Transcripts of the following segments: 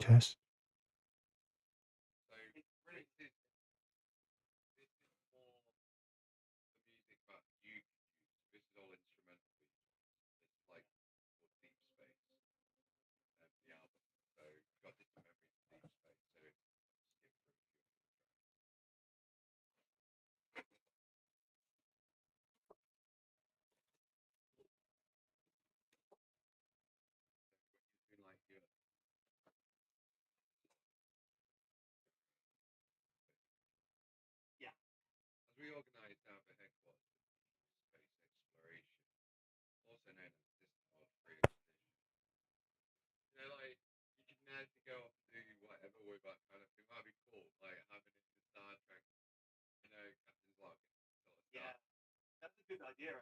Test. So this is more the music that you can use. This is all instrumental beats. It's like called Deep Space, the album. So you've got Distant Memories and Deep Space. So I'll skip through a few of the tracks. It's been like your Yeah. as we organised out the headquarters of space exploration, also known as Distant World Freedom Edition. Like you can actually go off and do whatever with that kind of thing. That'd be cool. Like having it in Star Trek, Captain's Log sort of Yeah, stuff. that's a good idea.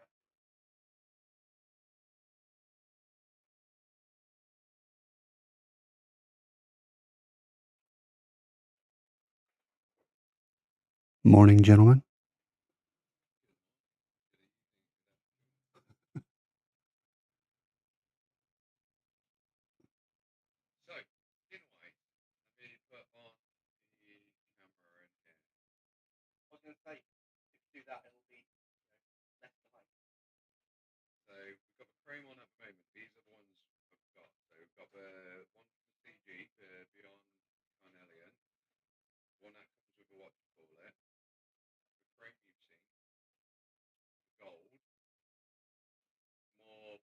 Morning, gentlemen. So, in white, let me put on the camera in here. I was going to say, if you do that, it'll be less behind. So we've got the frame on at the moment. These are the ones I've got. So we've got the one from the CG, the Beyond Carnelian, one that comes with a what you call it, the frame you've seen, the gold, more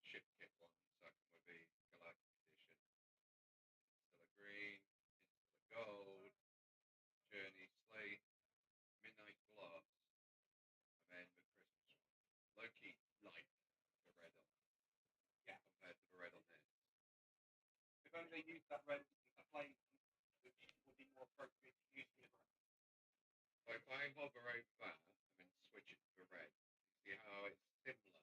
ship kit ones that come with the Galactic Edition, Interstellar Green, Interstellar Gold, Journey Slate, Midnight Gloss, and then the Christmas one. Low-key light the red on that. Yeah. Compared to the red on this. If only they used that red flame, which would be more appropriate to use the red. So if I hover over that and then switch it to the red, you see how it's similar,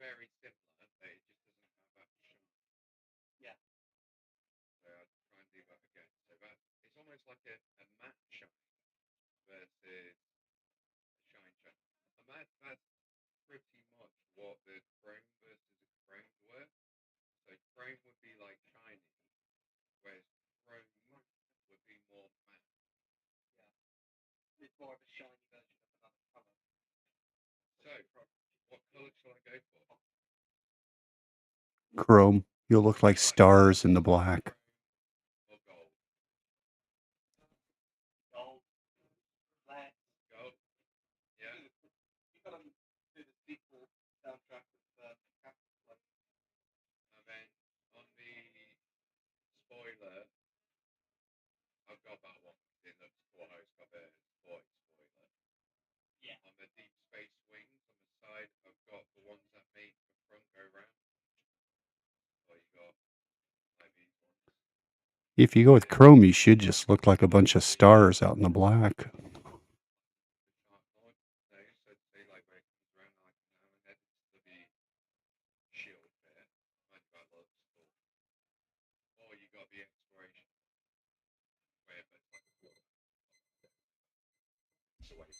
very similar, but it just doesn't have that shine. Yeah. So I'll try and do that again. So that it's almost like a matte shine versus a shine shine. And that's pretty much what the chrome versus a chrome were. So chrome would be like shiny, whereas chrome would be more matte. Yeah. It's more of a shiny version of another colour. So, what colour shall I go for? Chrome. You'll look like stars in the black. Or gold? Gold. Black. Gold? Yeah. You've got to do the sequel soundtrack of Captain's Log. And then on the spoiler, I've got that one. It looks cool how it's got the sporty spoiler. Yeah. On the Deep Space wings on the side, I've got the ones that make the front go round. Or you got like these ones. If you go with chrome, you should just look like a bunch of stars out in the black. The chart board, so say like where it comes around like now and then it's the shield there. Mind you, that looks cool. Or you got the exploration where it's like a floor. It's away.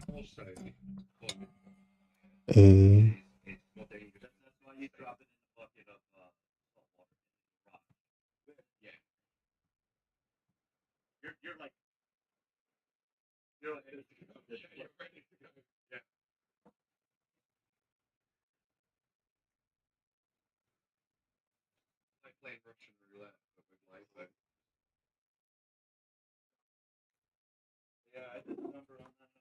Also, what Uh, is what they That's why you drop it in the bucket of salt water. Rock. yeah. You're like Ready to go. Yeah, you're ready to go. Yeah. Like playing Russian roulette, but with lightweight. yeah. I did remember on that.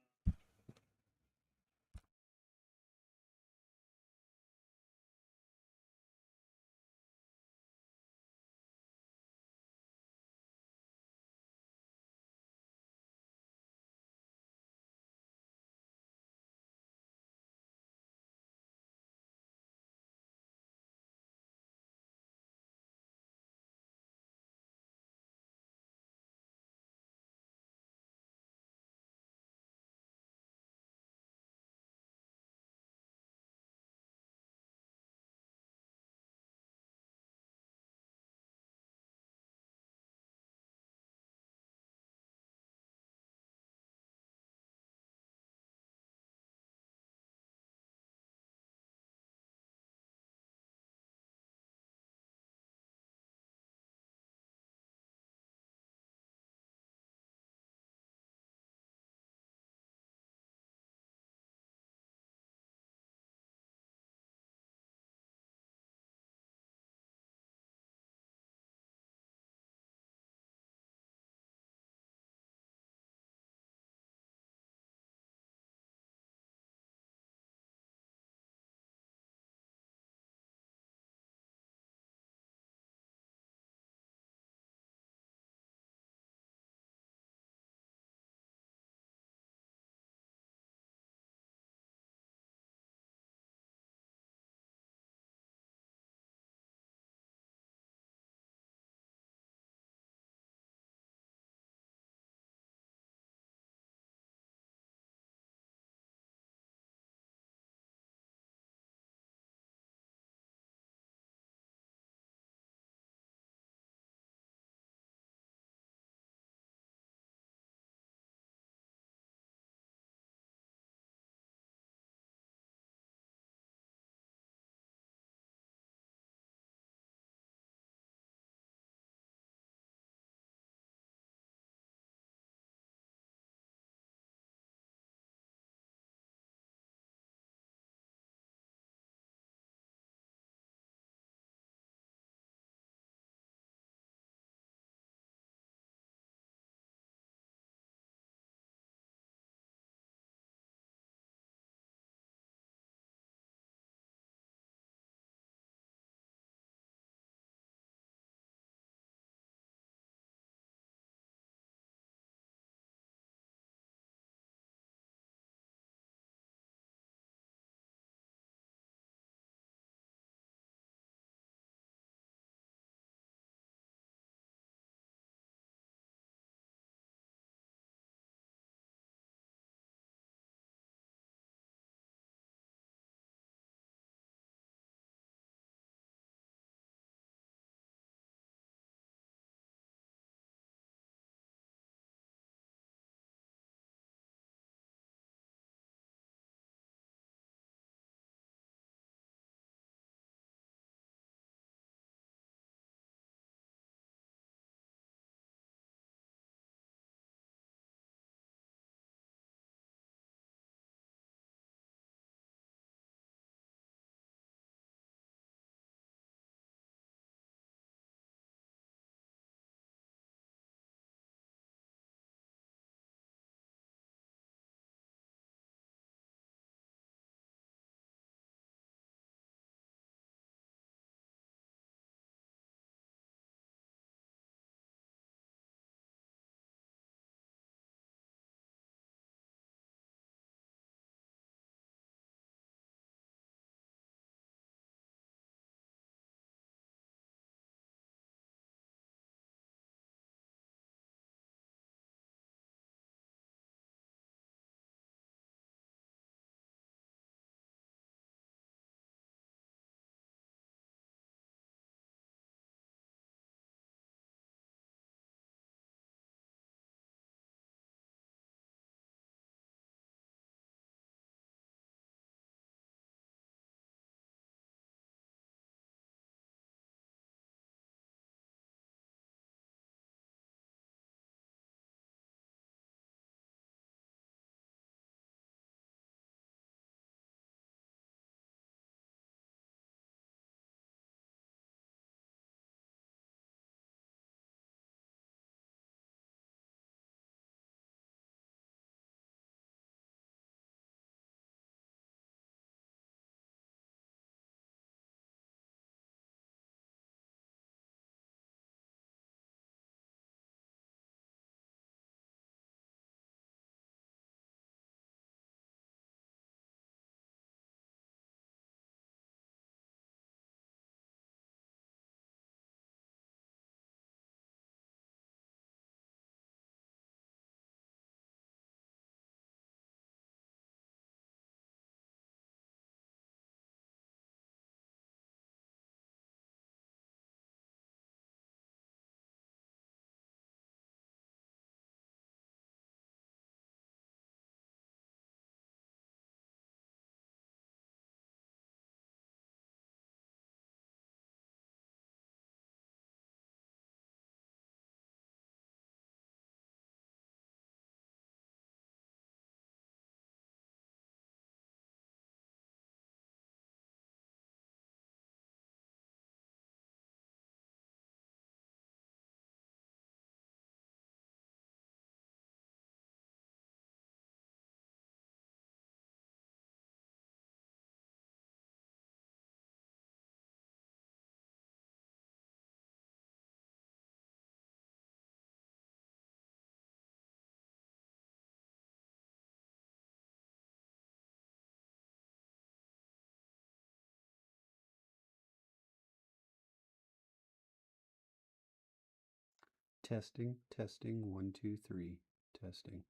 Testing, testing, 1, 2, 3, testing.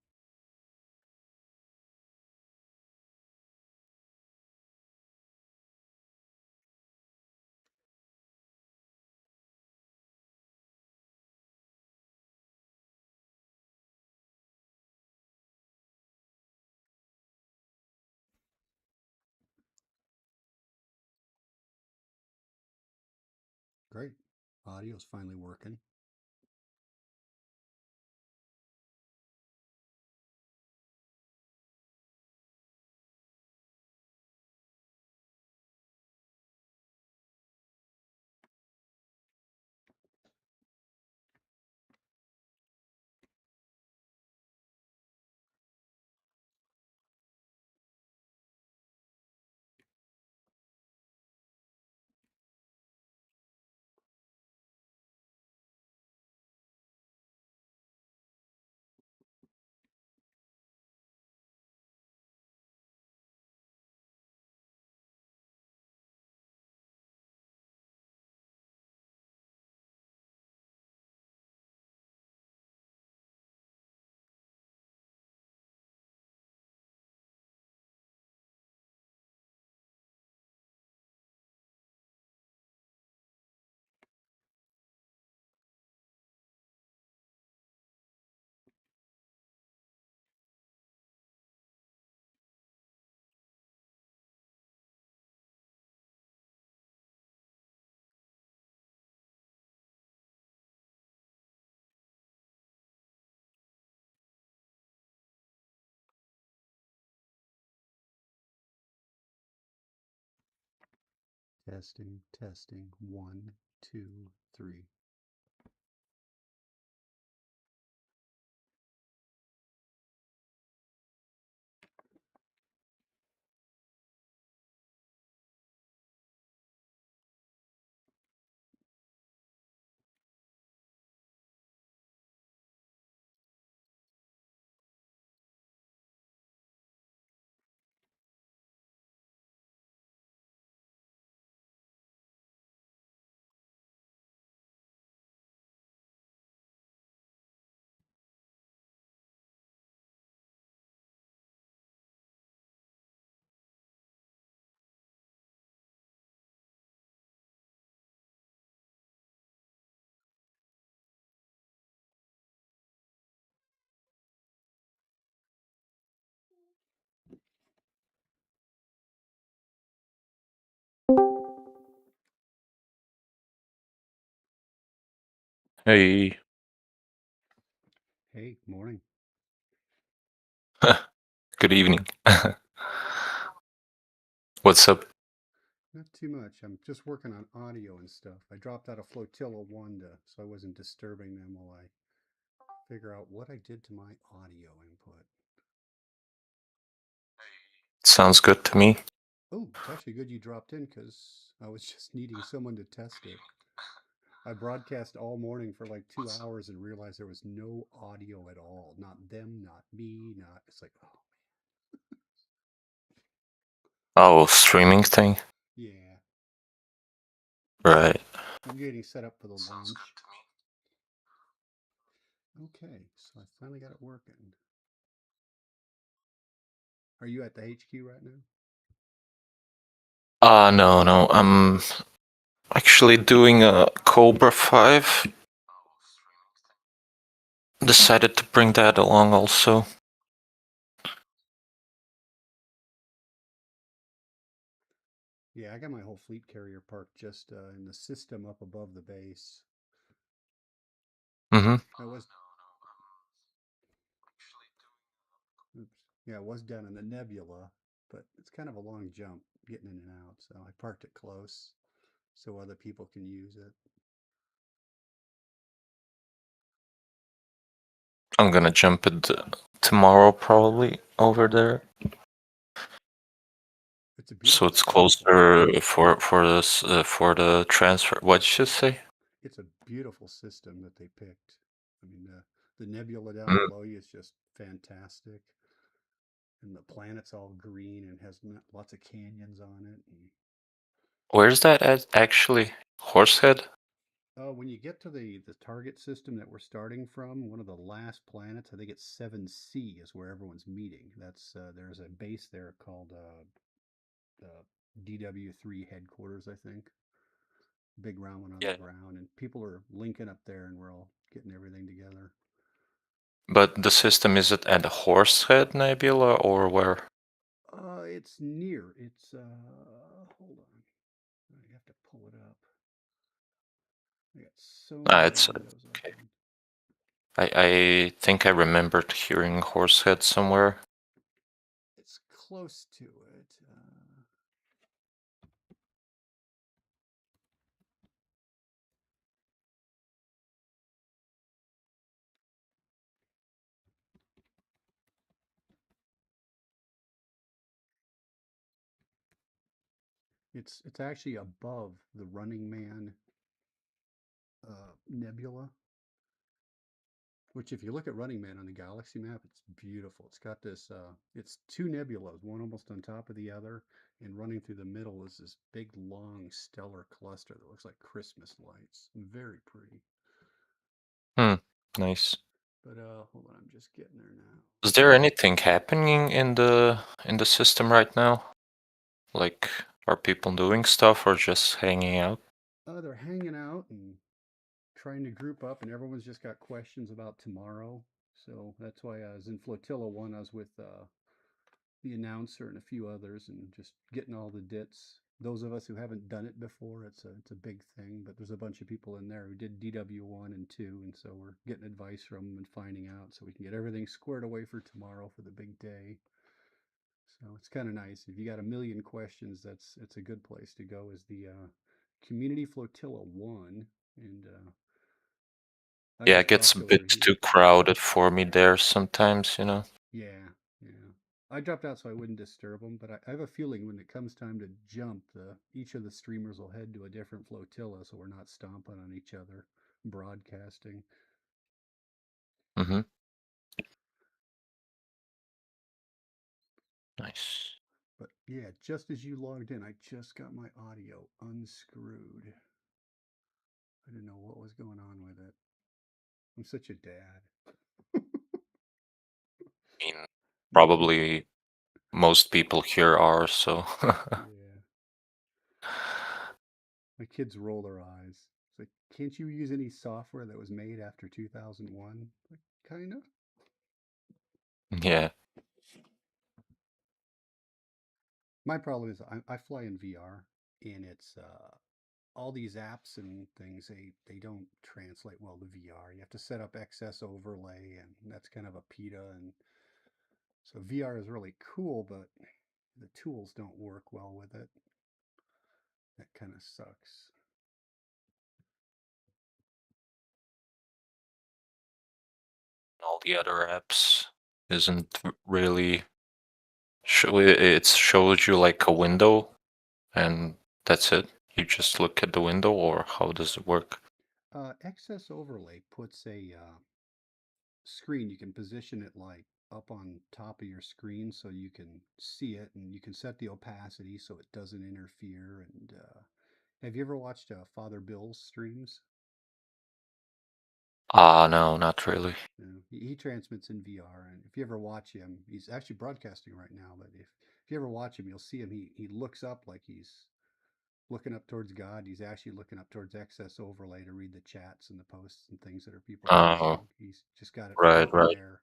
Great. Audio's finally working. Testing, testing, 1, 2, 3. Hey. Hey, morning. Good evening. What's up? Not too much. I'm just working on audio and stuff. I dropped out of Flotilla 1 so I wasn't disturbing them while I figure out what I did to my audio input. Sounds good to me. Oh, it's actually good you dropped in because I was just needing someone to test it. I broadcast all morning for like 2 hours and realized there was no audio at all. Not them, not me, not. It's like, oh, Oh, streaming thing? yeah. Right. I'm getting set up for the launch. Okay, so I finally got it working. Are you at the HQ right now? No. I'm actually doing a Cobra 5. Decided to bring that along also. Yeah, I got my whole fleet carrier parked just in the system up above the base. Mm-hmm. I was, oops, yeah, I was down in the Nebula, but it's kind of a long jump getting in and out, so I parked it close so other people can use it. I'm gonna jump it tomorrow probably over there. It's a So beautiful it's system. closer for this for the transfer. What'd you say? It's a beautiful system that they picked. I mean, the nebula down Mm. below you is just fantastic, and the planet's all green and has lots of canyons on it. And, Where's that at actually? Horsehead? When you get to the target system that we're starting from, one of the last planets, I think it's 7C, is where everyone's meeting. That's there's a base there called the DW3 headquarters, I think. Big round one on the Yeah. ground, and people are linking up there, and we're all getting everything together. But the system, is it at Horsehead Nebula or where? It's near. It's hold on. I have to pull it up. I got so many It's windows okay. open. I think I remembered hearing Horsehead somewhere. It's close to it. It's actually above the Running Man nebula. Which, if you look at Running Man on the galaxy map, it's beautiful. It's got this. It's two nebulas, one almost on top of the other, and running through the middle is this big, long, stellar cluster that looks like Christmas lights. Very pretty. Nice. But hold on, I'm just getting there now. Is there anything happening in the system right now? Like, are people doing stuff or just hanging out? They're hanging out and trying to group up, and everyone's just got questions about tomorrow. So that's why I was in Flotilla 1. I was with the announcer and a few others, and just getting all the dits. Those of us who haven't done it before, it's a big thing. But there's a bunch of people in there who did DW1 and 2, and so we're getting advice from them and finding out so we can get everything squared away for tomorrow for the big day. So it's kind of nice. If you got a million questions, it's a good place to go. Is the Community Flotilla 1, and I Yeah, it just gets dropped a over bit here. too crowded for me there sometimes, Yeah, yeah. I dropped out so I wouldn't disturb them, but I have a feeling when it comes time to jump, each of the streamers will head to a different flotilla, so we're not stomping on each other, broadcasting. Mm-hmm. Nice. But yeah, just as you logged in, I just got my audio unscrewed. I didn't know what was going on with it. I'm such a dad. I mean, My kids, probably most people here are, so. yeah, my kids roll their eyes. It's like, can't you use any software that was made after 2001? Like, kind of. Yeah. My problem is I fly in VR, and it's all these apps and things, they don't translate well to VR. You have to set up XS overlay, and that's kind of a PETA, and so VR is really cool, but the tools don't work well with it. That kind of sucks. All the other apps isn't really it shows you like a window and that's it. You just look at the window, or how does it work? XS overlay puts a screen. You can position it like up on top of your screen so you can see it, and you can set the opacity so it doesn't interfere. And have you ever watched Father Bill's streams? No, not really. You know, he transmits in VR, and if you ever watch him, he's actually broadcasting right now. But if you ever watch him, you'll see him. He looks up like he's looking up towards God. He's actually looking up towards XS overlay to read the chats and the posts and things that are people Oh, posting. He's just got it right, floating right. there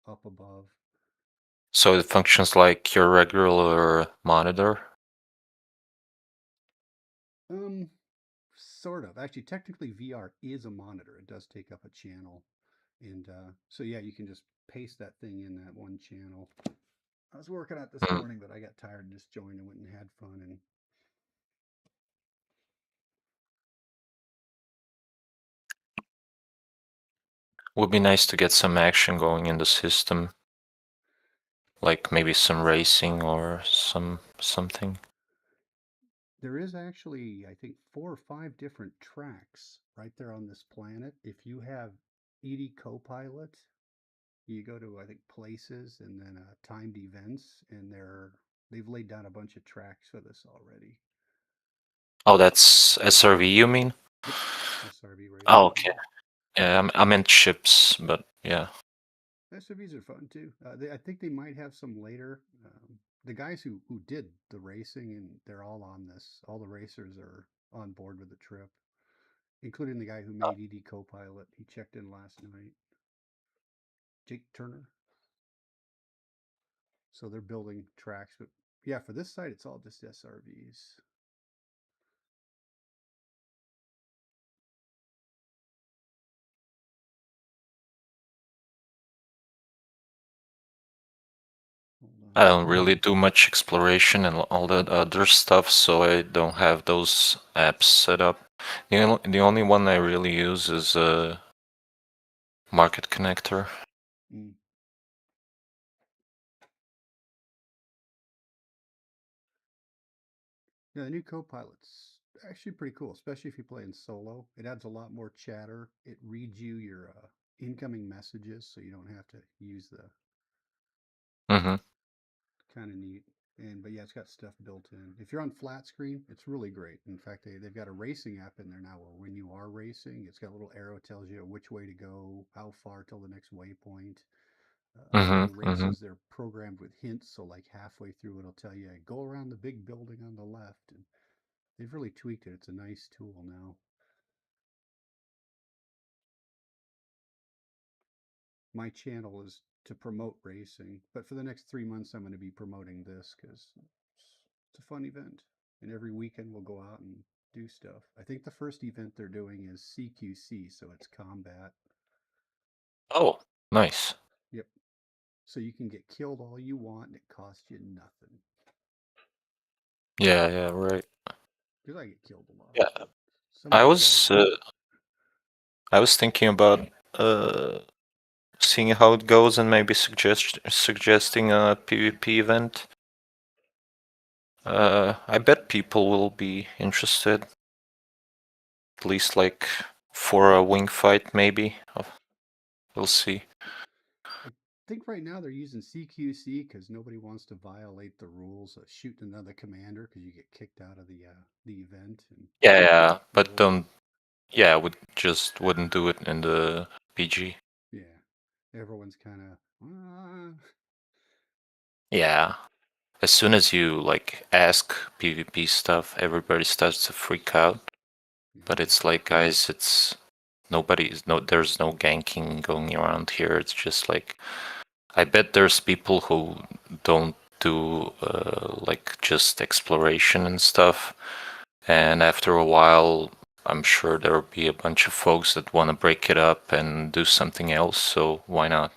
up above. So it functions like your regular monitor? Um, sort of. Actually, technically, VR is a monitor. It does take up a channel, and so yeah, you can just paste that thing in that one channel. I was working on it this Mm. morning, but I got tired and just joined and went and had fun. And Would be nice to get some action going in the system, like maybe some racing or something. there is actually, I think, 4 or 5 different tracks right there on this planet. If you have ED Copilot, you go to, I think, places and then timed events, and they've laid down a bunch of tracks for this already. Oh, that's SRV, you mean? Yep. SRV racing. Oh, okay. Yeah, I meant ships, but yeah. SRVs are fun too. I think they might have some later. The guys who did the racing, and they're all on this. All the racers are on board with the trip, including the guy who made ED Copilot. He checked in last night. Jake Turner. So they're building tracks, but yeah, for this site, it's all just SRVs. I don't really do much exploration and all that other stuff, so I don't have those apps set up. The only one I really use is Market Connector. Mm. Yeah, the new Copilot's actually pretty cool, especially if you play in solo. It adds a lot more chatter. It reads you your incoming messages, so you don't have to use the Mm-hmm. kind of neat. But yeah, it's got stuff built in. If you're on flat screen, it's really great. In fact, they've got a racing app in there now where when you are racing, it's got a little arrow tells you which way to go, how far till the next waypoint. Some of the races, they're programmed with hints, so like halfway through, it'll tell you, go around the big building on the left. And they've really tweaked it. It's a nice tool now. My channel is to promote racing, but for the next 3 months, I'm going to be promoting this because it's a fun event. And every weekend, we'll go out and do stuff. I think the first event they're doing is CQC, so it's combat. Oh, nice. Yep. So you can get killed all you want, and it costs you nothing. Yeah, right. Because I get killed a lot. Yeah, Some I of these was guys, I was thinking about seeing how it goes and maybe suggesting a PvP event. I bet people will be interested. At least like for a wing fight, maybe. We'll see. I think right now they're using CQC because nobody wants to violate the rules of shooting another commander because you get kicked out of the event. And Yeah, but don't. Yeah, wouldn't do it in the PG. yeah, everyone's kind of. Yeah. As soon as you like ask PvP stuff, everybody starts to freak out. But it's like, guys, there's no ganking going around here. It's just like, I bet there's people who don't do like just exploration and stuff. And after a while, I'm sure there'll be a bunch of folks that want to break it up and do something else. So why not?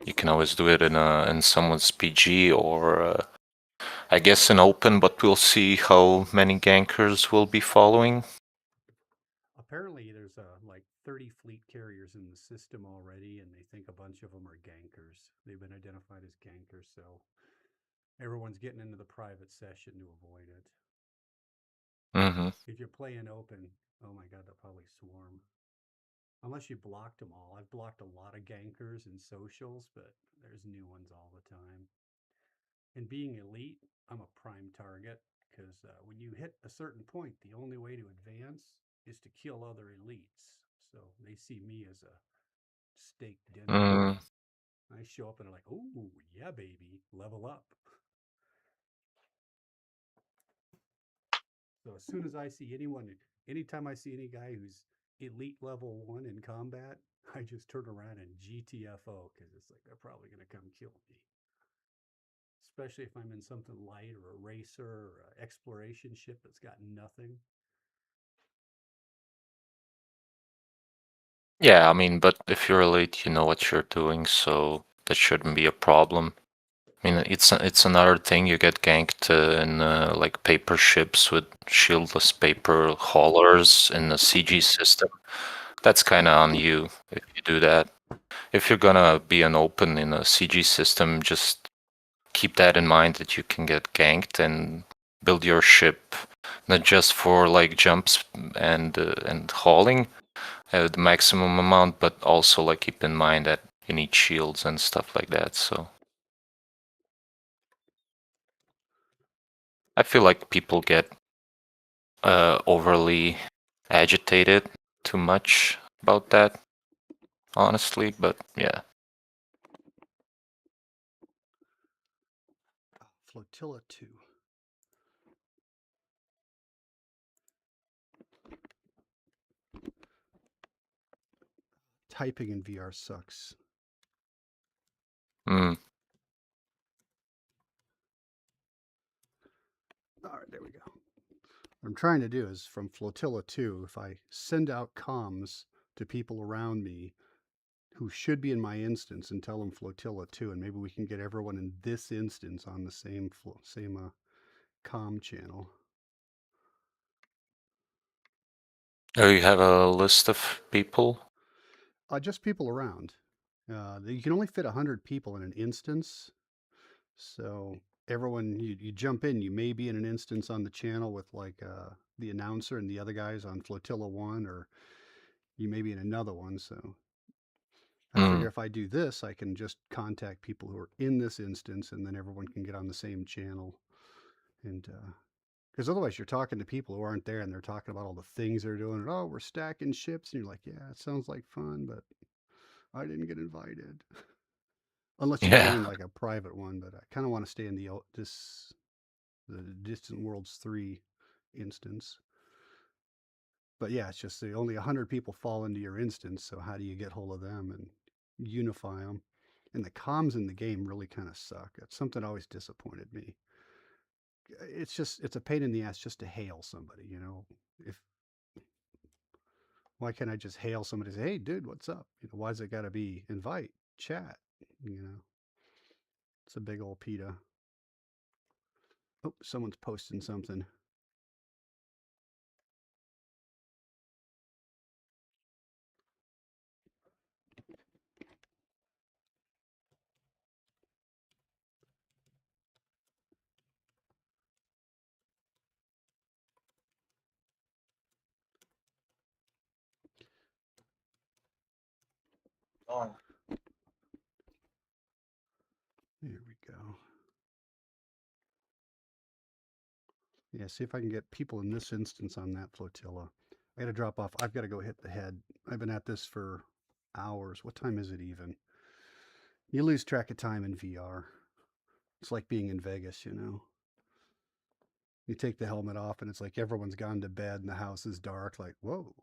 You can always do it in someone's PG or I guess in open, but we'll see how many gankers will be following. Apparently, there's like 30 fleet carriers in the system already, and they think a bunch of them are gankers. They've been identified as gankers, so everyone's getting into the private session to avoid it. Mm-hmm. If you're playing open, oh my god, they'll probably swarm. Unless you blocked them all. I've blocked a lot of gankers in socials, but there's new ones all the time. And being elite, I'm a prime target because when you hit a certain point, the only way to advance is to kill other elites. So they see me as a steak dinner. I show up and they're like, "Oh yeah, baby, level up." So as soon as I see anytime I see any guy who's elite level 1 in combat, I just turn around and GTFO because it's like they're probably going to come kill me. Especially if I'm in something light or a racer or an exploration ship that's got nothing. Yeah, I mean, but if you're elite, you know what you're doing, so that shouldn't be a problem. I mean, it's another thing. You get ganked in like paper ships with shieldless paper haulers in the CG system. That's kind of on you if you do that. If you're gonna be an open in a CG system, just keep that in mind that you can get ganked and build your ship not just for like jumps and hauling the maximum amount, but also like keep in mind that you need shields and stuff like that. So I feel like people get overly agitated too much about that, honestly. But yeah. Flotilla 2. Typing in VR sucks. Mm. All right, there we go. What I'm trying to do is from Flotilla 2, if I send out comms to people around me who should be in my instance and tell them Flotilla 2, and maybe we can get everyone in this instance on the same comm channel. Oh, you have a list of people? Just people around. You can only fit 100 people in an instance. So everyone, you jump in, you may be in an instance on the channel with like the announcer and the other guys on Flotilla 1, or you may be in another one. So I figure if I do this, I can just contact people who are in this instance, and then everyone can get on the same channel. And because otherwise, you're talking to people who aren't there, and they're talking about all the things they're doing. And, oh, we're stacking ships, and you're like, yeah, it sounds like fun, but I didn't get invited. Unless you Yeah. join like a private one, but I kind of want to stay in the Distant Worlds 3 instance. But yeah, it's just only 100 people fall into your instance. So how do you get hold of them and unify them? And the comms in the game really kind of suck. That's something that always disappointed me. It's a pain in the ass just to hail somebody, you know. If Why can't I just hail somebody and say, hey dude, what's up? You know, why's it gotta be invite, chat? You know. It's a big old PETA. Oh, someone's posting something. Oh. There we go. Yeah, see if I can get people in this instance on that flotilla. I got to drop off. I've got to go hit the head. I've been at this for hours. What time is it even? You lose track of time in VR. It's like being in Vegas, you know. You take the helmet off and it's like everyone's gone to bed and the house is dark. Like, whoa.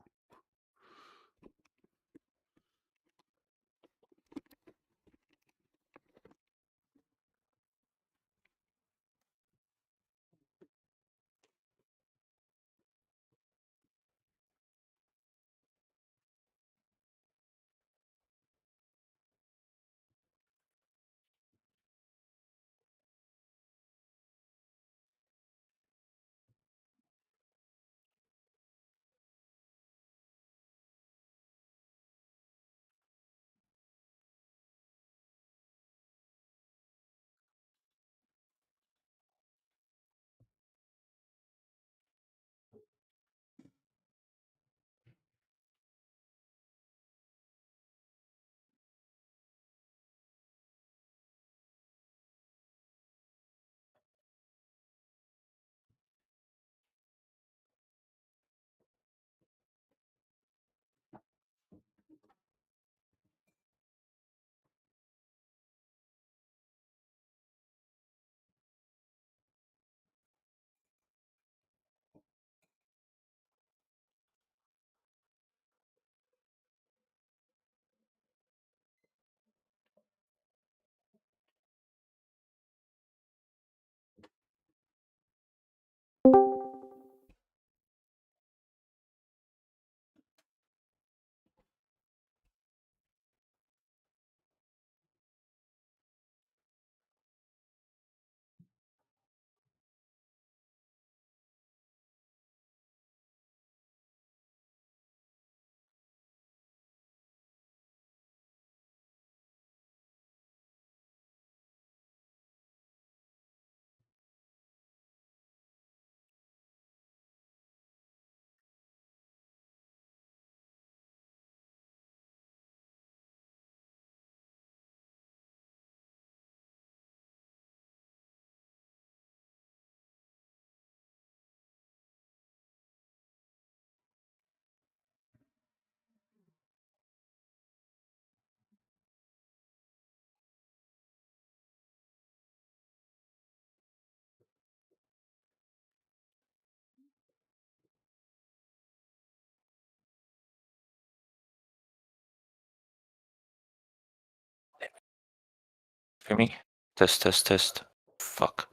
For me? Test, test, test. Fuck.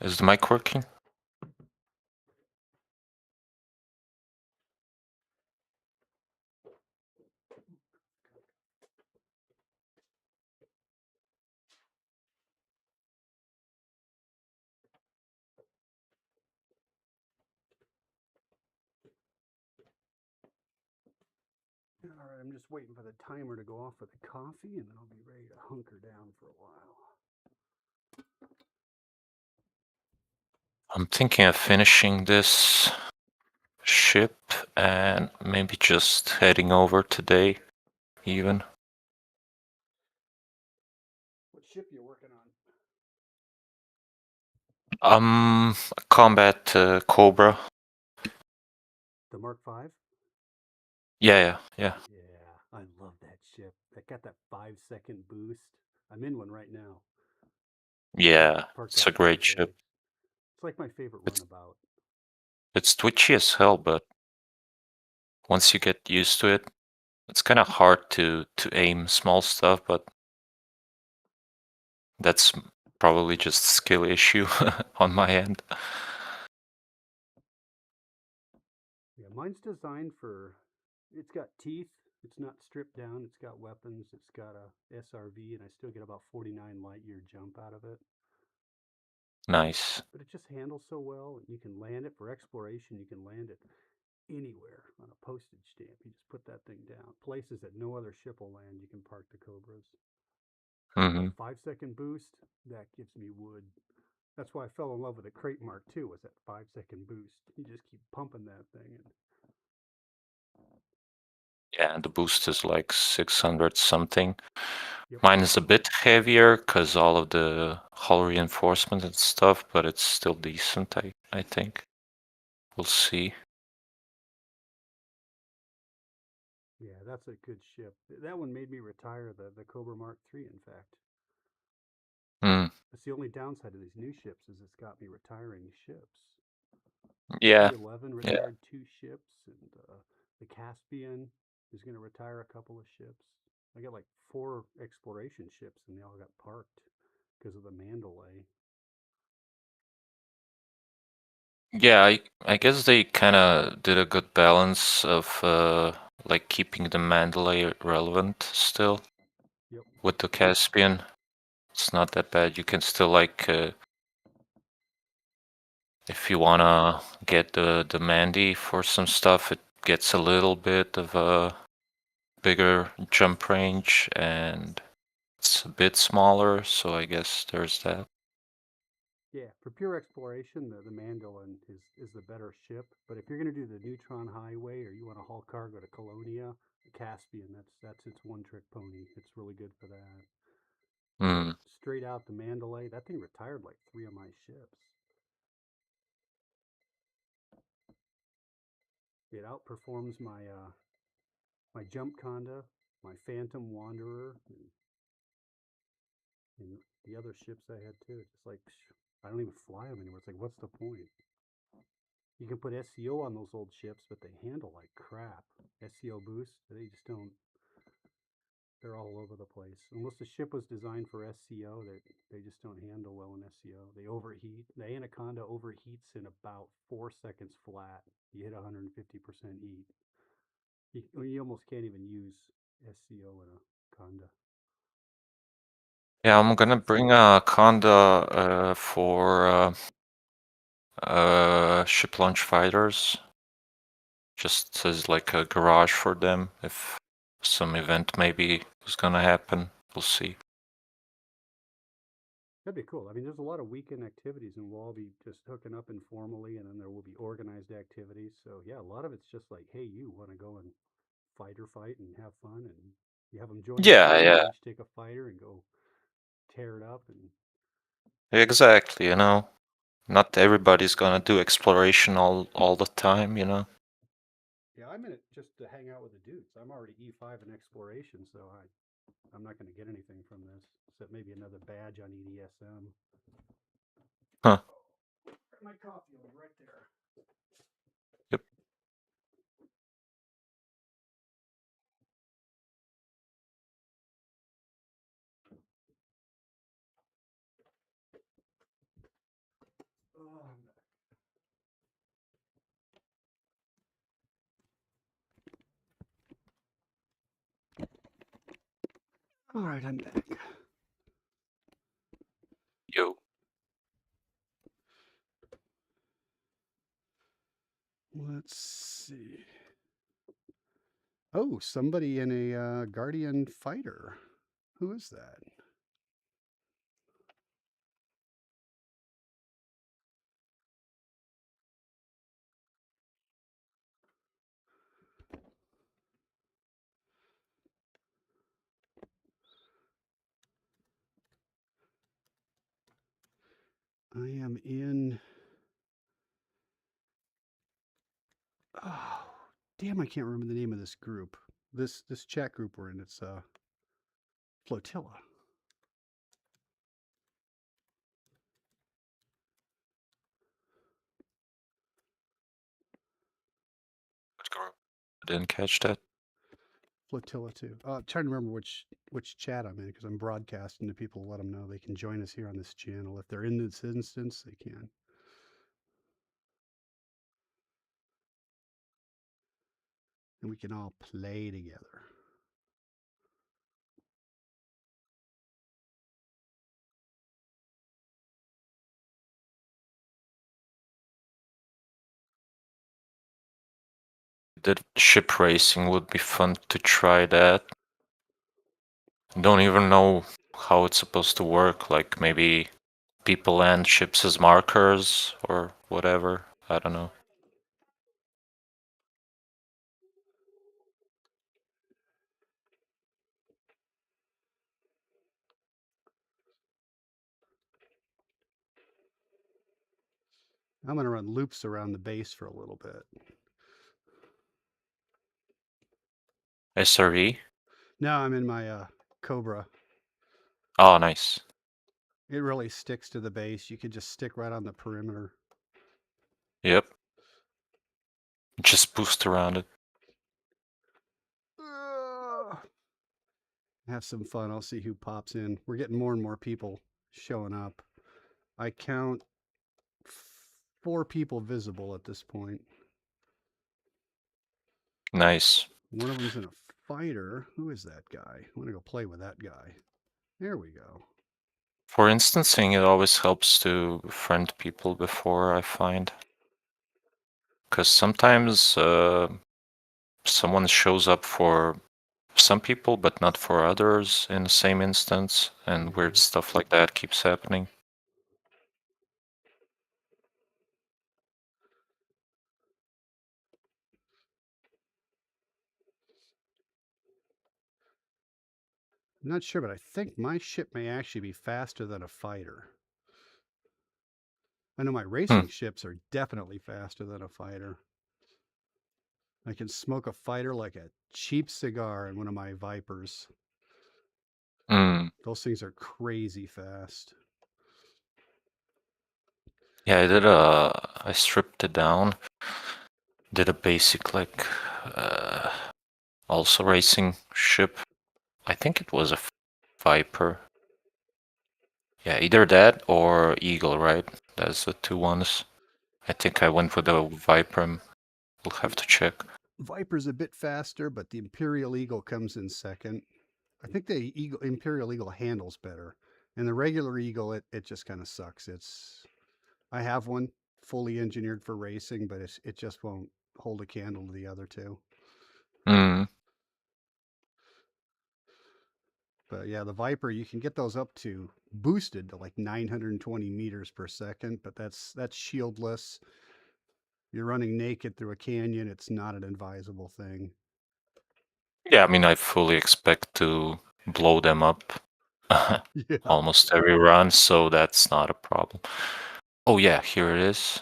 Is the mic working? All right, I'm just waiting for the timer to go off for the coffee, and then I'll be ready to hunker down for a while. I'm thinking of finishing this ship and maybe just heading over today, even. What ship you working on? Combat Cobra. The Mark V? Yeah. Yeah, I love that ship. That got that 5-second boost. I'm in one right now. Yeah, Parked it's a out by the great ship. bay. It's like my favorite It's- runabout. It's twitchy as hell, but once you get used to it, it's kind of hard to aim small stuff, but that's probably just a skill issue on my end. Yeah, mine's designed for. It's got teeth. It's not stripped down. It's got weapons. It's got a SRV, and I still get about 49 light year jump out of it. Nice. But it just handles so well. You can land it for exploration. You can land it anywhere on a postage stamp. You just put that thing down. Places that no other ship will land, you can park the Cobras. Hmm. 5-second boost, that gives me wood. That's why I fell in love with the Crate Mark II, was that 5-second boost. You just keep pumping that thing. And Yeah, the boost is like 600 something. yep. Mine is a bit heavier because all of the hull reinforcement and stuff, but it's still decent, I think. We'll see. Yeah, that's a good ship. That one made me retire the Cobra Mark III, in fact. Mm, That's the only downside of these new ships is it's got me retiring ships. yeah, C-11 yeah. retired 2 ships, and the Caspian is going to retire a couple of ships. I got like 4 exploration ships, and they all got parked because of the Mandalay. Yeah, I guess they kind of did a good balance of like keeping the Mandalay relevant still. Yep. With the Caspian. It's not that bad. You can still like if you wanna get the Mandy for some stuff, it gets a little bit of a bigger jump range and it's a bit smaller, so I guess there's that. Yeah, for pure exploration, the Mandolin is the better ship. But if you're going to do the Neutron Highway or you want to haul cargo to Colonia, the Caspian, that's its one-trick pony. It's really good for that. Hmm. Straight out the Mandalay, that thing retired like 3 of my ships. It outperforms my Jump Conda, my Phantom Wanderer, and the other ships I had too. It's just like I don't even fly them anymore. It's like, what's the point? You can put SCO on those old ships, but they handle like crap. SCO boost, they just don't. They're all over the place. Unless the ship was designed for SCO, they just don't handle well in SCO. They overheat. The Anaconda overheats in about 4 seconds flat. You hit 150% heat. You almost can't even use SCO in a Conda. Yeah, I'm gonna bring a Conda for ship launch fighters. Just as like a garage for them if some event maybe is gonna happen. We'll see. That'd be cool. I mean, there's a lot of weekend activities, and we'll all be just hooking up informally, and then there will be organized activities. So yeah, a lot of it's just like, hey, you want to go and fight and have fun, and you have them join the Yeah, team. yeah, You each take a fighter and go tear it up. And exactly. Not everybody's gonna do exploration all the time. yeah, I'm in it just to hang out with the dudes. I'm already E5 in exploration, so I'm not going to get anything from this except maybe another badge on EDSM. Huh. My coffee will be right there. Yep. All right, I'm back. Yo. Let's see. Oh, somebody in a Guardian fighter. Who is that? I am in. Oh, damn! I can't remember the name of this group. This chat group we're in. It's Flotilla. What group? I didn't catch that. Flotilla too. Trying to remember which chat I'm in because I'm broadcasting to people. Let them know they can join us here on this channel if they're in this instance. They can. And we can all play together. The ship racing would be fun to try that. Don't even know how it's supposed to work. Like maybe people land ships as markers or whatever. I don't know. I'm going to run loops around the base for a little bit. SRE? No, I'm in my Cobra. Oh, nice. It really sticks to the base. You could just stick right on the perimeter. Yep. Just boost around it. Have some fun. I'll see who pops in. We're getting more and more people showing up. I count 4 people visible at this point. Nice. One of them's in a fighter. Who is that guy? I want to go play with that guy. There we go. For instancing, it always helps to friend people before, I find. Because sometimes someone shows up for some people, but not for others in the same instance, and weird stuff like that keeps happening. I'm not sure, but I think my ship may actually be faster than a fighter. I know my racing ships are definitely faster than a fighter. I can smoke a fighter like a cheap cigar in one of my Vipers. Those things are crazy fast. Yeah, I stripped it down. Did a basic, like, also racing ship. I think it was a Viper. Yeah, either that or Eagle, right? That's the 2 ones. I think I went with the Viper. We'll have to check. Viper's a bit faster, but the Imperial Eagle comes in second. I think the Imperial Eagle handles better. And the regular Eagle, it just kind of sucks. I have one fully engineered for racing, but it just won't hold a candle to the other 2. But yeah, the Viper, you can get those up to boosted to like 920 meters per second, but that's shieldless. You're running naked through a canyon. It's not an advisable thing. Yeah, I mean, I fully expect to blow them up Yeah. almost every run, so that's not a problem. Oh yeah, here it is.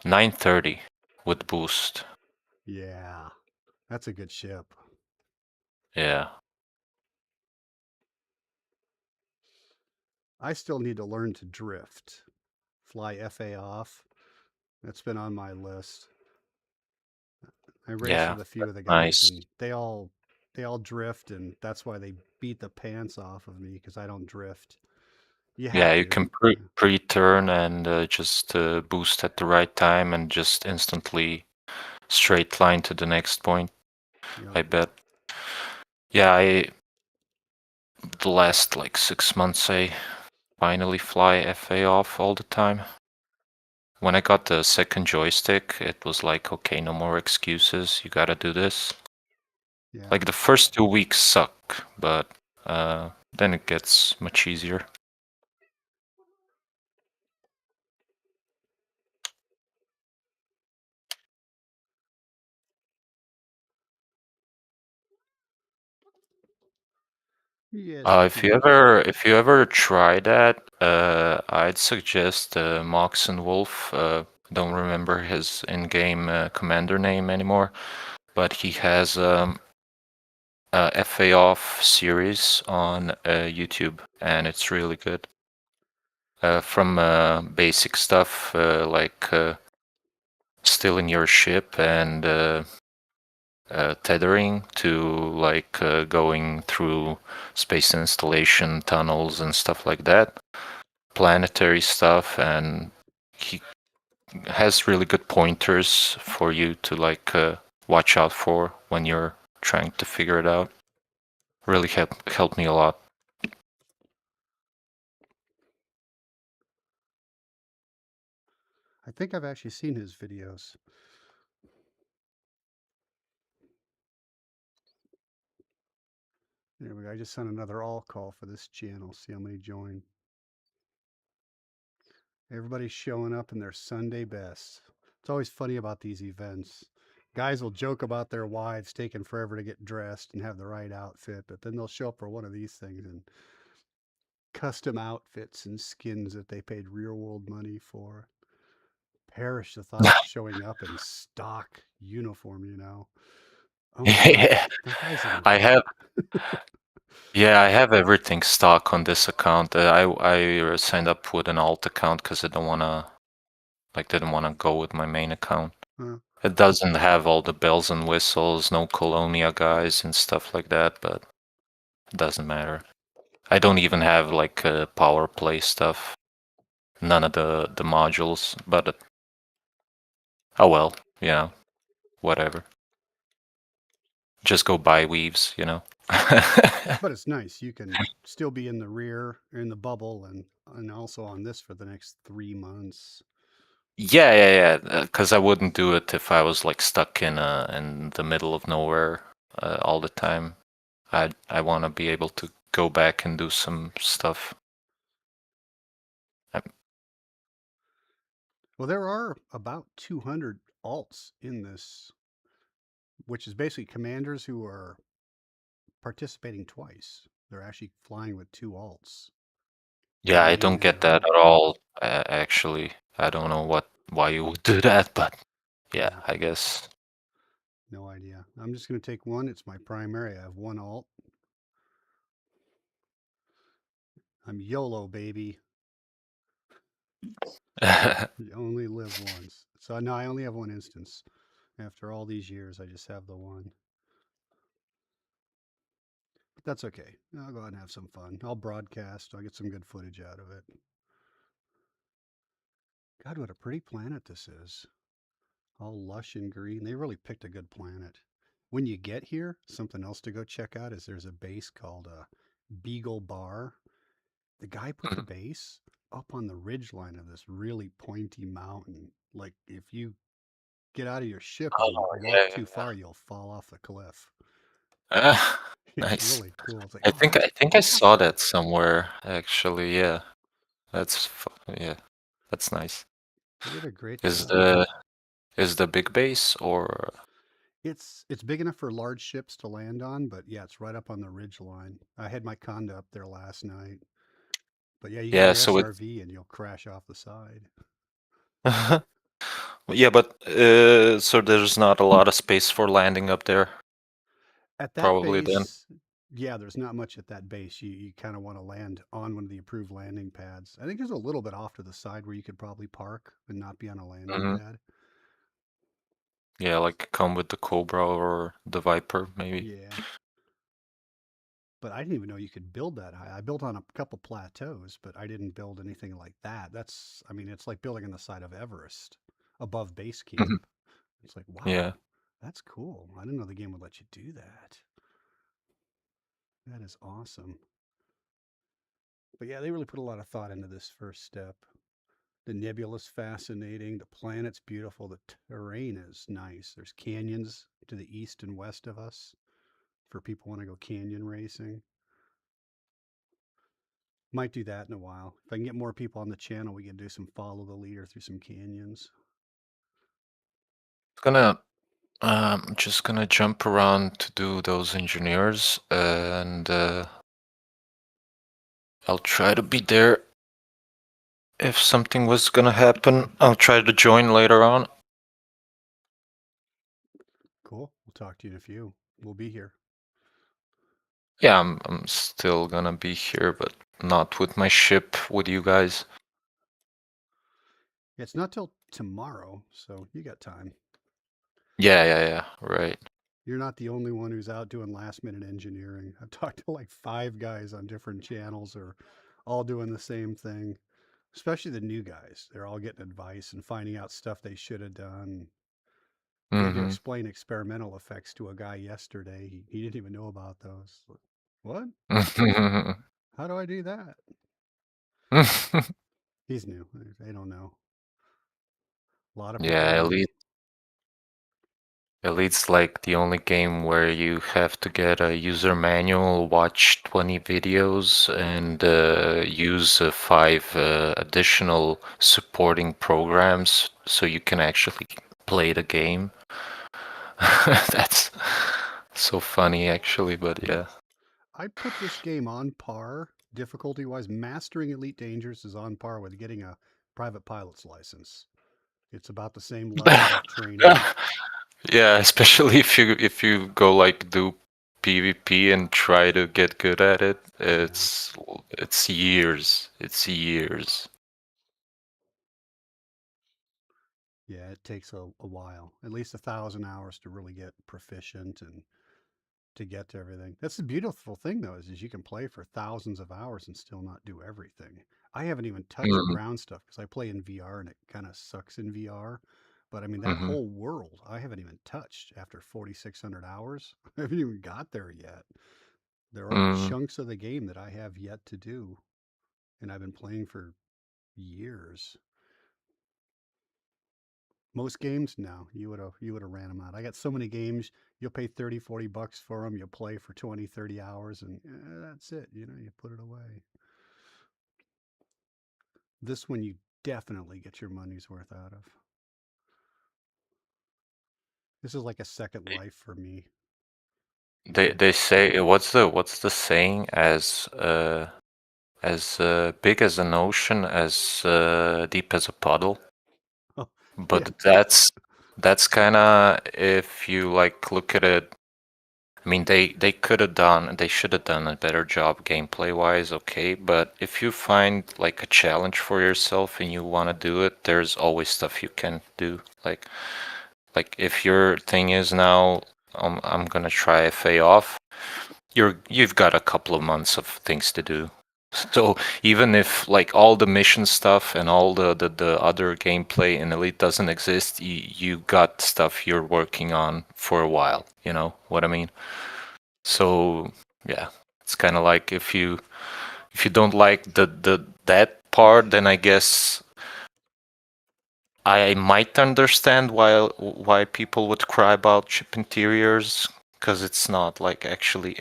930 with boost. Yeah, that's a good ship. Yeah. I still need to learn to drift, fly FA off. That's been on my list. I raced with a few of the guys, nice. and they all drift, and that's why they beat the pants off of me because I don't drift. You can pre-turn and just boost at the right time and just instantly straight line to the next point. Yeah. I bet. Yeah, the last like 6 months I finally fly FA off all the time. When I got the second joystick, it was like, okay, no more excuses. You gotta do this. Yeah. Like the first 2 weeks suck, but then it gets much easier. Yes. If you ever try that, I'd suggest Mox and Wolf. Don't remember his in-game commander name anymore, but he has a FA off series on YouTube, and it's really good. From basic stuff like stealing your ship and tethering to like going through space installation tunnels and stuff like that, planetary stuff, and he has really good pointers for you to like watch out for when you're trying to figure it out. Really helped me a lot. I think I've actually seen his videos. There we go. I just sent another all call for this channel. See how many join. Everybody's showing up in their Sunday best. It's always funny about these events. Guys will joke about their wives taking forever to get dressed and have the right outfit, but then they'll show up for one of these things and custom outfits and skins that they paid real world money for. Perish the thought of showing up in stock uniform, you know. Oh my God, Yeah, that guy's in I red. have. Yeah, I have everything stock on this account. I signed up with an alt account because I didn't wanna go with my main account. Huh. It doesn't have all the bells and whistles, no Colonia guys and stuff like that, but it doesn't matter. I don't even have like power play stuff. None of the modules, but oh well, you know, whatever. Just go buy weaves, you know. But it's nice. You can still be in the rear, in the bubble, and also on this for the next 3 months. Yeah. Because I wouldn't do it if I was like stuck in the middle of nowhere all the time. I want to be able to go back and do some stuff. Well, there are about 200 alts in this, which is basically commanders who are participating twice. They're actually flying with 2 alts. Yeah, I Meaning don't they get that at all. Actually, I don't know why you would do that, but yeah, Yeah. I guess. No idea. I'm just going to take one. It's my primary. I have 1 alt. I'm YOLO, baby. You only live once. So no, I only have 1 instance. After all these years, I just have the one. But that's okay. I'll go out and have some fun. I'll broadcast. I'll get some good footage out of it. God, what a pretty planet this is. All lush and green. They really picked a good planet. When you get here, something else to go check out is there's a base called Beagle Bar. The guy put the Mhm. base up on the ridge line of this really pointy mountain. Like if you get out of your ship and Oh, walk yeah. too far, you'll fall off the cliff. It's Nice. really cool. It's like, I oh, think that's I think I saw awesome. that somewhere actually. Yeah, yeah, that's nice. They did a great Is job. the big base or It's big enough for large ships to land on, but yeah, it's right up on the ridge line. I had my condo up there last night. But yeah, you get yeah? your So it's SRV and you'll crash off the side. yeah, but so there's not a lot of space for landing up there, At that probably then. base, yeah, there's not much at that base. You kind of want to land on one of the approved landing pads. I think there's a little bit off to the side where you could probably park and not be on a landing Hmm. pad. Yeah, like come with the Cobra or the Viper, maybe. Yeah. But I didn't even know you could build that high. I built on a couple plateaus, but I didn't build anything like that. I mean, it's like building on the side of Everest above base Mhm. camp. It's like, Yeah. wow, that's cool. I didn't know the game would let you do that. That is awesome. But yeah, they really put a lot of thought into this first step. The nebula's fascinating. The planet's beautiful. The terrain is nice. There's canyons to the east and west of us for people who want to go canyon racing. Might do that in a while. If I can get more people on the channel, we can do some follow the leader through some canyons. Just gonna jump around to do those engineers, and I'll try to be there. If something was gonna happen, I'll try to join later on. Cool. We'll talk to you in a few. We'll be here. Yeah, I'm still gonna be here, but not with my ship with you guys. It's not till tomorrow, so you got time. Yeah, right. You're not the only one who's out doing last minute engineering. I've talked to like 5 guys on different channels or all doing the same thing, especially the new guys. They're all getting advice and finding out stuff they should have done. I had to Mm-hmm. explain experimental effects to a guy yesterday. He didn't even know about those. What? How do I do that? He's new. They don't know. A lot of people Yeah, don't. Elite's like the only game where you have to get a user manual, watch 20 videos, and use 5 additional supporting programs so you can actually play the game. That's so funny, actually, but yeah. I put this game on par, difficulty wise. Mastering Elite Dangerous is on par with getting a private pilot's license. It's about the same level of training. Yeah, especially if you go like do PvP and try to get good at it, it's years. It's years. Yeah, it takes a while, at least 1,000 hours to really get proficient and to get to everything. That's the beautiful thing, though, is you can play for thousands of hours and still not do everything. I haven't even touched Mm, ground stuff because I play in VR and it kind of sucks in VR. But I mean, that mhm, whole world I haven't even touched after 4,600 hours. I haven't even got there yet. There are mm. chunks of the game that I have yet to do, and I've been playing for years. Most games, no, you would have ran them out. I got so many games, you'll pay 30, 40 bucks for them, you'll play for 20, 30 hours, and that's it. You put it away. This one you definitely get your money's worth out of. This is like a second life for me. They say what's the saying, as big as an ocean, as deep as a puddle. Oh, yeah. But that's kind of, if you like look at it. I mean, they should have done a better job gameplay wise, okay. But if you find like a challenge for yourself and you want to do it, there's always stuff you can do. Like if your thing is now, I'm gonna try FA off, you've got a couple of months of things to do. So even if like all the mission stuff and all the other gameplay in Elite doesn't exist, you got stuff you're working on for a while. You know what I mean? So yeah, it's kind of like if you don't like that part, then I guess I might understand why people would cry about chip interiors, because it's not like actually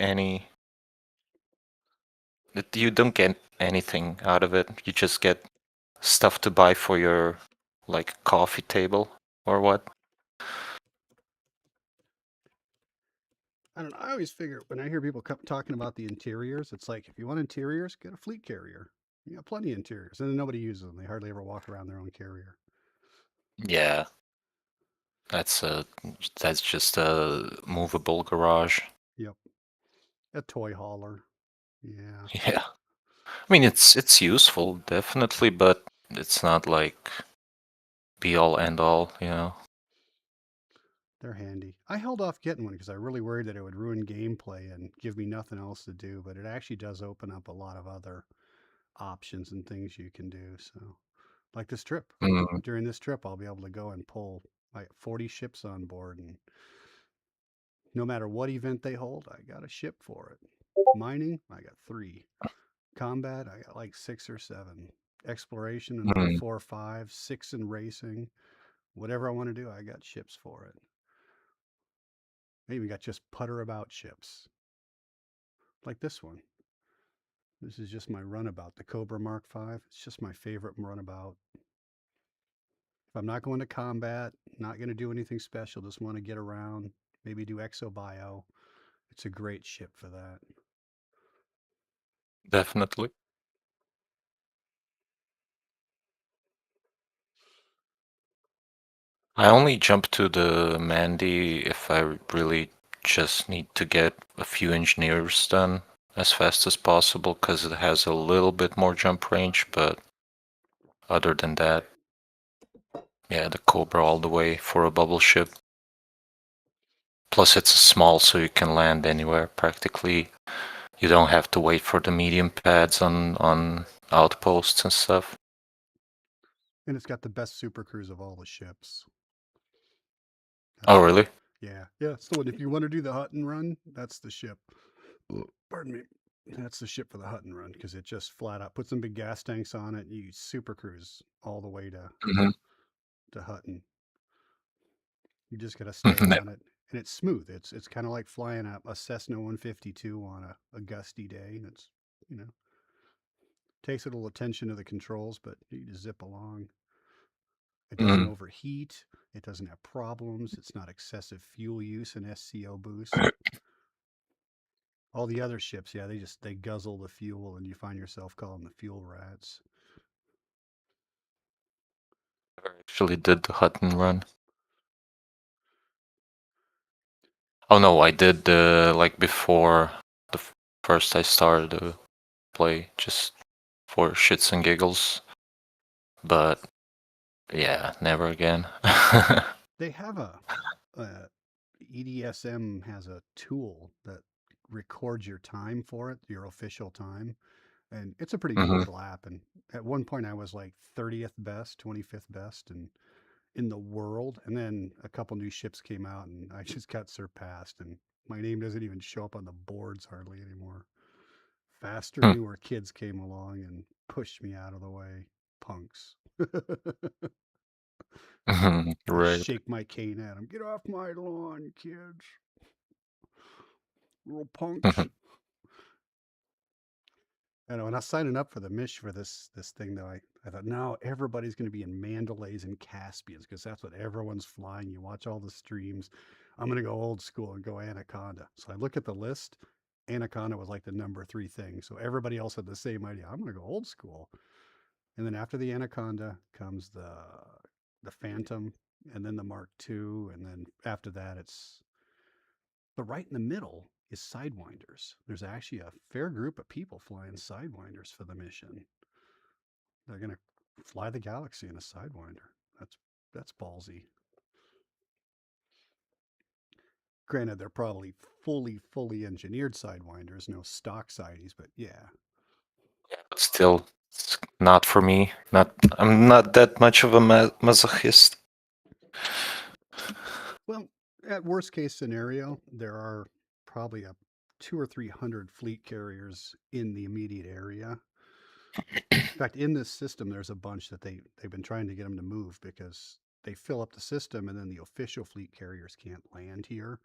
you don't get anything out of it. You just get stuff to buy for your like coffee table or what. I don't know. I always figure when I hear people talking about the interiors, it's like if you want interiors, get a fleet carrier. You got plenty of interiors, and then nobody uses them. They hardly ever walk around their own carrier. Yeah, that's just a movable garage. Yep, a toy hauler. Yeah, Yeah. I mean, it's useful, definitely, but it's not like be all end all, you know. they're handy. I held off getting one because I really worried that it would ruin gameplay and give me nothing else to do. But it actually does open up a lot of other options and things you can do. So, like this trip. Mm, During this trip, I'll be able to go and pull like 40 ships on board, and no matter what event they hold, I got a ship for it. Mining, I got 3. combat, I got like 6 or 7. Exploration, another Mm. 4 or 5. 6 in racing. Whatever I want to do, I got ships for it. I even got just putter about ships, like this one. This is just my runabout, the Cobra Mark V. It's just my favorite runabout. If I'm not going to combat, not going to do anything special, just want to get around, maybe do exobio, it's a great ship for that. Definitely. I only jump to the Mandy if I really just need to get a few engineers done as fast as possible because it has a little bit more jump range, but other than that, yeah, the Cobra all the way for a bubble ship. Plus, it's small, so you can land anywhere practically. You don't have to wait for the medium pads on outposts and stuff. And it's got the best super cruise of all the ships. Oh, really? Yeah, it's the one. If you want to do the hut and run, that's the ship. Pardon me. That's the ship for the hut and run because it just flat out puts some big gas tanks on it. You super cruise all the way to Hutton. You just got to stay on it, and it's smooth. It's kind of like flying a Cessna 152 on a gusty day. And it's you know takes a little attention to the controls, but you just zip along. It doesn't overheat. It doesn't have problems. It's not excessive fuel use and SCO boost. All the other ships, yeah, they guzzle the fuel, and you find yourself calling the fuel rats. Never actually did the hut and run. Oh no, I did like before the first I started to play, just for shits and giggles. But yeah, never again. They have EDSM has a tool that records your time for it, your official time, and it's a pretty neat little app. And at one point, I was like 30th best, 25th best, and in the world. And then a couple new ships came out, and I just got surpassed. And my name doesn't even show up on the boards hardly anymore. Faster, newer kids came along and pushed me out of the way. Punks. I Right. shake my cane at them. Get off my lawn, kids. Little punks. I know. When I was signing up for the Mish for this thing, though, I thought, no, everybody's going to be in Mandalays and Caspians because that's what everyone's flying. You watch all the streams. I'm going to go old school and go Anaconda. So I look at the list. Anaconda was like the number 3 thing. So everybody else had the same idea. I'm going to go old school. And then after the Anaconda comes the Phantom, and then the Mark II, and then after that it's but right in the middle is Sidewinders. There's actually a fair group of people flying Sidewinders for the mission. They're gonna fly the galaxy in a Sidewinder. That's ballsy. Granted, they're probably fully engineered Sidewinders, no stock sideys, but yeah. Yeah, but still, it's not for me. I'm not that much of a masochist. Well, at worst case scenario, there are probably a 200 or 300 fleet carriers in the immediate area. In fact, in this system, there's a bunch that they've been trying to get them to move because they fill up the system, and then the official fleet carriers can't land here.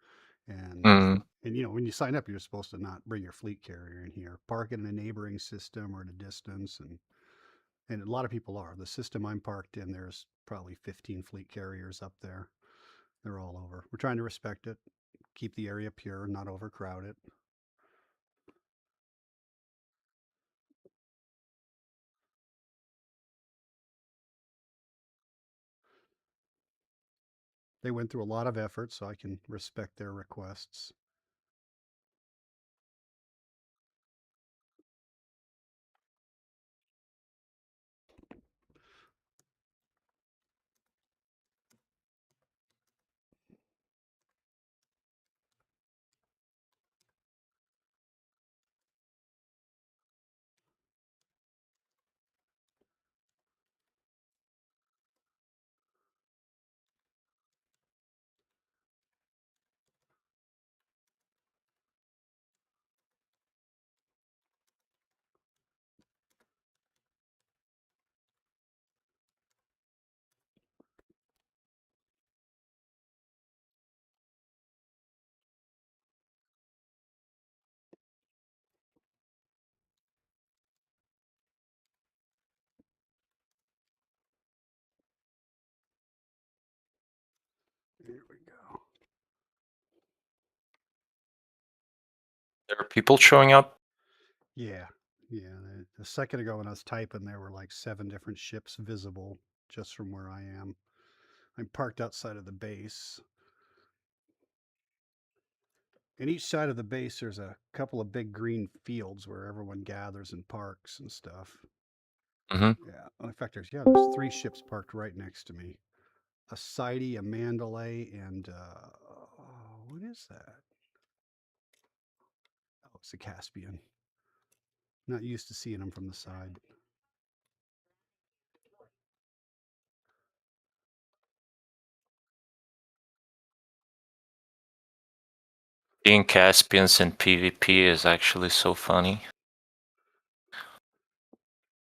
And when you sign up, you're supposed to not bring your fleet carrier in here. Park it in a neighboring system or at a distance, and a lot of people are. The system I'm parked in, there's probably 15 fleet carriers up there. They're all over. We're trying to respect it, keep the area pure, not overcrowd it. They went through a lot of effort, so I can respect their requests. are people showing up? Yeah, yeah. A second ago when I was typing, there were like 7 different ships visible just from where I am. I'm parked outside of the base. And each side of the base, there's a couple of big green fields where everyone gathers and parks and stuff. Hmm. Yeah. In fact, there's 3 ships parked right next to me. A Sidey, a Mandalay, and what is that? Oh, it's a Caspian. Not used to seeing them from the side. Seeing Caspians in PvP is actually so funny.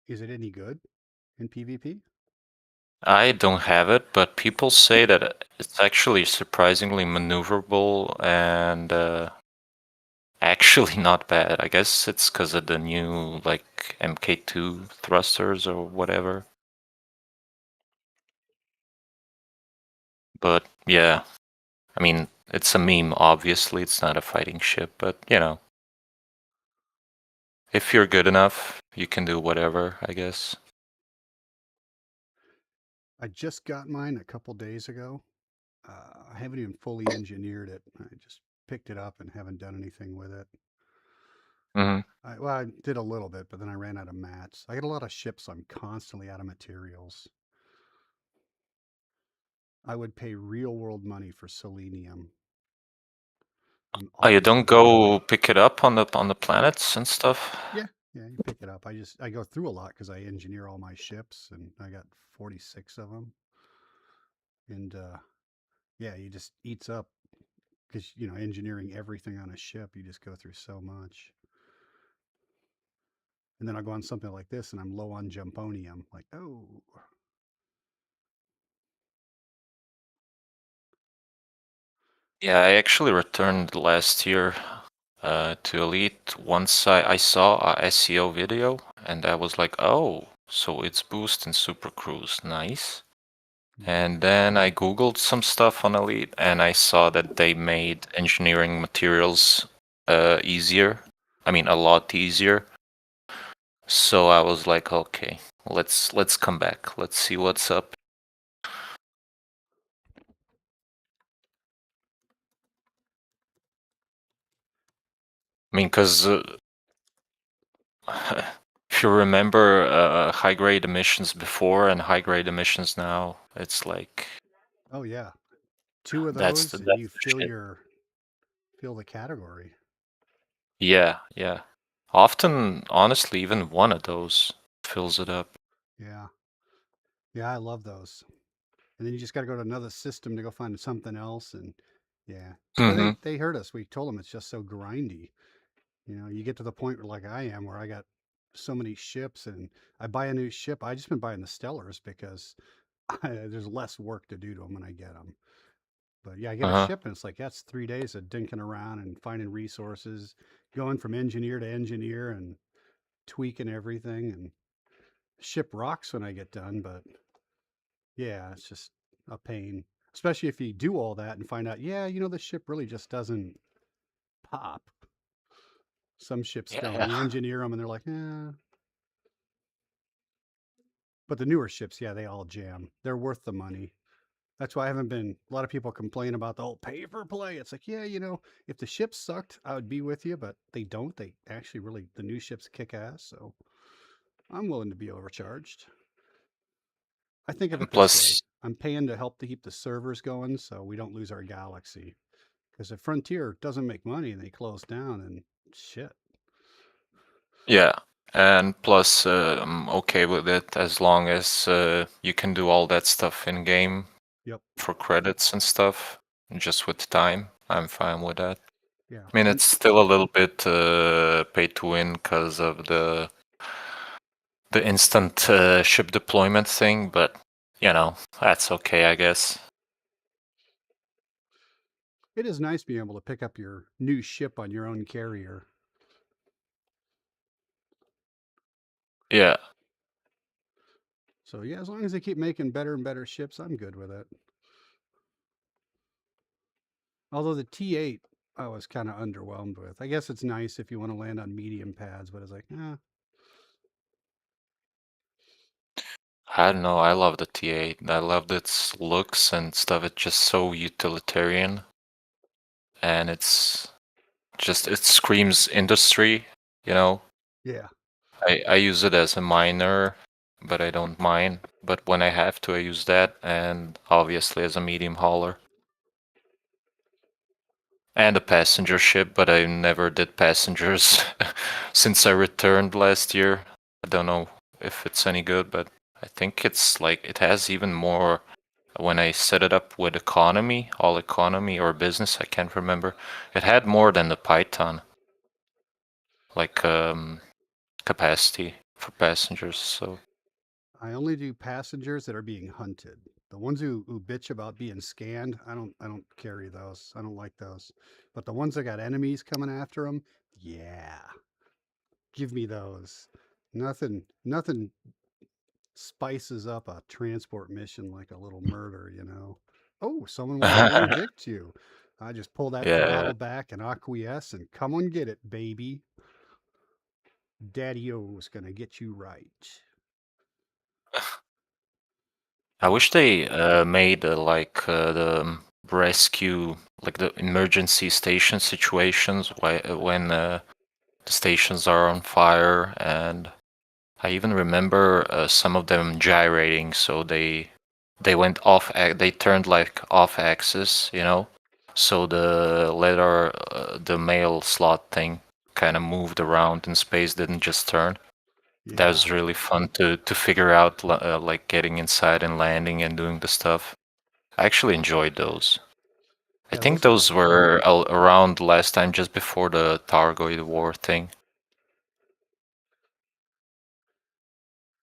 Is it any good in PvP? I don't have it, but people say that it's actually surprisingly maneuverable and actually not bad. I guess it's because of the new like MK2 thrusters or whatever. But yeah, I mean, it's a meme, obviously. It's not a fighting ship, but you know, if you're good enough, you can do whatever, I guess. I just got mine a couple days ago. I haven't even fully engineered it. I just picked it up and haven't done anything with it. Hmm. I did a little bit, but then I ran out of mats. I got a lot of ships. So I'm constantly out of materials. I would pay real world money for selenium. Oh, you don't Obviously, go pick it up on the planets and stuff? yeah, you pick it up. I go through a lot because I engineer all my ships, and I got 46 of them. And yeah, you just eats up because engineering everything on a ship, you just go through so much. And then I'll go on something like this, and I'm low on jumponium. Like, oh, Yeah, I actually returned last year to Elite once I saw a SEO video and I was like, oh, so it's boost and Super Cruise, nice. And then I Googled some stuff on Elite and I saw that they made engineering materials easier. I mean, a lot easier. So I was like, okay, let's come back. Let's see what's up. I mean, because if you remember high grade emissions before and high grade emissions now, it's like oh yeah, 2 of that's those, the and that's you the shit. fill the category. Yeah, yeah. Often, honestly, even one of those fills it up. Yeah, yeah, I love those. And then you just got to go to another system to go find something else, and yeah, but Hmm. they heard us. We told them it's just so grindy. You get to the point where, like I am, where I got so many ships, and I buy a new ship. I just been buying the Stellars because there's less work to do to them when I get them. But yeah, I get a Uh-huh. ship, and it's like that's 3 days of dinking around and finding resources, going from engineer to engineer, and tweaking everything. And ship rocks when I get done, but yeah, it's just a pain, especially if you do all that and find out, yeah, the ship really just doesn't pop. Some ships don't. You Yeah. engineer them, and they're like, eh. But the newer ships, yeah, they all jam. They're worth the money. That's why I haven't been. A lot of people complain about the whole pay for play. It's like, yeah, if the ships sucked, I would be with you, but they don't. They actually really, the new ships kick ass. So I'm willing to be overcharged. I think of And it this way: plus, I'm paying to help to keep the servers going, so we don't lose our galaxy. Because if Frontier doesn't make money and they close down, and shit. yeah. And plus, I'm okay with it as long as you can do all that stuff in game Yep. for credits and stuff, just with time. I'm fine with that. Yeah. I mean, And it's still a little bit pay to win because of the instant ship deployment thing, but that's okay, I guess. it is nice being able to pick up your new ship on your own carrier. Yeah. So yeah, as long as they keep making better and better ships, I'm good with it. Although the T8 I was kind of underwhelmed with. I guess it's nice if you want to land on medium pads, but it's like, I don't know. I love the T8. I loved its looks and stuff. It's just so utilitarian, and it screams industry. You know, yeah. I use it as a miner, but I don't mine. But when I have to, I use that, and obviously as a medium hauler and a passenger ship. But I never did passengers since I returned last year. I don't know if it's any good, but I think it's like it has even more. When I set it up with economy, all economy or business, I can't remember. It had more than the Python, like capacity for passengers. So I only do passengers that are being hunted. The ones who bitch about being scanned, I don't carry those. I don't like those. But the ones that got enemies coming after them, yeah, give me those. Nothing spices up a transport mission like a little murder, you know. Oh, someone wants to interdict you. I just pull that yeah, throttle back and acquiesce and come on get it, baby. Daddy-O's gonna get you right. I wish they made the rescue, like the emergency station situations when the stations are on fire, and I even remember some of them gyrating, so they went they turned like off axis, you know, so the mail slot thing kind of moved around in space, didn't just turn. That Yeah, was really fun to figure out, like getting inside and landing and doing the stuff. I actually enjoyed those. I yeah, think those are a lot those of fun. were around last time, just before the Targoid War thing.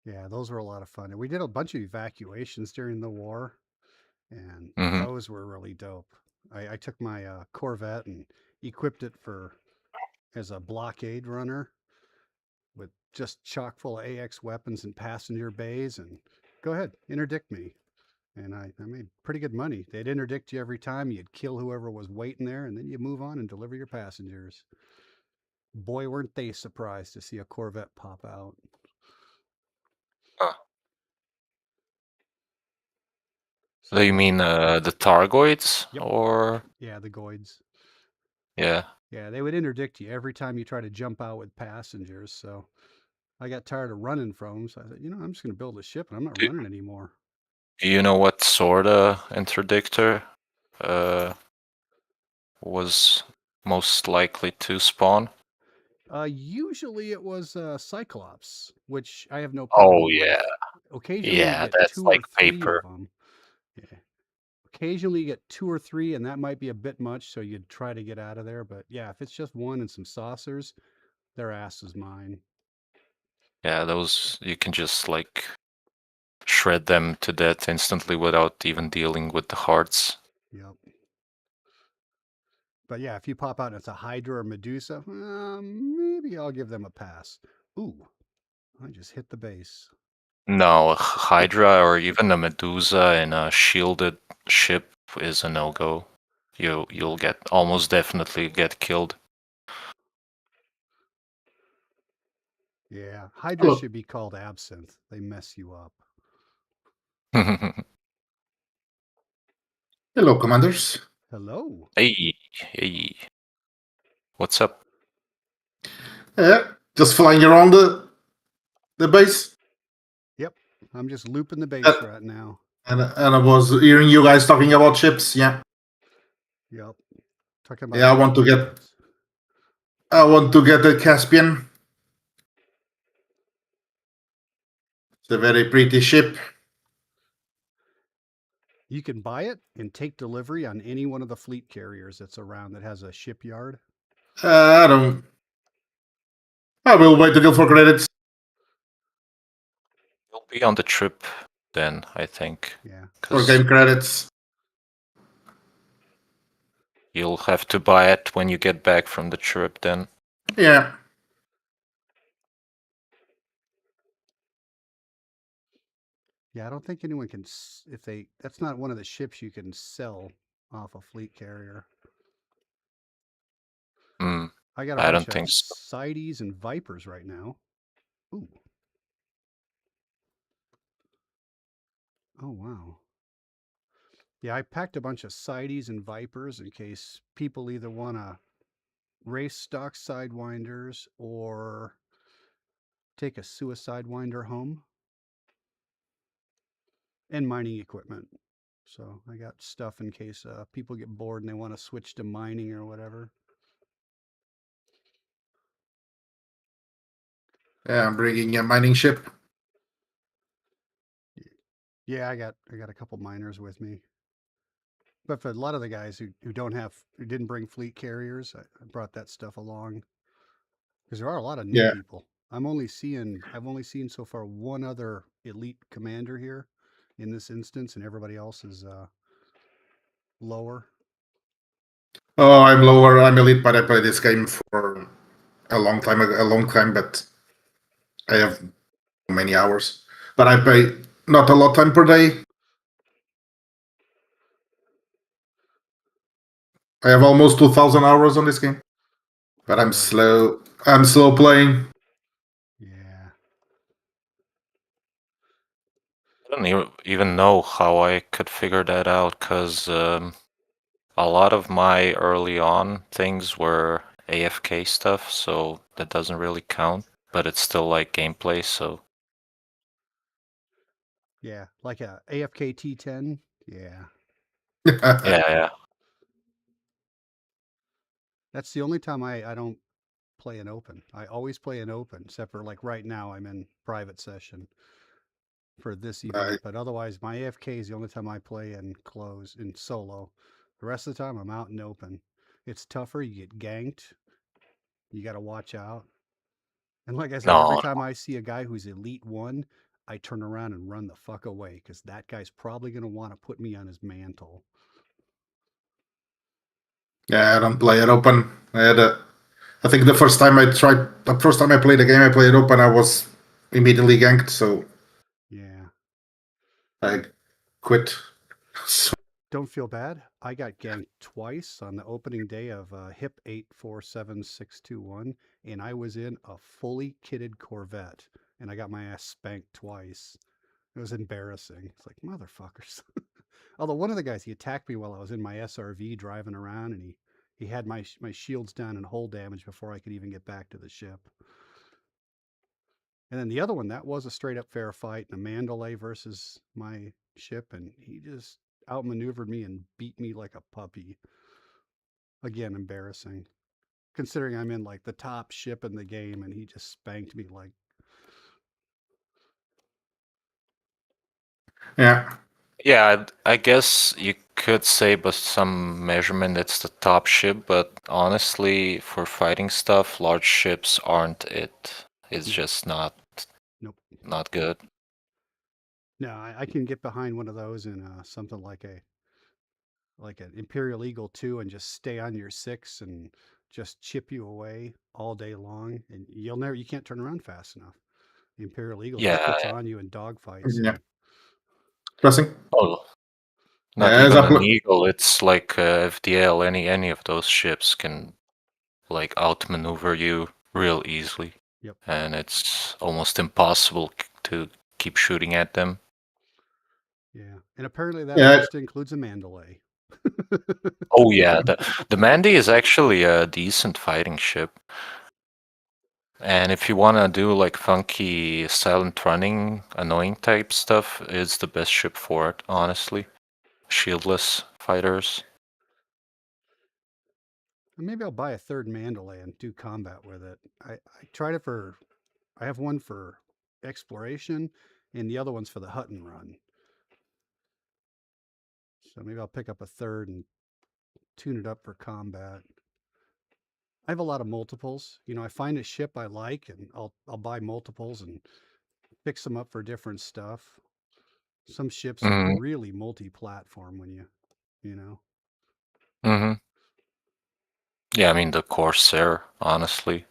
Yeah, those were a lot of fun. And we did a bunch of evacuations during the war, and Hmm. those were really dope. I took my Corvette and equipped it for as a blockade runner with just chock full of AX weapons and passenger bays, and go ahead, interdict me. And I made pretty good money. They'd interdict you every time. You'd kill whoever was waiting there, and then you move on and deliver your passengers. Boy, weren't they surprised to see a Corvette pop out. Huh. Do So you mean the Targoids, yep, or yeah, the Goids. yeah? Yeah, they would interdict you every time you try to jump out with passengers. So I got tired of running from them. So I said, I'm just going to build a ship and I'm not Do, running anymore. do you know what sort of interdictor uh was most likely to spawn? Usually it was Cyclops, which I have no Oh problem with. yeah, Occasionally you yeah, get that's two like or three of paper. them. Yeah. Occasionally you get two or three, and that might be a bit much. So you'd try to get out of there. But yeah, if it's just one and some saucers, their ass is mine. Yeah, those you can just like shred them to death instantly without even dealing with the hearts. Yep. But yeah, if you pop out and it's a Hydra or Medusa, maybe I'll give them a pass. Ooh, I just hit the base. No, a Hydra or even a Medusa in a shielded ship is a no-go. You'll get almost definitely get killed. Yeah, Hydra Hello, should be called Absinthe. They mess you up. hello, commanders. Hello. Hey, hey, what's up? Just flying around the base, Yep, I'm just looping the base uh, right now. and I was hearing you guys talking about ships. Yeah, Yep, talking about yeah. interdict ships. I want to get the Caspian. It's a very pretty ship. You can buy it and take delivery on any one of the fleet carriers that's around that has a shipyard. I don't. I will wait to go for credits. You'll be on the trip then, I think, Yeah, For because game credits. you'll have to buy it when you get back from the trip then. Yeah. yeah. I don't think anyone can if they. That's not one of the ships you can sell off a fleet carrier. I got a I bunch don't of think so. CITES and Vipers right now. Ooh. Oh, wow. Yeah, I packed a bunch of CITES and Vipers in case people either want to race stock Sidewinders or take a suicide winder home, and mining equipment. So I got stuff in case people get bored and they want to switch to mining or whatever. Yeah, I'm bringing a mining ship. Yeah, I got a couple miners with me. But for a lot of the guys who didn't bring fleet carriers, I brought that stuff along because there are a lot of new Yeah. people. I've only seen so far one other elite commander here in this instance, and everybody else is lower. Oh, I'm lower. I'm elite, but I play this game for a long time, but I have many hours. But I play not a lot time per day. I have almost 2,000 hours on this game, but I'm Boy. slow. I'm slow playing. Yeah. I don't even know how I could figure that out because a lot of my early on things were AFK stuff, so that doesn't really count, but it's still like gameplay, so Yeah, like a AFK T10. Yeah. yeah. That's the only time I don't play an open. I always play an open, except for like right now I'm in private session for this event. But otherwise, my AFK is the only time I play in close in solo. The rest of the time I'm out in open. It's tougher. You get ganked. You got to watch out. And like I said, every No, time I see a guy who's Elite 1, I turn around and run the fuck away because that guy's probably going to want to put me on his mantle. Yeah, I don't play it open. I think the first time I played the game, I played it open. I was immediately ganked, so Yeah. I quit. Don't feel bad. I got ganked twice on the opening day of HIP 847621, and I was in a fully kitted Corvette, and I got my ass spanked twice. It was embarrassing. It's like, motherfuckers. Although one of the guys, he attacked me while I was in my SRV driving around, and he had my shields down and hull damage before I could even get back to the ship. And then the other one, that was a straight up fair fight, a Mandalay versus my ship, and he just outmaneuvered me and beat me like a puppy. Again, embarrassing. Considering I'm in like the top ship in the game and he just spanked me like. Yeah. yeah, I guess you could say by some measurement it's the top ship, but honestly, for fighting stuff, large ships aren't it. It's No. just not Nope. good. No, I can get behind one of those in something like an Imperial Eagle 2 and just stay on your 6 and just chip you away all day long, and you can't turn around fast enough. The Imperial Eagle just Yeah. gets on you in dogfights. Yeah. Pressing. Oh, not Yeah, as even I an pl- Eagle. It's like FDL. Any of those ships can like outmaneuver you real easily. Yep. And it's almost impossible to keep shooting at them. Yeah, and apparently that Yeah. list includes a Mandalay. Oh yeah, the Mandy is actually a decent fighting ship. And if you want to do like funky silent running, annoying type stuff, it's the best ship for it, honestly. Shieldless fighters. Maybe I'll buy a third Mandalay and do combat with it. I tried it for. I have one for exploration, and the other one's for the hut and run. So maybe I'll pick up a third and tune it up for combat. I have a lot of multiples. I find a ship I like, and I'll buy multiples and fix them up for different stuff. Some ships are Mm-hmm. really multi-platform when you know. Mm-hmm. Yeah, I mean the Corsair, honestly,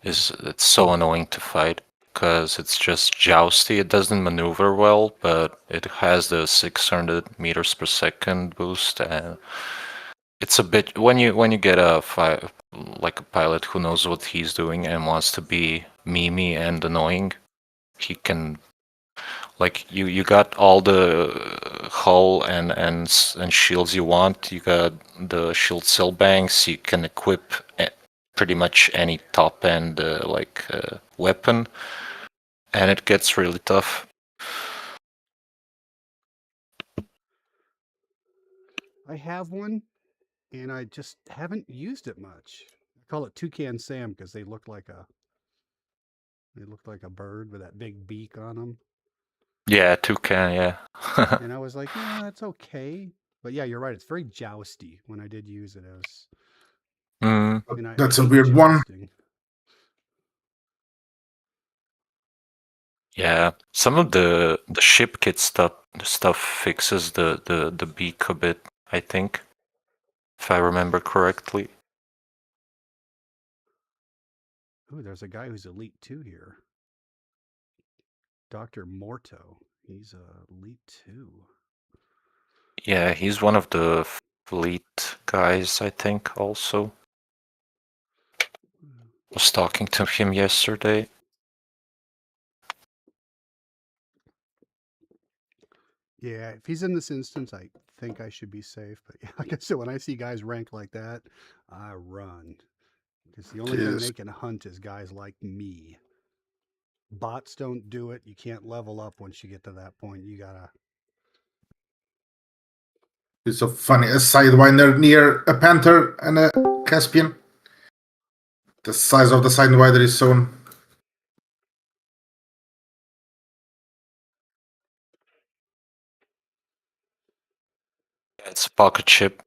it's so annoying to fight because it's just jousty. It doesn't maneuver well, but it has the 600 meters per second boost, and It's a bit when you get like a pilot who knows what he's doing and wants to be memey and annoying, he can. Like you got all the hull and shields you want. You got the shield cell banks. You can equip pretty much any top end weapon, and it gets really tough. I have one, and I just haven't used it much. I call it Toucan Sam because they look like a bird with that big beak on them. Yeah, Toucan. Yeah. And I was like, yeah, that's okay. But yeah, you're right. It's very jousty. When I did use it, That's a hate weird one. jousting. Yeah, some of the ship kit stuff fixes the beak a bit, I think, if I remember correctly. Ooh, there's a guy who's Elite 2 here. Dr. Morto. He's Elite 2. Yeah, he's one of the fleet guys, I think, also. Was talking to him yesterday. Yeah, if he's in this instance, I think I should be safe. But yeah, like I said, when I see guys rank like that, I run. Because the only thing Yes. they can hunt is guys like me. Bots don't do it. You can't level up once you get to that point. You gotta. It's so funny. A Sidewinder near a Panther and a Caspian. The size of the Sidewinder is so. It's a pocket ship.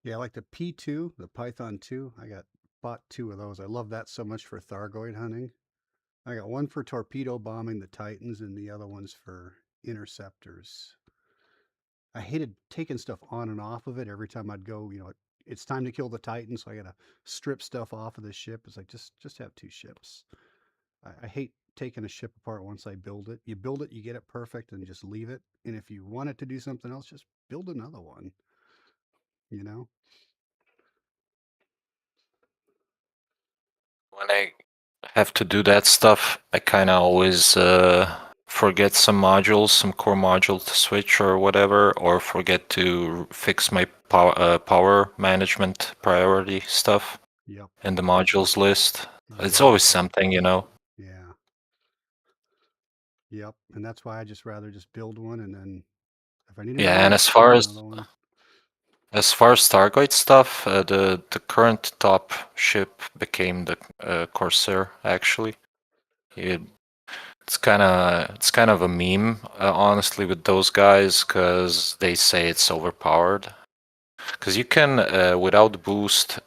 Yeah, like the P2, the Python 2. I bought 2 of those. I love that so much for Thargoid hunting. I got one for torpedo bombing the Titans and the other one's for interceptors. I hated taking stuff on and off of it every time I'd go, it's time to kill the Titan, so I gotta strip stuff off of the ship. It's like just have 2 ships. I hate taking a ship apart once I build it. You build it, you get it perfect, and just leave it. And if you want it to do something else, just build another one. You know? When I have to do that stuff, I kind of always forget some modules, some core module to switch or whatever, or forget to fix my power management priority stuff Yep. in the modules list. It's Exactly. always something, Yeah. Yep. And that's why I just rather just build one, and then if I need another Yeah, one, and just build another one. as far as Stargate stuff, the current top ship became the Corsair. Actually, it's kind of a meme, honestly, with those guys, because they say it's overpowered. Because you can without boost,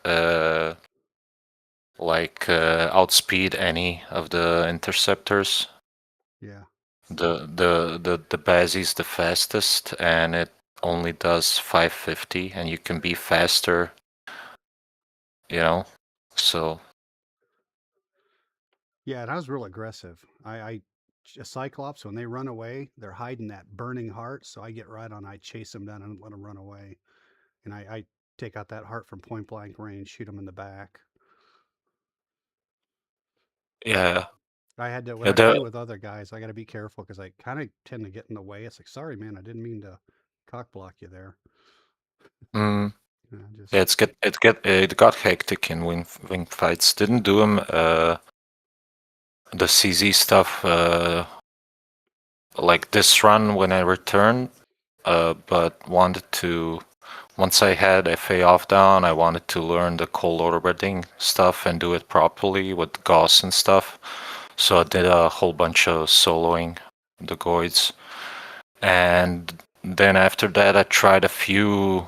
outspeed any of the interceptors. Yeah. The Bazzi's the fastest, and it only does 550, and you can be faster. So Yeah, and I was real aggressive. A Cyclops, when they run away, they're hiding that burning heart. So I get right on, I chase them down and let them run away. And I take out that heart from point blank range, shoot them in the back. yeah, I had to, when yeah, I play with other guys, I got to be careful because I kind of tend to get in the way. It's like, sorry, man, I didn't mean to cock block you there. yeah, Just, it got hectic in wing fights. Didn't do them the CZ stuff like this run when I returned, but wanted to. Once I had FA off down, I wanted to learn the cold orbiting stuff and do it properly with Gauss and stuff. So I did a whole bunch of soloing the Goids. And then after that, I tried a few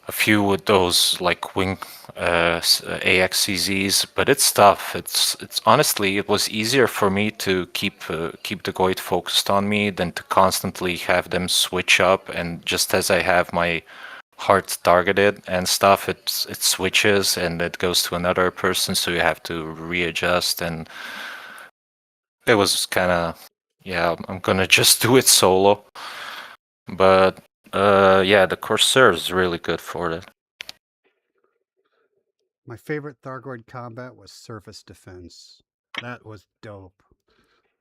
with those like wing AXCZs, but it's tough. It's honestly, it was easier for me to keep the Goid focused on me than to constantly have them switch up. And just as I have my hard to target it and stuff. It switches and it goes to another person, so you have to readjust. And it was kind of, yeah, I'm gonna just do it solo. But yeah, the Corsair is really good for it. My favorite Thargoid combat was surface defense. That was dope.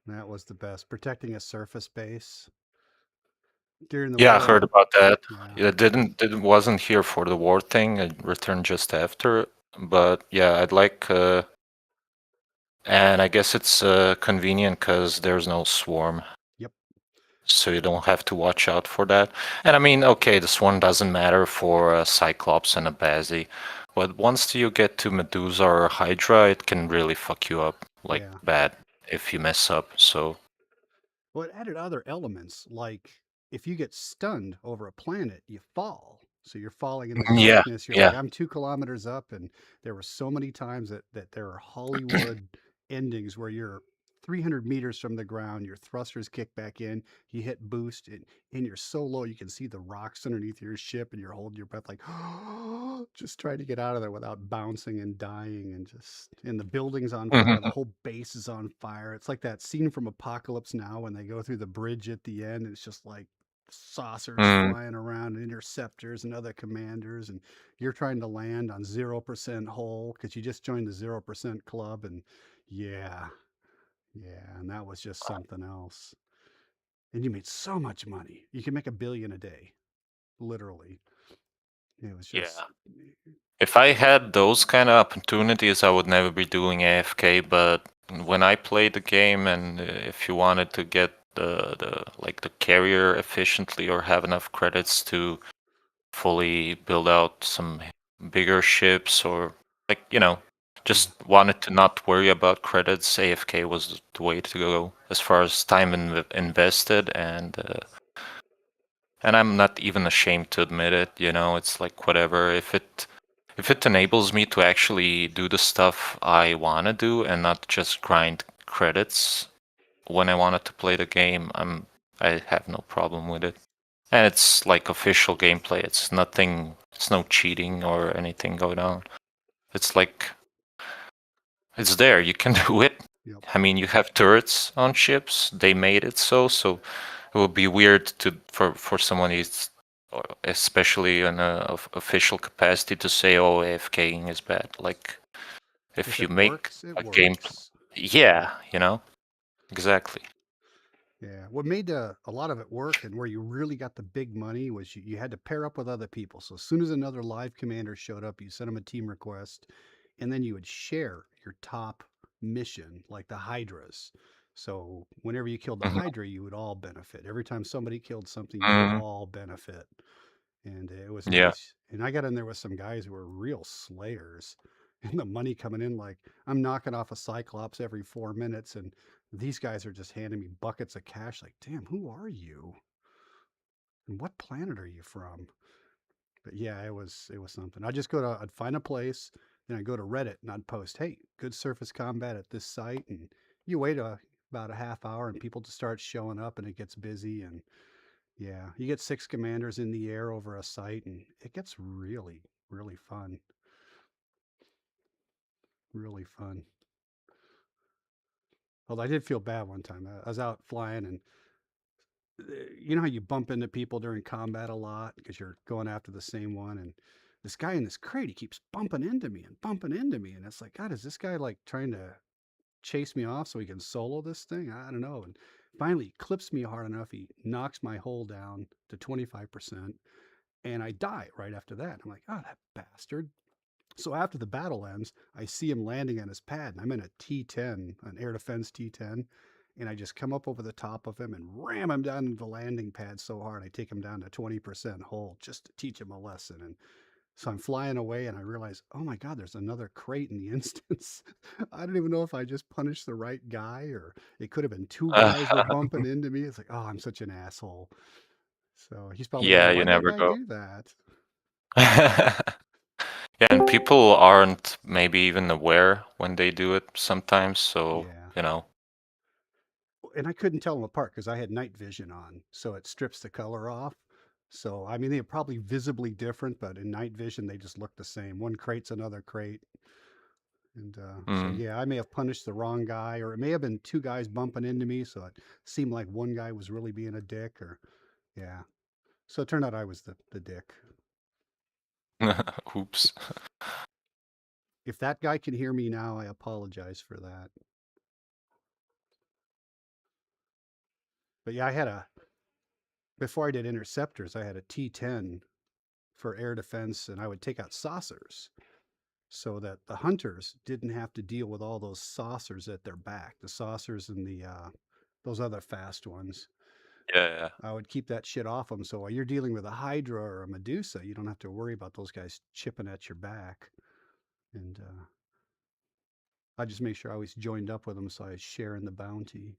That was the best. Protecting a surface base during the Yeah, I war. heard about that. Yeah. It wasn't here for the war thing. It returned just after. But yeah, I'd like. And I guess it's convenient because there's no swarm. Yep. So you don't have to watch out for that. And I mean, okay, the swarm doesn't matter for a Cyclops and a Bazzi, but once you get to Medusa or Hydra, it can really fuck you up like Yeah. bad if you mess up. So Well, it added other elements, like if you get stunned over a planet, you fall. So you're falling in the yeah, darkness. You're like, yeah. I'm 2 kilometers up, and there were so many times that there are Hollywood endings where you're 300 meters from the ground, your thrusters kick back in, you hit boost, and you're so low you can see the rocks underneath your ship, and you're holding your breath like, just trying to get out of there without bouncing and dying, and the building's on fire, the whole base is on fire. It's like that scene from Apocalypse Now when they go through the bridge at the end. It's just like saucers flying around, interceptors and other commanders, and you're trying to land on 0% hull because you just joined the 0% club. And yeah, and that was just something else. And you made so much money. You can make $1 billion a day, literally. It was just If I had those kind of opportunities, I would never be doing AFK. But when I played the game, and if you wanted to get the carrier efficiently or have enough credits to fully build out some bigger ships, or just wanted to not worry about credits, AFK was the way to go as far as time invested. And I'm not even ashamed to admit it. It's like whatever. If it enables me to actually do the stuff I want to do and not just grind credits when I wanted to play the game, I have no problem with it. And it's like official gameplay. It's no cheating or anything going on. It's like it's there. You can do it. Yep. I mean, you have turrets on ships. They made it so it would be weird for someone who's especially in an official capacity to say, "Oh, AFKing is bad." Like, if you make works, a game, yeah, exactly. Yeah, what made a lot of it work and where you really got the big money was you had to pair up with other people. So as soon as another live commander showed up, you sent them a team request, and then you would share your top mission, like the Hydras. So whenever you killed the Hydra, you would all benefit. Every time somebody killed something, you would all benefit. And it was nice. And I got in there with some guys who were real slayers. And the money coming in, like I'm knocking off a Cyclops every 4 minutes, and these guys are just handing me buckets of cash. Like, damn, who are you? And what planet are you from? But yeah, it was something. I'd find a place, then I'd go to Reddit and I'd post, hey, good surface combat at this site, and you wait about a half hour, and people just start showing up, and it gets busy. And yeah, you get 6 commanders in the air over a site, and it gets really, really fun. Really fun. Although I did feel bad one time. I was out flying, and you know how you bump into people during combat a lot because you're going after the same one, and this guy in this crate, he keeps bumping into me, and it's like, God, is this guy like trying to chase me off so he can solo this thing? I don't know. And finally, he clips me hard enough, he knocks my hull down to 25%, and I die right after that. I'm like, oh, that bastard. So after the battle ends, I see him landing on his pad, and I'm in a T10, an air defense T10, and I just come up over the top of him and ram him down into the landing pad so hard I take him down to 20% hull just to teach him a lesson. And so I'm flying away, and I realize, oh my God, there's another crate in the instance. I don't even know if I just punished the right guy, or it could have been 2 guys were bumping into me. It's like, oh, I'm such an asshole. So he's probably Yeah, going, you why did never that guy go. do that? Yeah, and people aren't maybe even aware when they do it sometimes. So Yeah. And I couldn't tell them apart because I had night vision on, so it strips the color off. So, I mean, they're probably visibly different, but in night vision, they just look the same. One crate's another crate. And so, Mm. yeah, I may have punished the wrong guy, or it may have been two guys bumping into me. So it seemed like one guy was really being a dick, or yeah. So it turned out I was the dick. Oops. If that guy can hear me now, I apologize for that. But yeah, before I did interceptors, I had a T10 for air defense, and I would take out saucers so that the hunters didn't have to deal with all those saucers at their back, the saucers and those other fast ones. Yeah. I would keep that shit off them. So while you're dealing with a Hydra or a Medusa, you don't have to worry about those guys chipping at your back. And I just make sure I always joined up with them so I share in the bounty.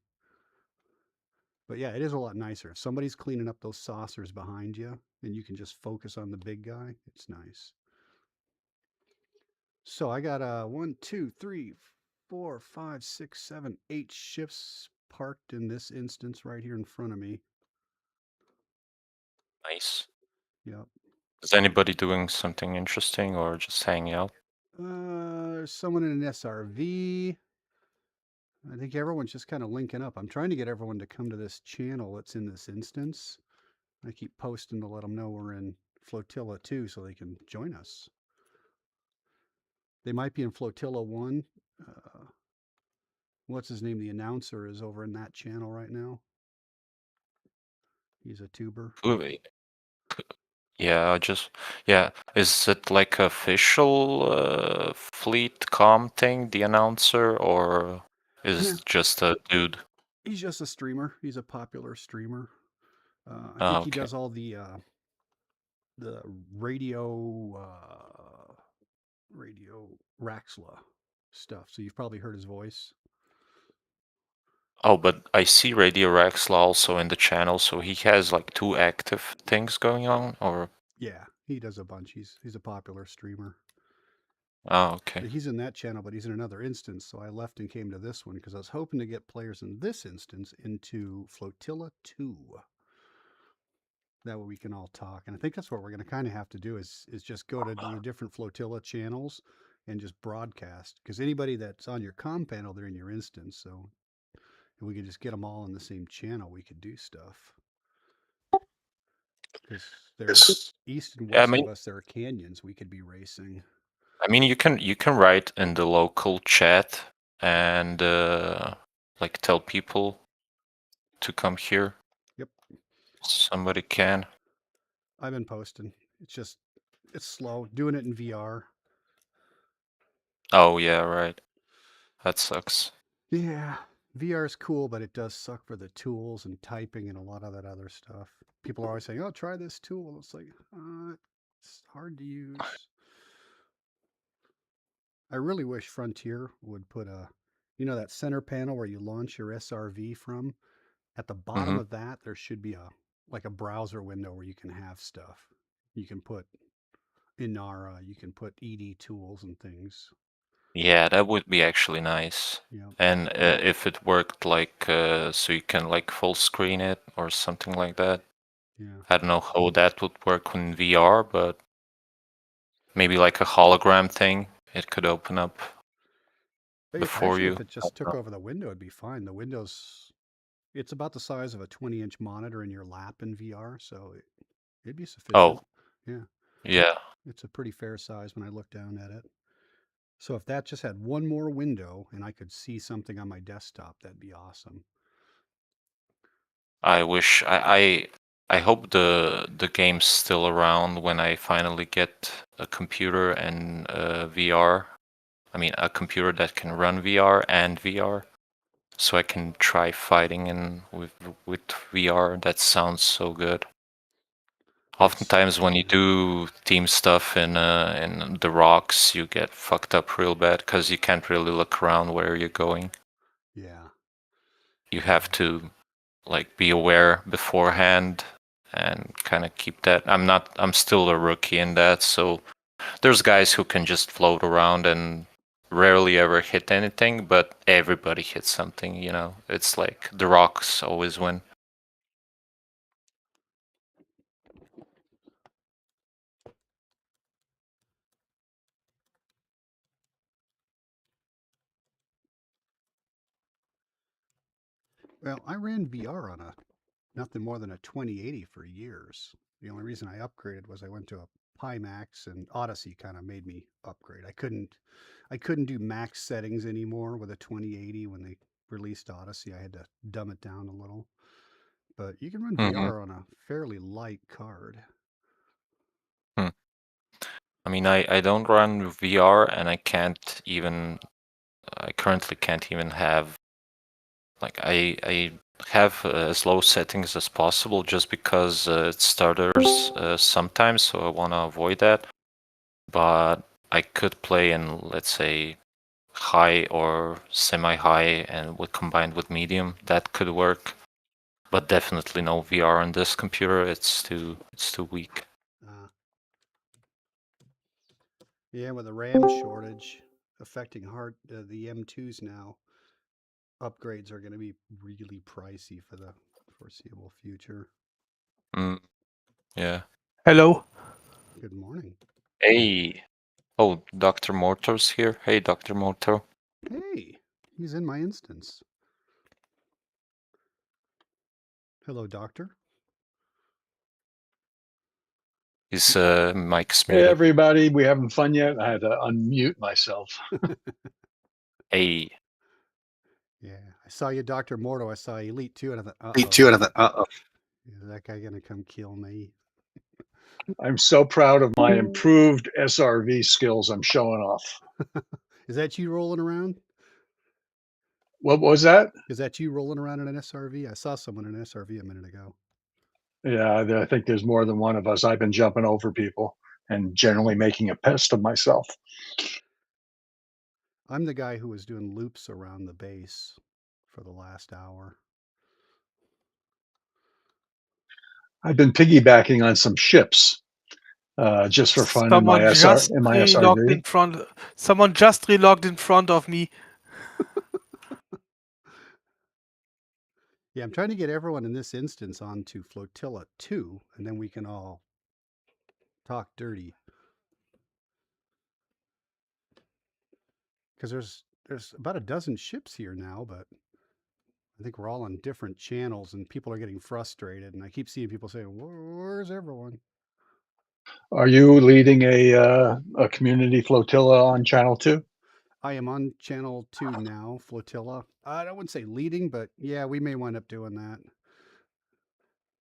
But yeah, it is a lot nicer. If somebody's cleaning up those saucers behind you and you can just focus on the big guy, it's nice. So I got 1, 2, 3, 4, 5, 6, 7, 8 ships parked in this instance right here in front of me. Nice. Yep. Is anybody doing something interesting or just hanging out? There's someone in an SRV. I think everyone's just kind of linking up. I'm trying to get everyone to come to this channel that's in this instance. I keep posting to let them know we're in Flotilla 2 so they can join us. They might be in Flotilla 1. What's his name? The announcer is over in that channel right now. He's a tuber. Yeah, is it like official fleet com thing, the announcer, or is it just a dude? He's just a streamer. He's a popular streamer. I Oh, think he okay. does all the radio Raxla stuff. So you've probably heard his voice. Oh, but I see Radio Rexla also in the channel, so he has like 2 active things going on, or? Yeah, he does a bunch. He's a popular streamer. Oh, okay. He's in that channel, but he's in another instance. So I left and came to this one because I was hoping to get players in this instance into Flotilla 2. That way we can all talk. And I think that's what we're going to kind of have to do is just go to the different Flotilla channels and just broadcast. Because anybody that's on your comm panel, they're in your instance. So if we could just get them all on the same channel, we could do stuff. Because there's east and west of us, there are canyons we could be racing. I mean, you can write in the local chat and like tell people to come here. Yep. Somebody can. I've been posting. It's slow doing it in VR. Oh yeah, right. That sucks. Yeah, VR is cool, but it does suck for the tools and typing and a lot of that other stuff. People are always saying, "Oh, try this tool." It's like, it's hard to use. I really wish Frontier would put that center panel where you launch your SRV from. At the bottom of that, there should be a browser window where you can have stuff. You can put Inara, you can put ED tools and things. Yeah, that would be actually nice. Yeah. And if it worked like so you can like full screen it or something like that. Yeah. I don't know how that would work in VR, but maybe like a hologram thing, it could open up before you. If it just took over the window, it'd be fine. The window's it's about the size of a 20-inch monitor in your lap in VR, so it'd be sufficient. Oh. Yeah. Yeah. It's a pretty fair size when I look down at it. So if that just had one more window and I could see something on my desktop, that'd be awesome. I wish I hope the game's still around when I finally get a computer and VR. I mean, a computer that can run VR and VR, so I can try fighting with VR. That sounds so good. Oftentimes, when you do team stuff in the rocks, you get fucked up real bad because you can't really look around where you're going. Yeah. You have to like be aware beforehand and kind of keep that. I'm still a rookie in that, so there's guys who can just float around and rarely ever hit anything, but everybody hits something, you know. It's like the rocks always win. Well, I ran VR on nothing more than a 2080 for years. The only reason I upgraded was I went to a Pimax, and Odyssey kind of made me upgrade. I couldn't do max settings anymore with a 2080 when they released Odyssey. I had to dumb it down a little. But you can run Mhm. VR on a fairly light card. I mean, I don't run VR, and I currently can't even have, like, I have as low settings as possible just because it stutters sometimes, so I want to avoid that. But I could play in, let's say, high or semi-high, and combined with medium, that could work. But definitely no VR on this computer. It's too weak. Yeah, with the RAM shortage affecting the M2s now, upgrades are going to be really pricey for the foreseeable future. Yeah. Hello. Good morning. Hey. Oh, Dr. Morto's here. Hey, Dr. Morto. Hey, he's in my instance. Hello, doctor. His mic's Hey, muted. everybody. We having fun yet? I had to unmute myself. Hey. Yeah, I saw you, Dr. Morto. I saw Elite 2, and I thought, Me too, and I thought, uh-oh. is that guy going to come kill me? I'm so proud of my improved SRV skills I'm showing off. Is that you rolling around? What was that? Is that you rolling around in an SRV? I saw someone in an SRV a minute ago. Yeah, I think there's more than one of us. I've been jumping over people and generally making a pest of myself. I'm the guy who was doing loops around the base for the last hour. I've been piggybacking on some ships just for fun in my SRV. Someone just relogged in front of me. Yeah, I'm trying to get everyone in this instance onto Flotilla 2, and then we can all talk dirty. Because there's about a dozen ships here now, but I think we're all on different channels, and people are getting frustrated. And I keep seeing people saying, "Where's everyone?" Are you leading a community flotilla on Channel 2? I am on Channel 2 now, Flotilla. I wouldn't say leading, but yeah, we may wind up doing that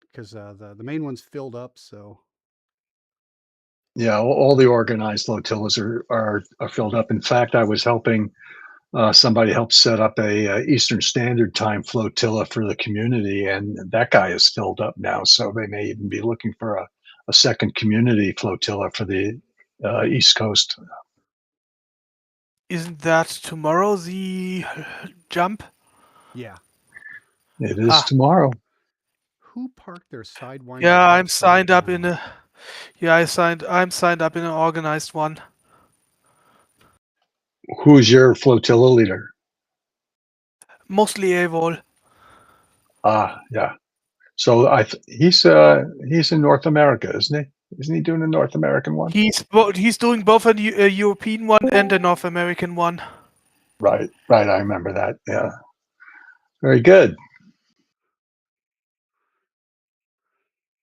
because the main one's filled up. So Yeah, all the organized flotillas are filled up. In fact, I was helping somebody help set up a Eastern Standard Time flotilla for the community, and that guy is filled up now. So they may even be looking for a second community flotilla for the East Coast. Isn't that tomorrow the jump? yeah, It is tomorrow. who parked their Sidewinder? Yeah, I'm upside signed up down? in a. Yeah, I'm signed up in an organized one. Who's your flotilla leader? Mostly AWOL. Yeah. So he's in North America, isn't he? Isn't he doing a North American one? He's doing both a European one and a North American one. Right. I remember that. Yeah. Very good.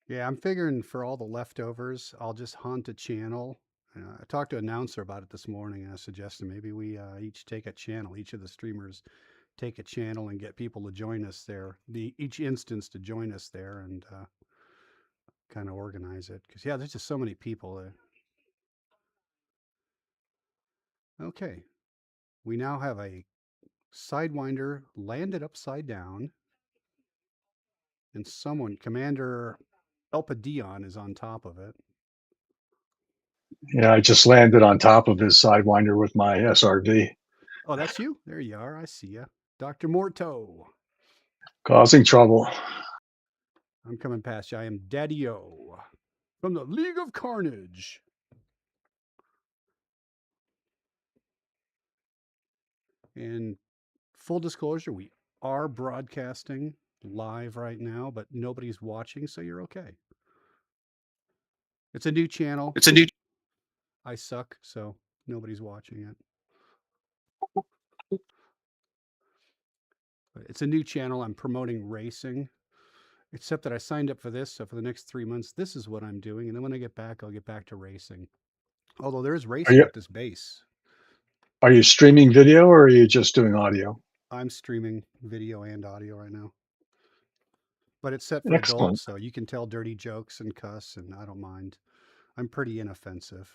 Yeah, I'm figuring for all the leftovers, I'll just haunt a channel. I talked to an announcer about it this morning, and I suggested maybe we each take a channel. Each of the streamers take a channel and get people to join us there. Each instance to join us there and kind of organize it. Because yeah, there's just so many people there. Okay, we now have a Sidewinder landed upside down, and Commander Elpadion, is on top of it. Yeah, I just landed on top of his Sidewinder with my SRV. Oh, that's you? There you are. I see you. Dr. Morto. Causing trouble. I'm coming past you. I am Daddy-O from the League of Carnage. And full disclosure, we are broadcasting live right now, but nobody's watching, so you're okay. It's a new channel. I suck, so nobody's watching it. It's a new channel. I'm promoting racing, except that I signed up for this. So for the next 3 months, this is what I'm doing. And then when I get back, I'll get back to racing. Although there is Are racing you at this base. are you streaming video or are you just doing audio? I'm streaming video and audio right now. But it's set for Excellent. adults, so you can tell dirty jokes and cuss, and I don't mind. I'm pretty inoffensive.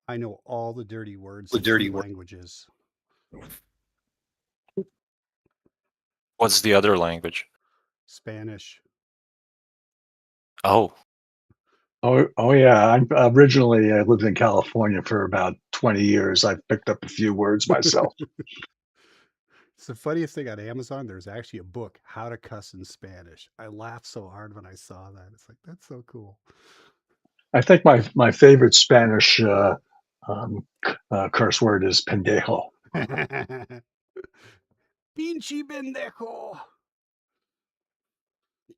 I know all the dirty words in 3 languages. What's the other language? Spanish. Oh, Oh yeah. I lived in California for about 20 years. I've picked up a few words myself. It's the funniest thing on Amazon. There's actually a book, How to Cuss in Spanish. I laughed so hard when I saw that. It's like, that's so cool. I think my favorite Spanish curse word is pendejo. Pinche pendejo.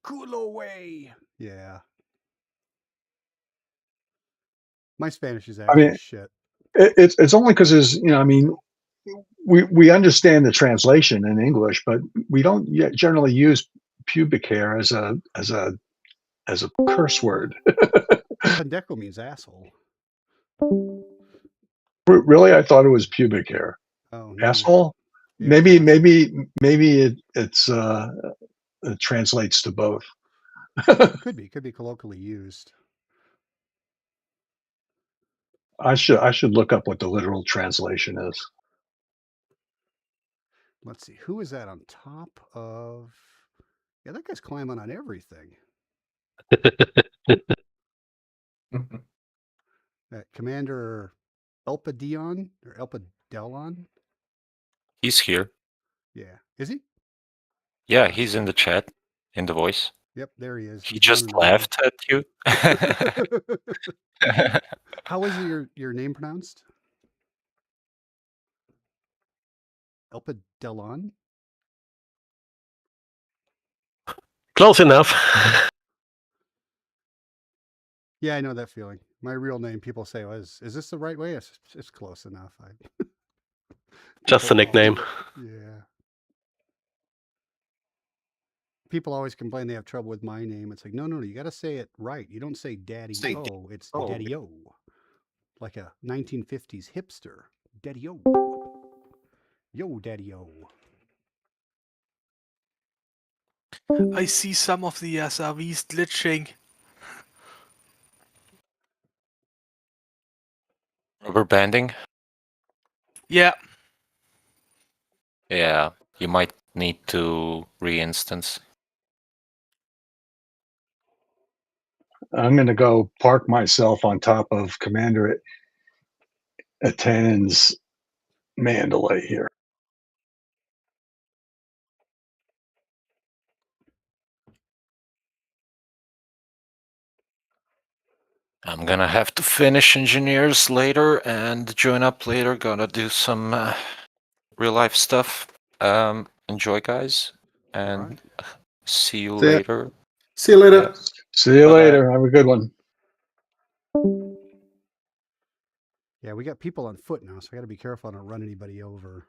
Culo way. Yeah. My Spanish is I actually mean, shit. it's only because we understand the translation in English, but we don't yet generally use pubic hair as a curse word. Pendejo means asshole. Really, I thought it was pubic hair. Oh, no. Asshole. Yeah, it's Maybe it translates to both. It could be colloquially used. I should look up what the literal translation is. Let's see. Who is that on top of? Yeah, that guy's climbing on everything. Commander Elpadion or Elpadelon? he's here. Yeah. Is he? Yeah, he's in the chat, in the voice. Yep, there he is. He He's just running around. laughed at you. How is your name pronounced? Elpadelon? Close enough. Yeah, I know that feeling. My real name, people say, well, is this the right way? It's close enough. Just a nickname. Yeah. People always complain they have trouble with my name. It's like, no, you got to say it right. You don't say Daddy O. It's Daddy O. Like a 1950s hipster. Daddy O. Yo, Daddy O. I see some of the SRVs glitching. Rubber banding? Yeah. Yeah, you might need to re-instance. I'm going to go park myself on top of Commander Atan's Mandalay here. I'm gonna have to finish engineers later and join up later. Gonna do some real life stuff. Enjoy, guys, and Right. see you See ya. later. See you later. Yeah. See you Bye-bye. later. Have a good one. Yeah, we got people on foot now, so I got to be careful I don't run anybody over.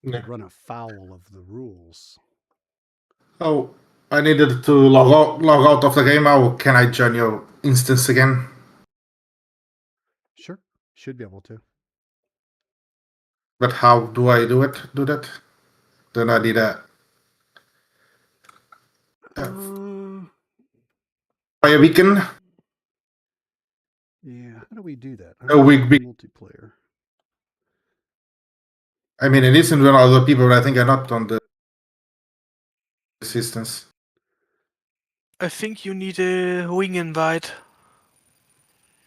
Yeah. I'd run afoul of the rules. Oh, I needed to log out of the game. How can I join your instance again? Sure, should be able to. But how do I do that? Then I need a fire beacon. Yeah, how do we do that? Oh, we- Multiplayer. I mean, it isn't with other people, but I think I'm not on the assistance. I think you need a wing invite.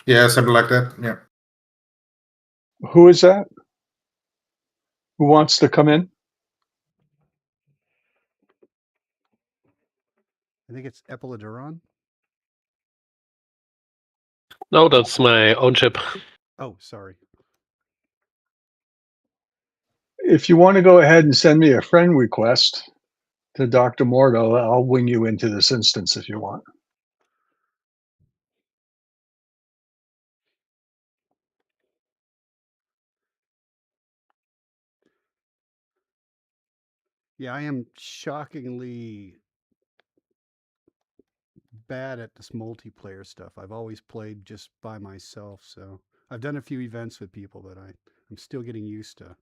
Yeah, something like that. Yeah. Who is that? Who wants to come in? I think it's Epiloduron. No, that's my own chip. Oh, sorry. If you want to go ahead and send me a friend request to Dr. Mordo, I'll wing you into this instance if you want. Yeah, I am shockingly bad at this multiplayer stuff. I've always played just by myself, so I've done a few events with people, but I'm still getting used to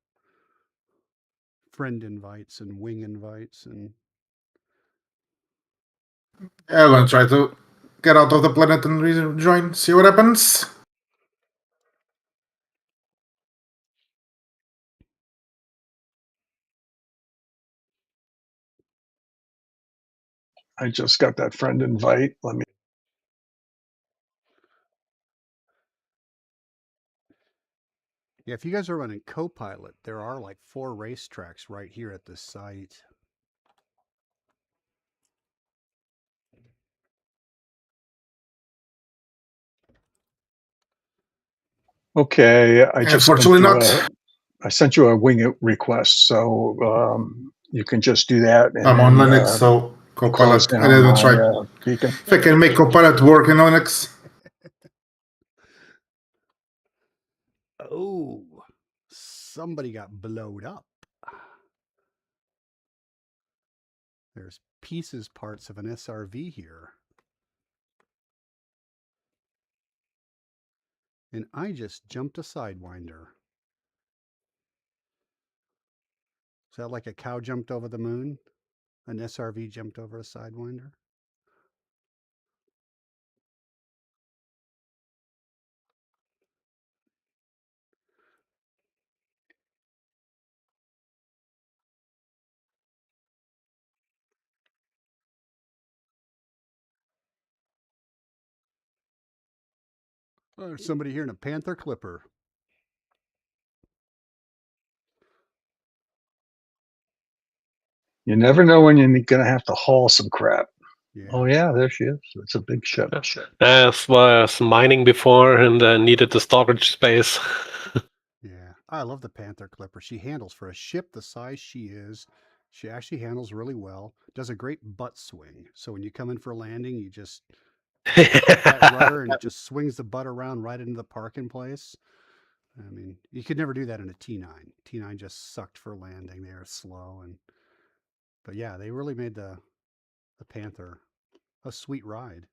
friend invites and wing invites and Yeah, I'm gonna try to get out of the planet and rejoin. See what happens. I just got that friend invite. Let me. yeah, if you guys are running Copilot, there are like 4 racetracks right here at this site. Okay, I just sent Unfortunately, you not. I sent you a wing request, so you can just do that and I'm on then Linux, so close Copilot. I down didn't try. my beacon. If I can make Copilot work in Linux. Oh, somebody got blowed up. There's pieces parts of an SRV here. And I just jumped a Sidewinder. Is that like a cow jumped over the moon? An SRV jumped over a Sidewinder? Oh, there's somebody here in a Panther Clipper. You never know when you're going to have to haul some crap. Yeah. Oh yeah, there she is. It's a big ship. Was mining before and needed the storage space. Yeah. I love the Panther Clipper. She handles for a ship the size she is. She actually handles really well. Does a great butt swing. So when you come in for landing, you just hit that rudder and it just swings the butt around right into the parking place. I mean, you could never do that in a T9. T9 just sucked for landing. They were slow but yeah, they really made the Panther a sweet ride.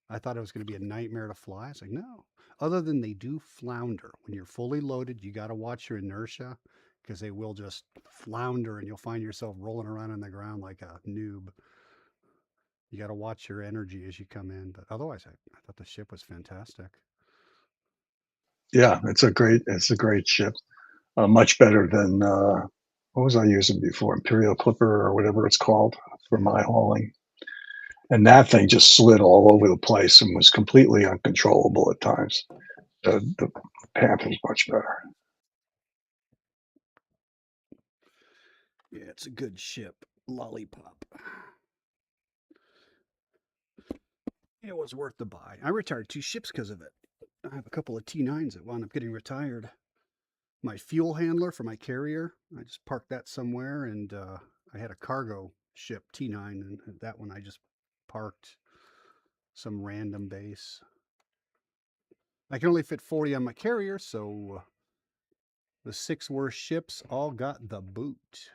I thought it was going to be a nightmare to fly. It's like, no. Other than they do flounder. When you're fully loaded, you got to watch your inertia because they will just flounder and you'll find yourself rolling around on the ground like a noob. You got to watch your energy as you come in. But otherwise, I thought the ship was fantastic. Yeah, it's a great ship. Much better than what was I using before? Imperial Clipper or whatever it's called for my hauling. And that thing just slid all over the place and was completely uncontrollable at times. The Panther's much better. Yeah, it's a good ship. Lollipop. It was worth the buy. I retired 2 ships because of it. I have a couple of T9s that wound up getting retired. My fuel handler for my carrier, I just parked that somewhere, and I had a cargo ship T9, and that one I just parked some random base. I can only fit 40 on my carrier, so the 6 worst ships all got the boot.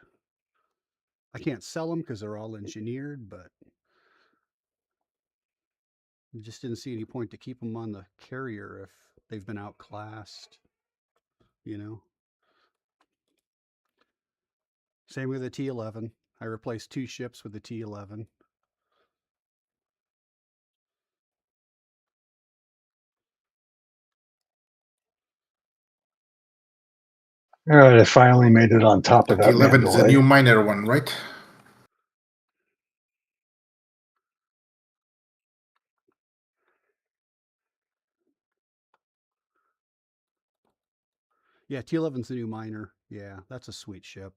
I can't sell them because they're all engineered, but I just didn't see any point to keep them on the carrier if they've been outclassed, you know? Same with the T11. I replaced 2 ships with the T11. All right, I finally made it on top of that T11 is the Mandalay. new miner one, right? Yeah, T11's the new miner. Yeah, that's a sweet ship.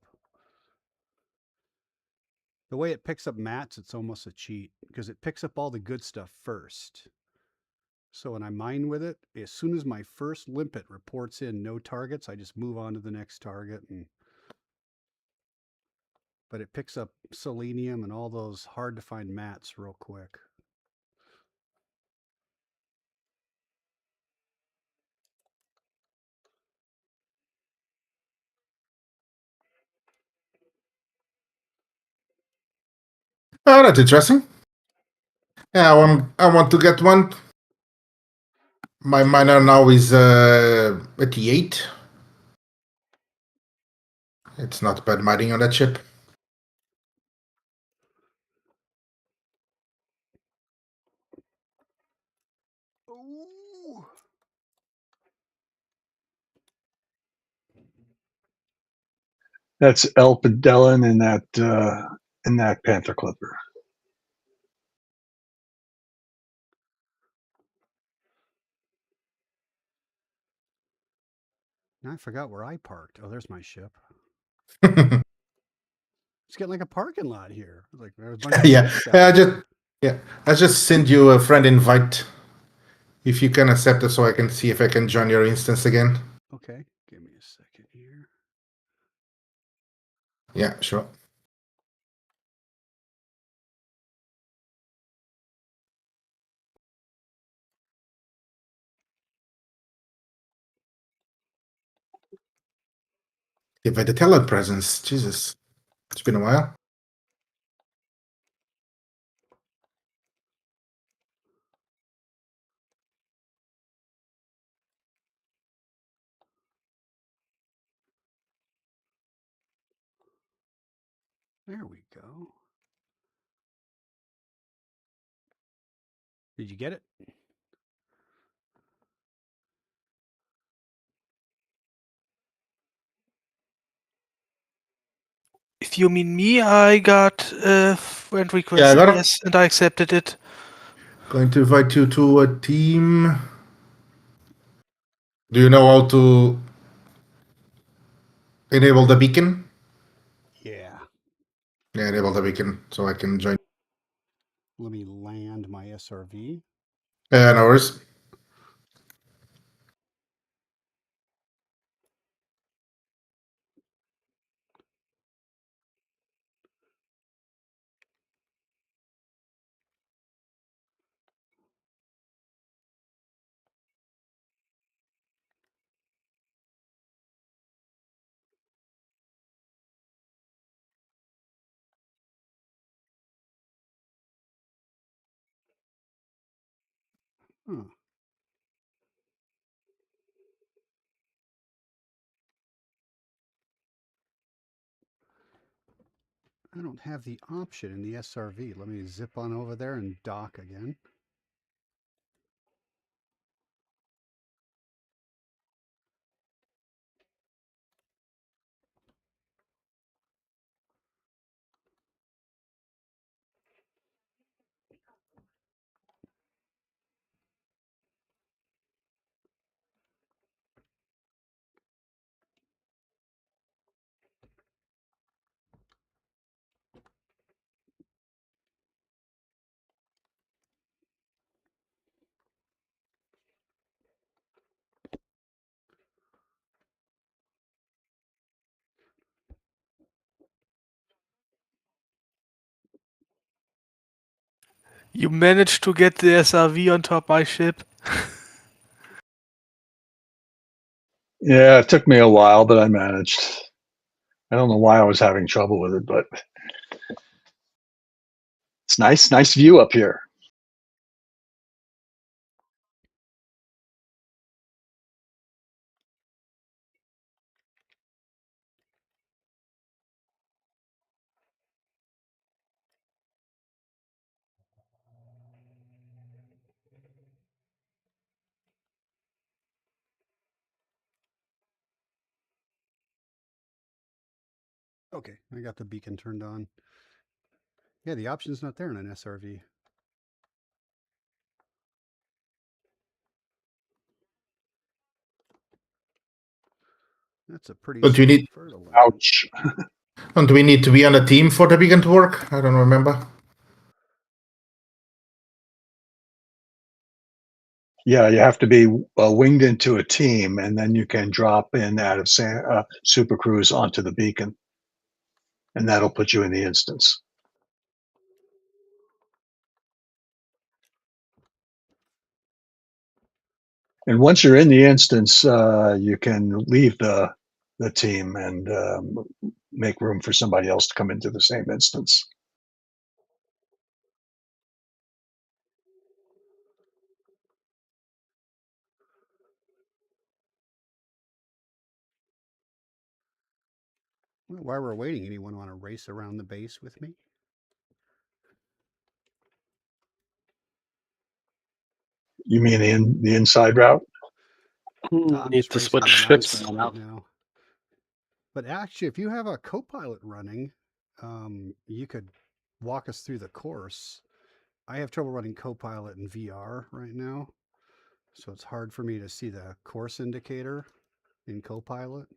The way it picks up mats, it's almost a cheat because it picks up all the good stuff first. So when I mine with it, as soon as my first limpet reports in no targets, I just move on to the next target. But it picks up selenium and all those hard to find mats real quick. Oh, that's interesting. Yeah, I want to get one. My miner now is 88. It's not bad mining on that ship. Ooh. That's Elpidellin in that Panther Clipper. Now I forgot where I parked. Oh, there's my ship. Yeah, It's getting like a parking lot here. Like there's a bunch of ships out here. I just send you a friend invite. If you can accept it, so I can see if I can join your instance again. Okay, give me a second here. Yeah, sure. If I the talent presence, Jesus, it's been a while. There we go. Did you get it? If you mean me, I got a friend request. Yeah, I got it. Yes, and I accepted it. Going to invite you to a team. Do you know how to enable the beacon? Yeah. Yeah, enable the beacon so I can join. Let me land my SRV. No worries. Huh. I don't have the option in the SRV. Let me zip on over there and dock again. You managed to get the SRV on top my ship. Yeah, it took me a while, but I managed. I don't know why I was having trouble with it, but it's nice view up here. Okay, I got the beacon turned on. Yeah, the option's not there in an SRV. That's a pretty But you need. fertile. Ouch. And do we need to be on a team for the beacon to work? I don't remember. Yeah, you have to be winged into a team, and then you can drop in out of Super Cruise onto the beacon, and that'll put you in the instance. And once you're in the instance, you can leave the team and make room for somebody else to come into the same instance. Well, while we're waiting, anyone want to race around the base with me? You mean the inside route? I'm Need just to racing switch on ships. outbound right now. But actually, if you have a co-pilot running, you could walk us through the course. I have trouble running co-pilot in VR right now, so it's hard for me to see the course indicator in co-pilot.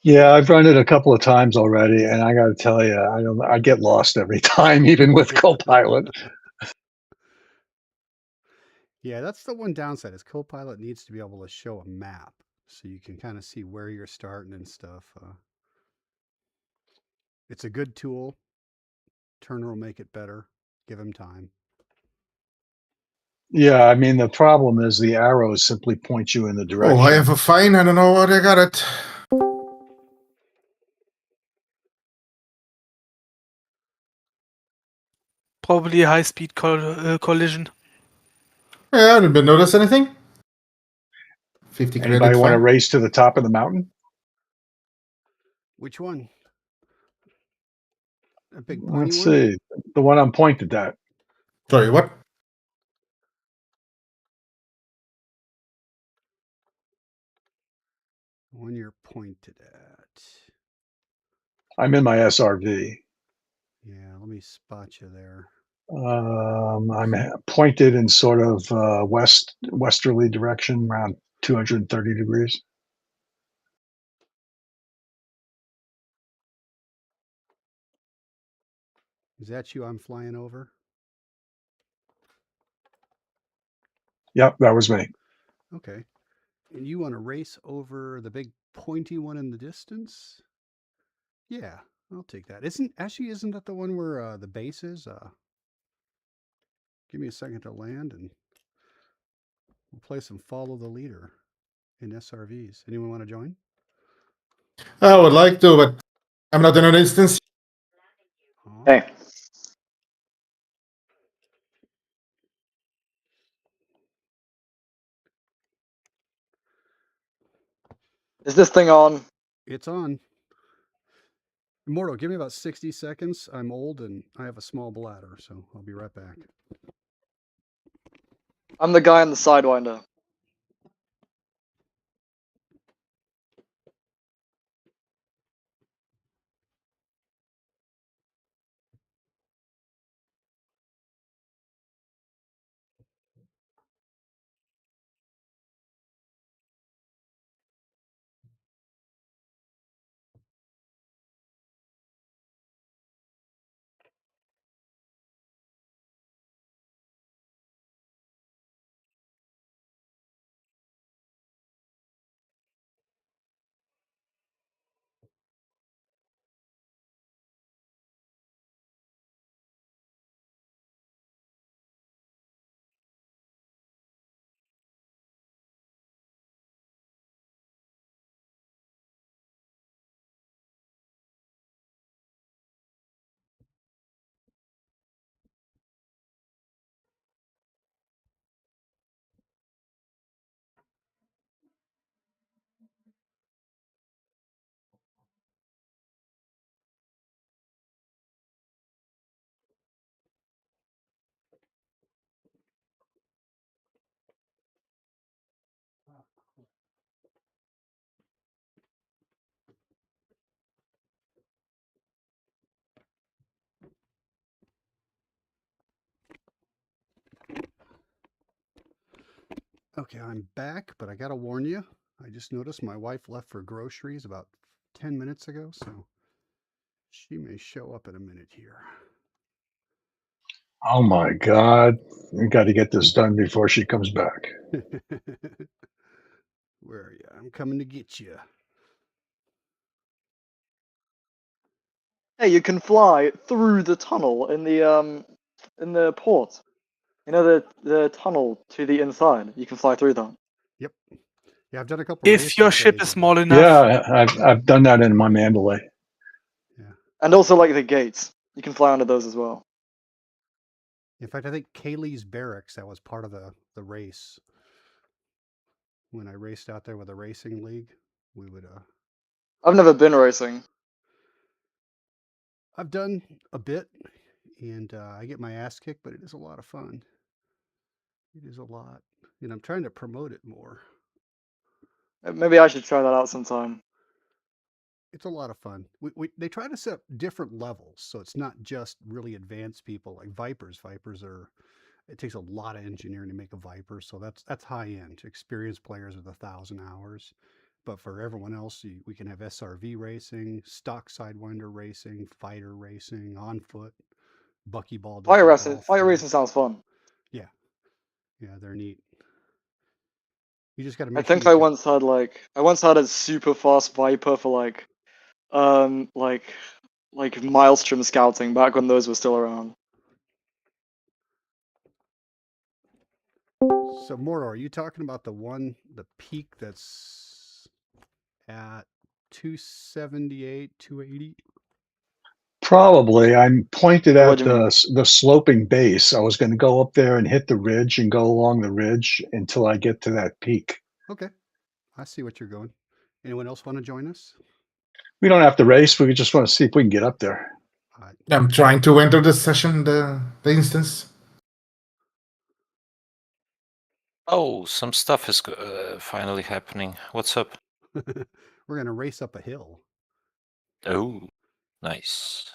Yeah, I've run it a couple of times already, and I got to tell you, I get lost every time, even with Copilot. Yeah, that's the one downside is Copilot needs to be able to show a map so you can kind of see where you're starting and stuff. It's a good tool. Turner will make it better. Give him time. Yeah, I mean the problem is the arrows simply point you in the direction. Oh, I have a fine. I don't know what I got it. Probably a high-speed collision. Yeah, I didn't notice anything. 50 credit. Anybody want to Fine. race to the top of the mountain? Which one? A big pointy Let's one? see. The one I'm pointed at. Sorry, what? The one you're pointed at. I'm in my SRV. Yeah, let me spot you there. I'm pointed in sort of westerly direction, around 230 degrees. Is that you I'm flying over? Yep, that was me. Okay. And you want to race over the big pointy one in the distance? Yeah, I'll take that. Isn't that the one where the base is? Give me a second to land and we'll play some follow the leader in SRVs. Anyone want to join? I would like to, but I'm not in an instance. Oh, Hey. Is this thing on? it's on. Immortal, give me about 60 seconds. I'm old and I have a small bladder, so I'll be right back. I'm the guy in the Sidewinder. Okay, I'm back, but I got to warn you. I just noticed my wife left for groceries about 10 minutes ago, so she may show up in a minute here. Oh my God. We got to get this done before she comes back. Where are you? I'm coming to get you. Hey, you can fly through the tunnel in the port. You know the tunnel to the inside. You can fly through that. Yep. Yeah, I've done a couple If racing your ship plays is of small that. enough. Yeah, I've done that in my Mandalay. Yeah. And also like the gates. You can fly under those as well. In fact, I think Kaylee's Barracks, that was part of the race. When I raced out there with a racing league, we would I've never been racing. I've done a bit, and I get my ass kicked, but it is a lot of fun. It is a lot, and I'm trying to promote it more. Maybe I should try that out sometime. It's a lot of fun. They try to set different levels, so it's not just really advanced people like Vipers. Vipers are, it takes a lot of engineering to make a Viper, so that's high end. Experienced players with 1,000 hours. But for everyone else, we can have SRV racing, stock Sidewinder racing, fighter racing, on foot, buckyball. Fire does racing. all Fire three. racing sounds fun. Yeah, they're neat. You just got to I make sure think you I get- once had a super fast Viper for like Maelstrom scouting back when those were still around. So Mordor, are you talking about the peak that's at 278, 280? Probably. I'm pointed What at do you mean? the sloping base. I was going to go up there and hit the ridge and go along the ridge until I get to that peak. Okay, I see what you're going. Anyone else want to join us? We don't have to race. We just want to see if we can get up there. I'm trying to enter the session, the instance. Oh, some stuff is finally happening. What's up? We're going to race up a hill. Oh, nice.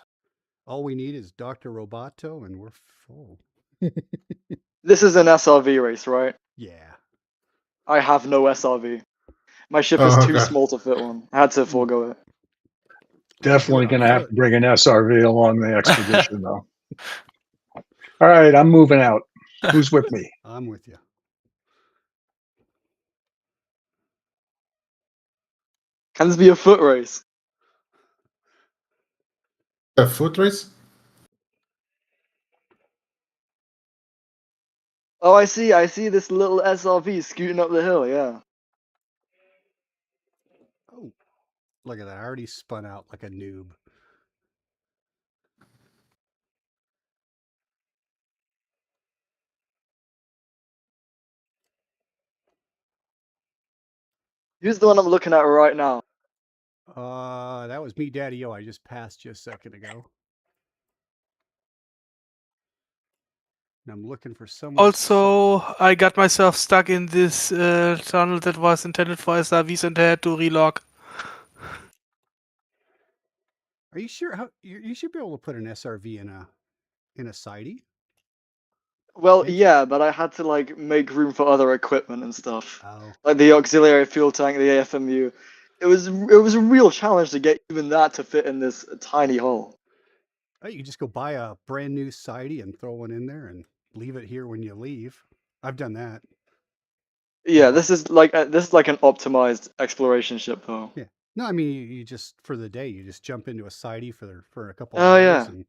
All we need is Dr. Roboto, and we're full. This is an SRV race, right? Yeah. I have no SRV. My ship is too small to fit one. I had to forego it. Definitely on going to have foot. to bring an SRV along the expedition, though. All right, I'm moving out. Who's with me? I'm with you. Can this be a foot race? A foot race? Oh, I see this little SRV scooting up the hill, yeah. Oh, look at that. I already spun out like a noob. Who's the one I'm looking at right now? That was me, Daddy O. I just passed you a second ago. And I'm looking for someone. Also, I got myself stuck in this tunnel that was intended for SRVs and had to relog. Are you sure? How you should be able to put an SRV in a sidey? Well, yeah, but I had to like make room for other equipment and stuff. Oh. Like the auxiliary fuel tank, the AFMU. It was a real challenge to get even that to fit in this tiny hole. Oh, you can just go buy a brand new sidey and throw one in there and leave it here when you leave. I've done that. Yeah, this is like an optimized exploration ship, though. Yeah. No, I mean you just for the day you just jump into a sidey for a couple Oh, hours yeah. and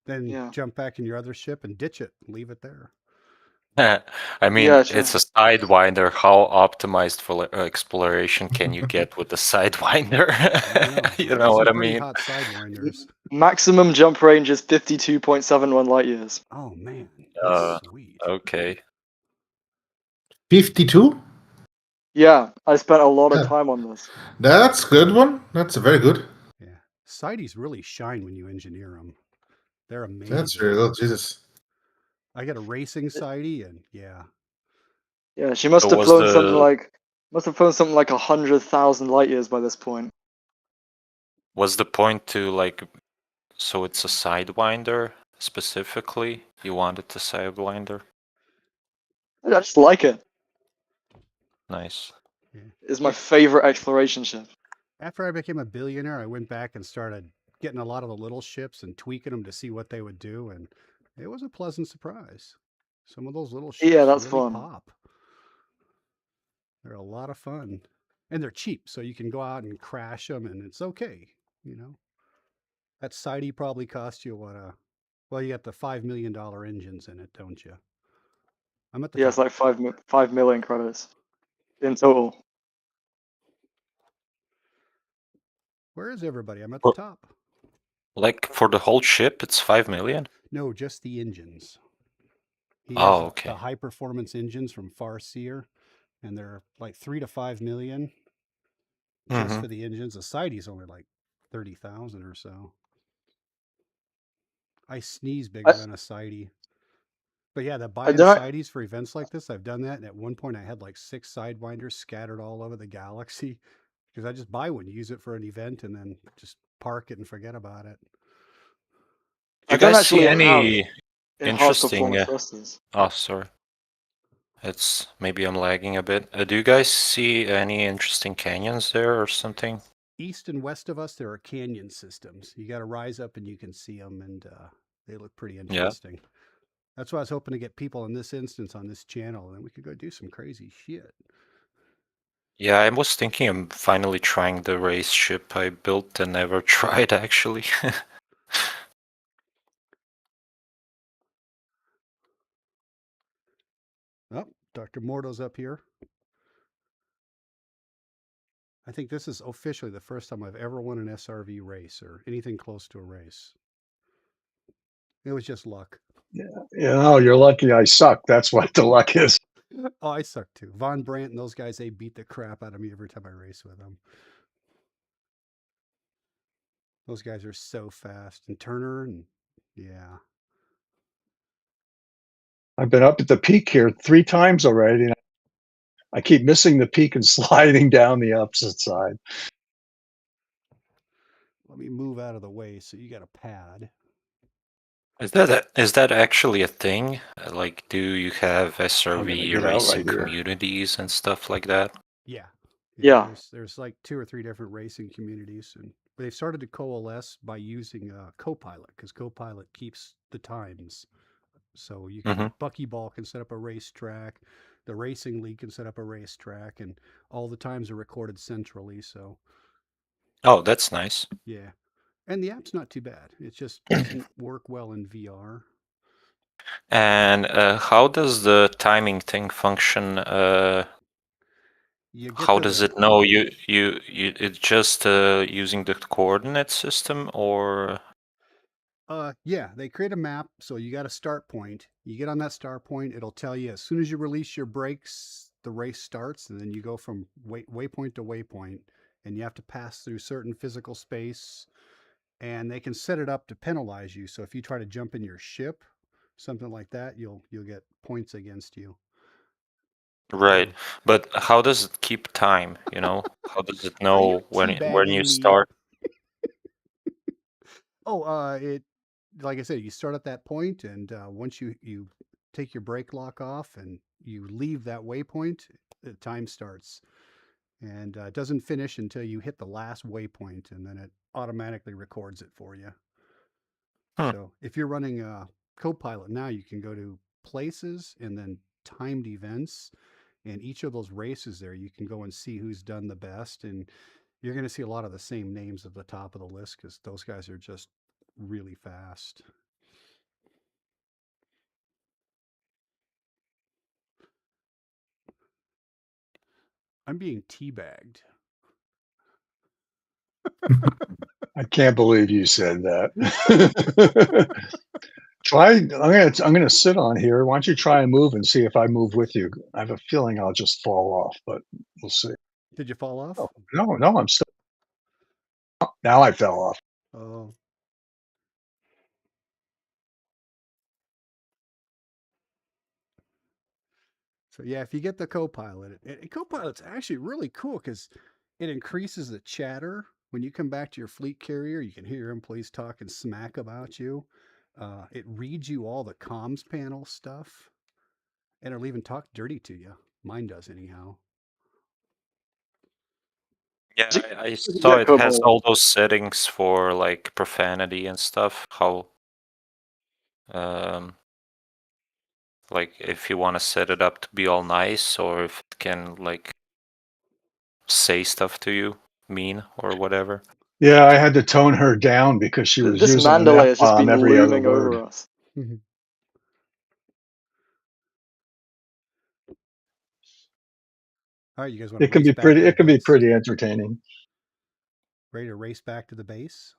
then jump back in your other ship and ditch it, leave it there. I mean, Yeah, sure. it's a Sidewinder. How optimized for exploration can you get with the Sidewinder? You know what I Some pretty mean? hot sidewinders. Maximum jump range is 52.71 light years. Oh man, Sweet. Okay. 52? Yeah, I spent a lot of time on this. That's good one. That's very good. Yeah, sideys really shine when you engineer them. They're amazing. That's very good. Jesus. I got a racing sidey, and yeah. Yeah, she must So have was flown something like 100,000 light years by this point. Was the point to like, so it's a Sidewinder specifically? You wanted the Sidewinder? I just like it. Nice. It's my favorite exploration ship. After I became a billionaire, I went back and started getting a lot of the little ships and tweaking them to see what they would do, and it was a pleasant surprise. Some of those little ships Yeah, that's really fun. pop. They're a lot of fun, and they're cheap, so you can go out and crash them, and it's okay. You know, that sidey probably cost you well, you got the $5 million engines in it, don't you? I'm at the Yeah, top. it's like 5 million credits in total. Where is everybody? I'm at the top. Like for the whole ship, it's 5 million? No, just the engines. He Oh, has okay. the high performance engines from Farseer, and they're like 3 to 5 million. just Mhm. for the engines. The Sidey's only like 30,000 or so. I sneeze bigger than a Sidey. But yeah, the I buying don't. Sideys for events like this, I've done that. And at one point, I had like 6 Sidewinders scattered all over the galaxy because I just buy one, use it for an event, and then just park it and forget about it. Do I you don't guys see actually have any enhanced interesting? performance thrusters. Oh, sorry. It's maybe I'm lagging a bit. Do you guys see any interesting canyons there or something? East and west of us, there are canyon systems. You got to rise up and you can see them, and they look pretty interesting. That's why I was hoping to get people in this instance on this channel, and then we could go do some crazy shit. Yeah, I was thinking of finally trying the race ship I built and never tried actually. Oh, Dr. Mordo's up here. I think this is officially the first time I've ever won an SRV race or anything close to a race. It was just luck. You know, you're lucky I suck. That's what the luck is. Oh, I suck too. Von Brandt and those guys, they beat the crap out of me every time I race with them. Those guys are so fast. And Turner, and yeah. I've been up at the peak here 3 times already. And I keep missing the peak and sliding down the opposite side. Let me move out of the way so you got a pad. Is that actually a thing? Like, do you have gonna SRV get out racing right here. communities and stuff like that? Yeah. Yeah. There's like 2 or 3 different racing communities, and they've started to coalesce by using Copilot, because Copilot keeps the times. So you can Buckyball can set up a racetrack, the Racing League can set up a racetrack, and all the times are recorded centrally. So Oh, that's nice. yeah, and the app's not too bad. It just doesn't work well in VR. And how does the timing thing function? You get How to does the it know it's just using the coordinate system, or yeah, they create a map, so you got a start point. You get on that start point, it'll tell you as soon as you release your brakes, the race starts, and then you go from waypoint to waypoint, and you have to pass through certain physical space, and they can set it up to penalize you. So if you try to jump in your ship, something like that, you'll get points against you. right? But how does it keep time? You know, how does it know when teabagging you me? start? It, like I said, you start at that point, and once you take your brake lock off and you leave that waypoint, the time starts, and it doesn't finish until you hit the last waypoint, and then it automatically records it for you. So if you're running Copilot now, you can go to places and then timed events, and each of those races there, you can go and see who's done the best, and you're going to see a lot of the same names at the top of the list because those guys are just really fast. I'm being teabagged. I can't believe you said that. I'm gonna sit on here. Why don't you try and move and see if I move with you? I have a feeling I'll just fall off, but we'll see. Did you fall off? Oh, no, I'm still. Oh, now I fell off. Oh. So yeah, if you get the Copilot, Copilot's actually really cool because it increases the chatter. When you come back to your fleet carrier, you can hear your employees talking smack about you. It reads you all the comms panel stuff, and it'll even talk dirty to you. Mine does anyhow. Yeah, I saw it has all those settings for like profanity and stuff. How, like if you want to set it up to be all nice, or if it can like say stuff to you, mean or whatever. Yeah, I had to tone her down because she was This using an Mandalay has just F-bomb been every other looming word. over us. All right, you guys want to It can race be back pretty. to the It can be base? pretty entertaining. Ready to race back to the base?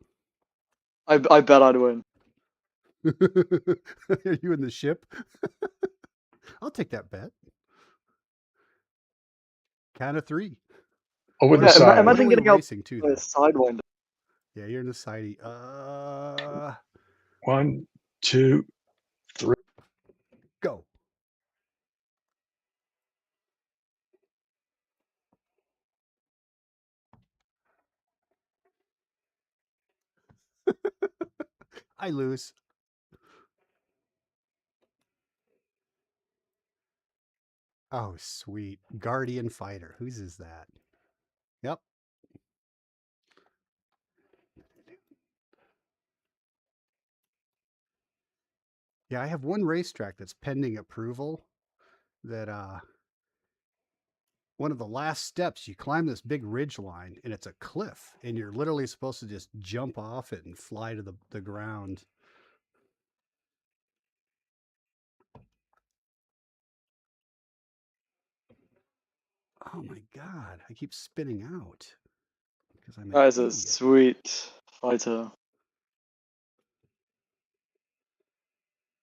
I bet I'd win. Are you in the ship? I'll take that bet. Count of 3. Over the Yeah, side. imagine What are we getting out racing to, the though? sidewinder. Yeah, you're in the sidey. 1, 2, 3. Go. I lose. Oh, sweet. Guardian Fighter. Whose is that? Yep. Yeah, I have one racetrack that's pending approval that one of the last steps, you climb this big ridge line and it's a cliff and you're literally supposed to just jump off it and fly to the ground. Oh my god, I keep spinning out because I'm an That is a idiot. sweet fighter.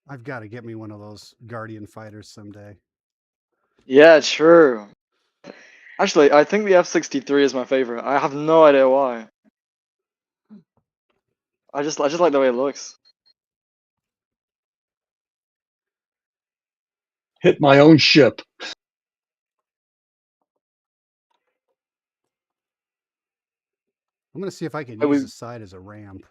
I've got to get me one of those Guardian Fighters someday. Yeah, true. Actually, I think the F-63 is my favorite. I have no idea why. I just like the way it looks. Hit my own ship. I'm going to see if I can Hey, use we- the side as a ramp.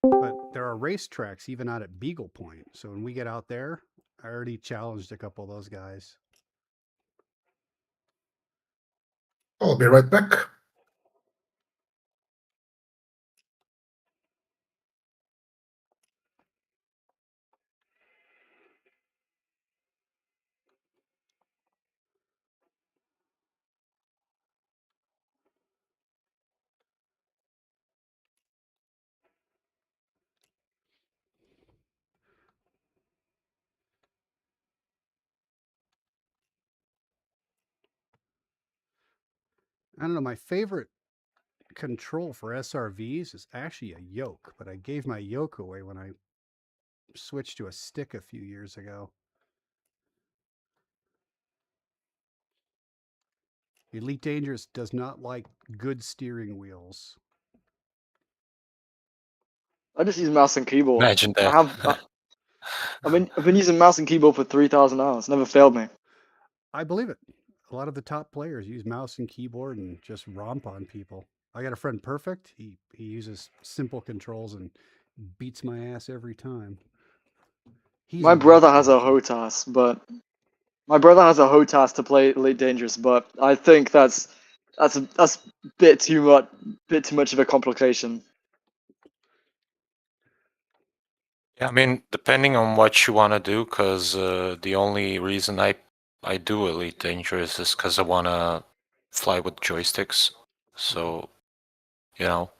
But there are racetracks even out at Beagle Point. So when we get out there, I already challenged a couple of those guys. I'll be right back. I don't know, my favorite control for SRVs is actually a yoke, but I gave my yoke away when I switched to a stick a few years ago. Elite Dangerous does not like good steering wheels. I just use mouse and keyboard. Imagine that. I've been using mouse and keyboard for 3,000 hours. Never failed me. I believe it. A lot of the top players use mouse and keyboard and just romp on people. I got a friend Perfect. He uses simple controls and beats my ass every time. My brother has a HOTAS, but my brother has a HOTAS to play Elite Dangerous, but I think that's a bit too much of a complication. Yeah, I mean, depending on what you want to do, because the only reason I do Elite Dangerous is because I want to fly with joysticks. So, you know,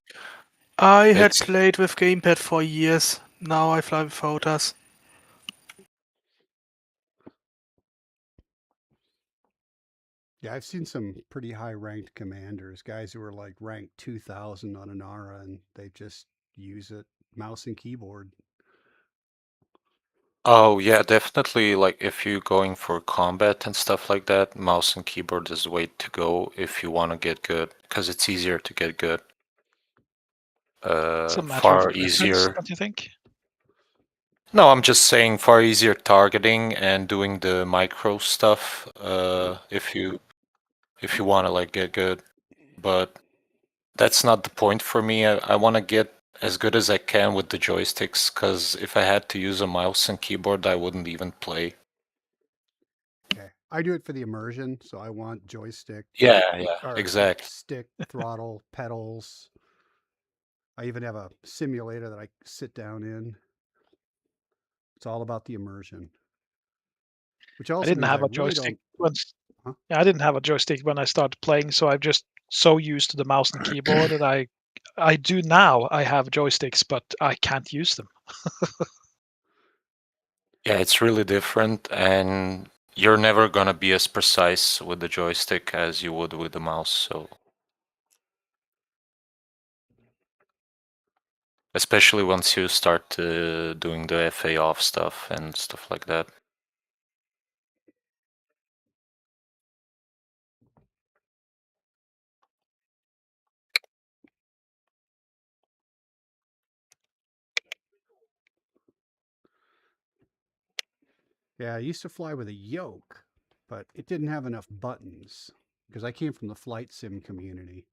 I had It's- played with gamepad for years. Now I fly with HOTAS. Yeah, I've seen some pretty high ranked commanders, guys who are like ranked 2000 on an ARA, and they just use it mouse and keyboard. oh yeah, definitely. Like if you're going for combat and stuff like that, mouse and keyboard is the way to go if you want to get good, because it's easier to get good. It's a matter Far of preference, easier. don't you think? No, I'm just saying far easier targeting and doing the micro stuff. If you want to like get good, but that's not the point for me. I want to get as good as I can with the joysticks, because if I had to use a mouse and keyboard, I wouldn't even play. Okay. I do it for the immersion, so I want joystick. Yeah, or exactly. Stick, throttle, pedals. I even have a simulator that I sit down in. It's all about the immersion. Which also I didn't means have I a really joystick don't. once. Huh? Yeah, I didn't have a joystick when I started playing, so I'm just so used to the mouse and keyboard that I do now. I have joysticks, but I can't use them. Yeah, it's really different, and you're never gonna be as precise with the joystick as you would with the mouse. So Especially once you start doing the FA off stuff and stuff like that. Yeah, I used to fly with a yoke, but it didn't have enough buttons because I came from the flight sim community,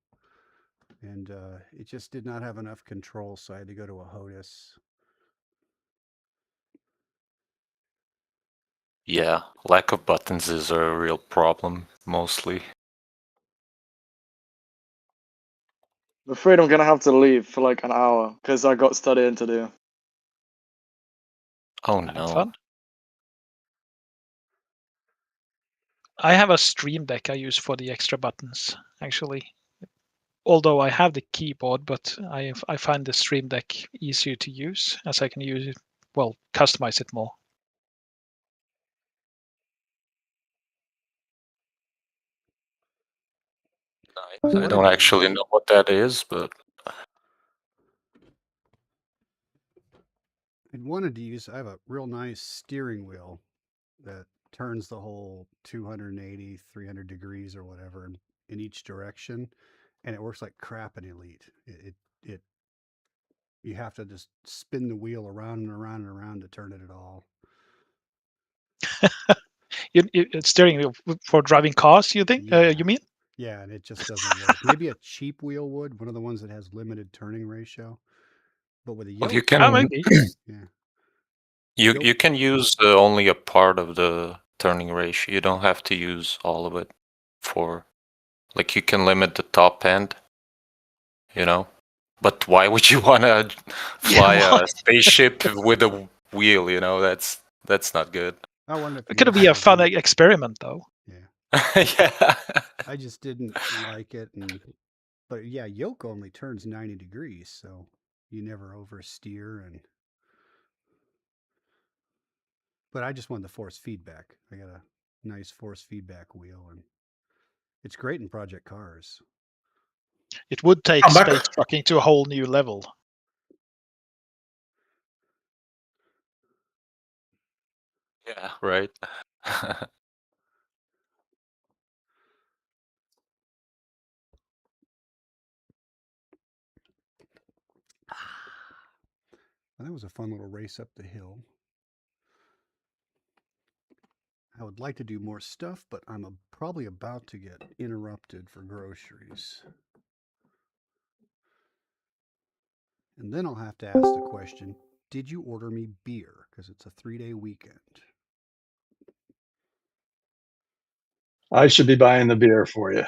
and it just did not have enough control, so I had to go to a HOTAS. Yeah, lack of buttons is a real problem, mostly. I'm afraid I'm gonna have to leave for like an hour because I got studying to do. Oh Have no. fun. I have a Stream Deck I use for the extra buttons, actually. Although I have the keyboard, but I find the Stream Deck easier to use as I can use it, well, customize it more. I don't actually know what that is, but I'd wanted to use, I have a real nice steering wheel that turns the whole 280, 300 degrees or whatever in each direction, and it works like crap in Elite. It you have to just spin the wheel around and around and around to turn it at all. Steering wheel for driving cars, you think? Yeah. You mean? Yeah, and it just doesn't work. Maybe a cheap wheel would, one of the ones that has limited turning ratio. But with a yoke, well, you can maybe. yeah. you can use only a part of the turning ratio. You don't have to use all of it for, like, you can limit the top end, you know. But why would you want to fly a spaceship with a wheel? You know, that's not good. I wonder if It could be a fun experiment, though. Yeah. Yeah. I just didn't like it, but yeah, yoke only turns 90 degrees, so you never oversteer and. But I just wanted the force feedback. I got a nice force feedback wheel, and it's great in Project Cars. It would take space trucking to a whole new level. Yeah, right. Well, that was a fun little race up the hill. I would like to do more stuff, but I'm probably about to get interrupted for groceries. And then I'll have to ask the question, did you order me beer? Because it's a 3-day weekend. I should be buying the beer for you.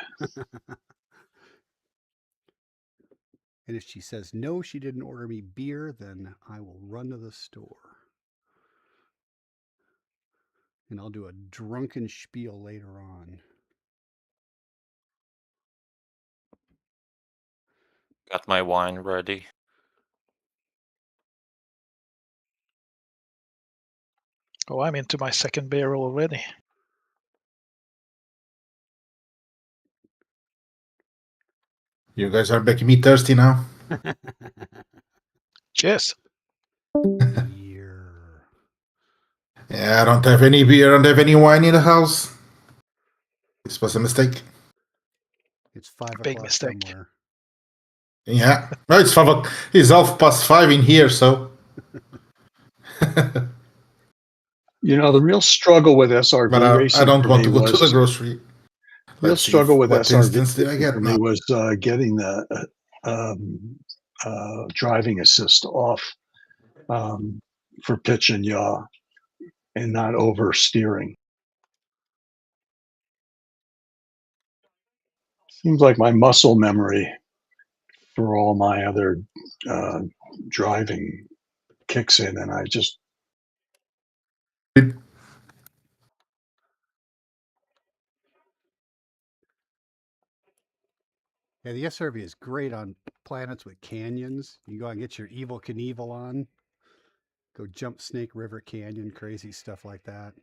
And if she says no, she didn't order me beer, then I will run to the store. And I'll do a drunken spiel later on. Got my wine ready. Oh, I'm into my second beer already. You guys are making me thirsty now. Cheers. Beer. Yeah, I don't have any beer, I don't have any wine in the house. This was a mistake. It's 5 Big o'clock mistake. somewhere. Yeah, no, it's 5:30 in here, so. You know, the real struggle with SRV But racing I don't for want me to go to was the grocery. real Let's see struggle with what SRV instance did I racing get for now. me was getting the driving assist off for pitch and yaw and not oversteering. Seems like my muscle memory for all my other driving kicks in, and I just. Yeah, the SRV is great on planets with canyons. You go and get your Evel Knievel on. Go jump Snake River Canyon, crazy stuff like that.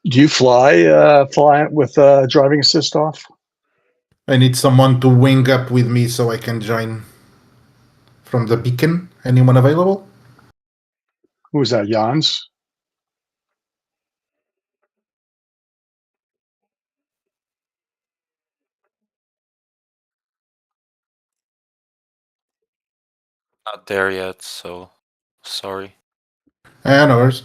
Do you fly with driving assist off? I need someone to wing up with me so I can join from the beacon. Anyone available? Who was that, Jans? Not there yet, so sorry. No worries.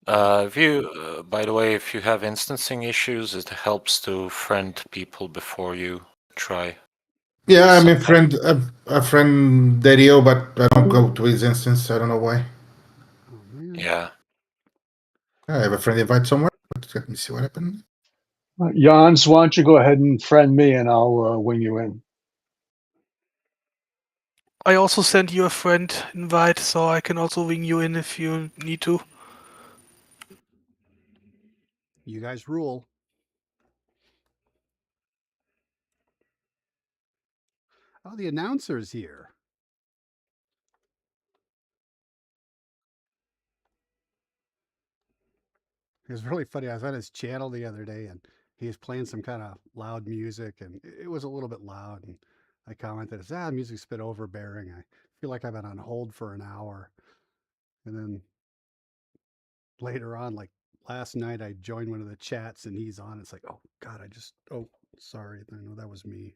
If you, by the way, if you have instancing issues, it helps to friend people before you try. Yeah, I'm a friend Dario, but I don't go to his instance. I don't know why. Oh man. Yeah. I have a friend invite somewhere. Let me see what happened. Jans, why don't you go ahead and friend me and I'll wing you in. I also sent you a friend invite, so I can also wing you in if you need to. You guys rule. Oh, the announcer's here. It was really funny. I was on his channel the other day and he was playing some kind of loud music and it was a little bit loud. And I commented, the music's a bit overbearing. I feel like I've been on hold for an hour. And then later on, like last night, I joined one of the chats and he's on. It's like, oh God, sorry. I know that was me.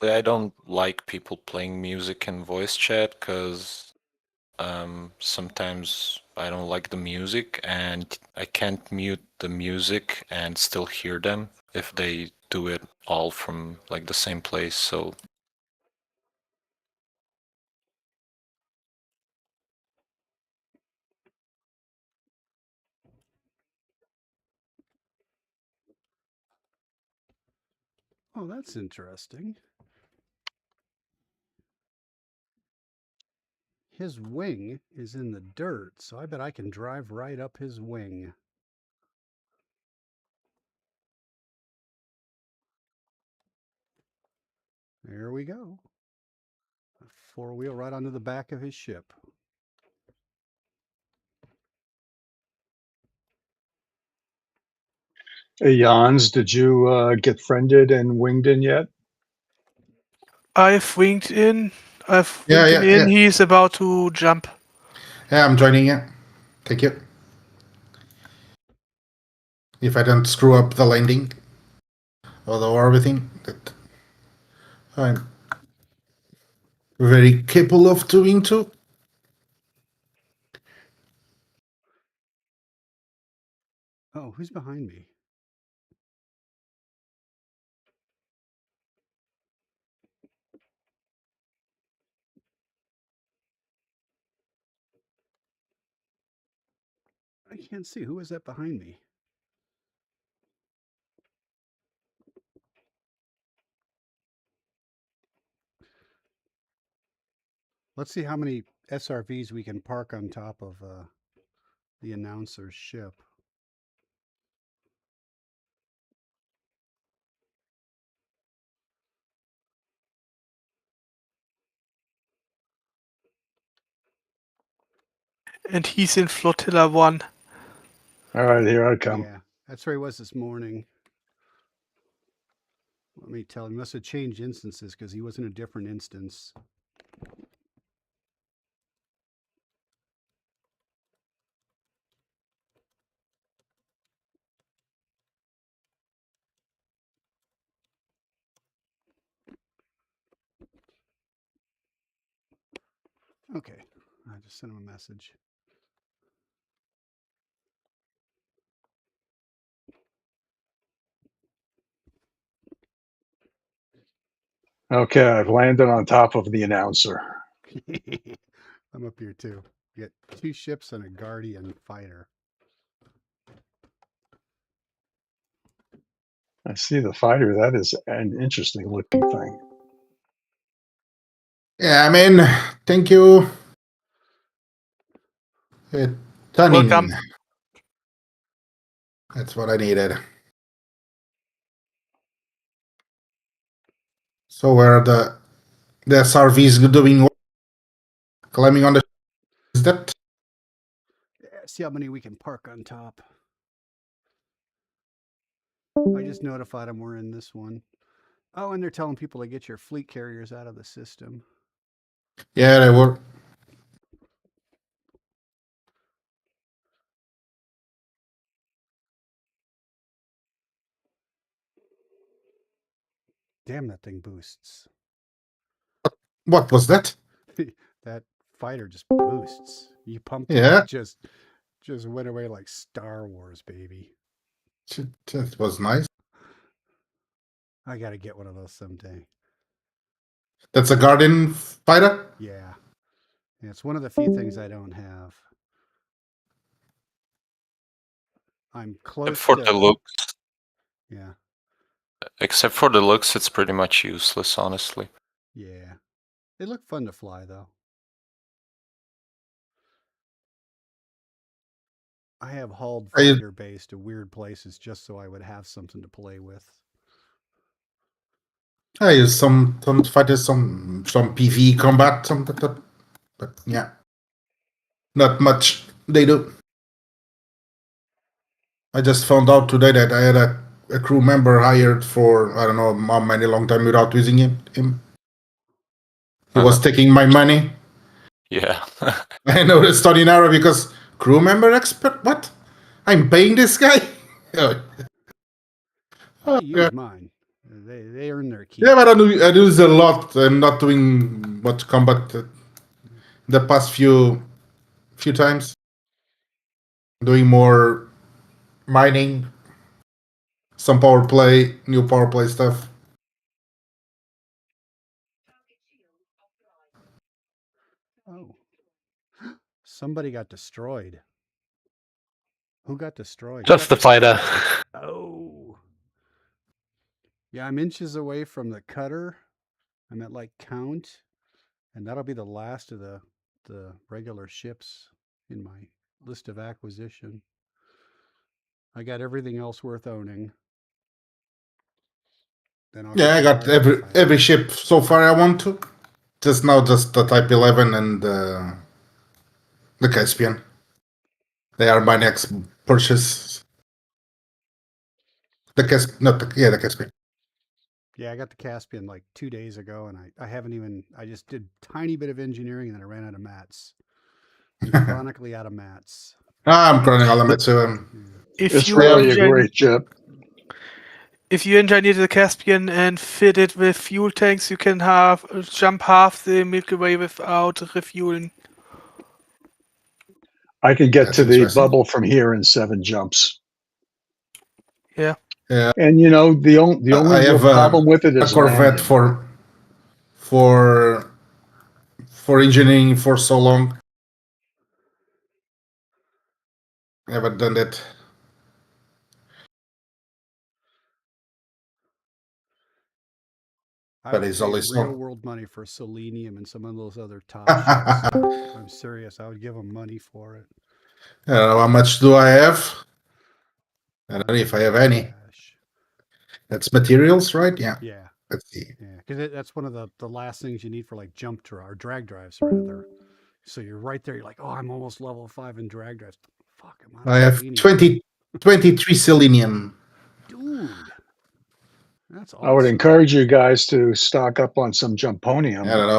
I don't like people playing music in voice chat because sometimes I don't like the music and I can't mute the music and still hear them if they do it all from like the same place. So Oh, that's interesting. His wing is in the dirt, so I bet I can drive right up his wing. There we go. A four-wheel right onto the back of his ship. Hey, Jans, did you get friended and winged in yet? I've winged in. I've winged him in. He's about to jump. Yeah, I'm joining you. Thank you. If I don't screw up the landing or the orbiting, that I'm very capable of doing too. Oh, who's behind me? I can't see. Who is that behind me? Let's see how many SRVs we can park on top of the announcer's ship. And he's in Flotilla 1. All right, here I come. Yeah, that's where he was this morning. Let me tell him, he must have changed instances because he was in a different instance. Okay, I just sent him a message. Okay, I've landed on top of the announcer. I'm up here too. You got 2 ships and a Guardian fighter. I see the fighter. That is an interesting looking thing. Yeah, I'm in. Thank you. Welcome. That's what I needed. So where the SRV is doing what? Climbing on the is that? Yeah, see how many we can park on top. I just notified them we're in this one. Oh, and they're telling people to get your fleet carriers out of the system. Yeah, they were. Damn, that thing boosts. What was that? That fighter just boosts. You pumped it, Yeah. it just went away like Star Wars, baby. That was nice. I gotta get one of those someday. That's a Guardian fighter? Yeah. Yeah, it's one of the few things I don't have. I'm close Except for to the looks. Yeah. Except for the looks, it's pretty much useless, honestly. Yeah. They look fun to fly though. I have hauled fighter base to weird places just so I would have something to play with. I use some fighters, some PvE combat, some but yeah, not much they do. I just found out today that I had a crew member hired for I don't know how many long time without using him. He was taking my money. Yeah. I noticed on Inara because crew member expert. What? I'm paying this guy. I use mine. They earn their keep. Yeah, but I use a lot. I'm not doing much combat the past few times. Doing more mining, some power play, new power play stuff. Oh. Somebody got destroyed. Who got destroyed? Just the fighter. Oh. Yeah, I'm inches away from the cutter. I'm at like count. And that'll be the last of the regular ships in my list of acquisition. I got everything else worth owning. Then Yeah, I got every ship so far I want to. Just now, just the Type 11 and the Caspian. They are my next purchase. The Caspian. Yeah, I got the Caspian like 2 days ago, and I haven't even. I just did tiny bit of engineering, and then I ran out of mats. I'm chronically out of mats. I'm running all of it too. It's really a great ship. If you engineer the Caspian and fit it with fuel tanks, you can jump half the Milky Way without refueling. I can get to the bubble from here in 7 jumps. Yeah. Yeah. And you know the only real problem with it is a Corvette landing. for engineering for so long. Haven't done that. But it's always real world money for selenium and some of those other top ships. I'm serious. I would give them money for it. I don't know how much do I have. I don't know if I have any. That's materials, right? Yeah. Yeah. Let's see. Yeah, because that's one of the last things you need for like or drag drives rather. So you're right there. You're like, oh, I'm almost level 5 in drag drives. Fuck, I have 23 selenium. Dude. That's awesome. I would encourage you guys to stock up on some Jumponium. I don't know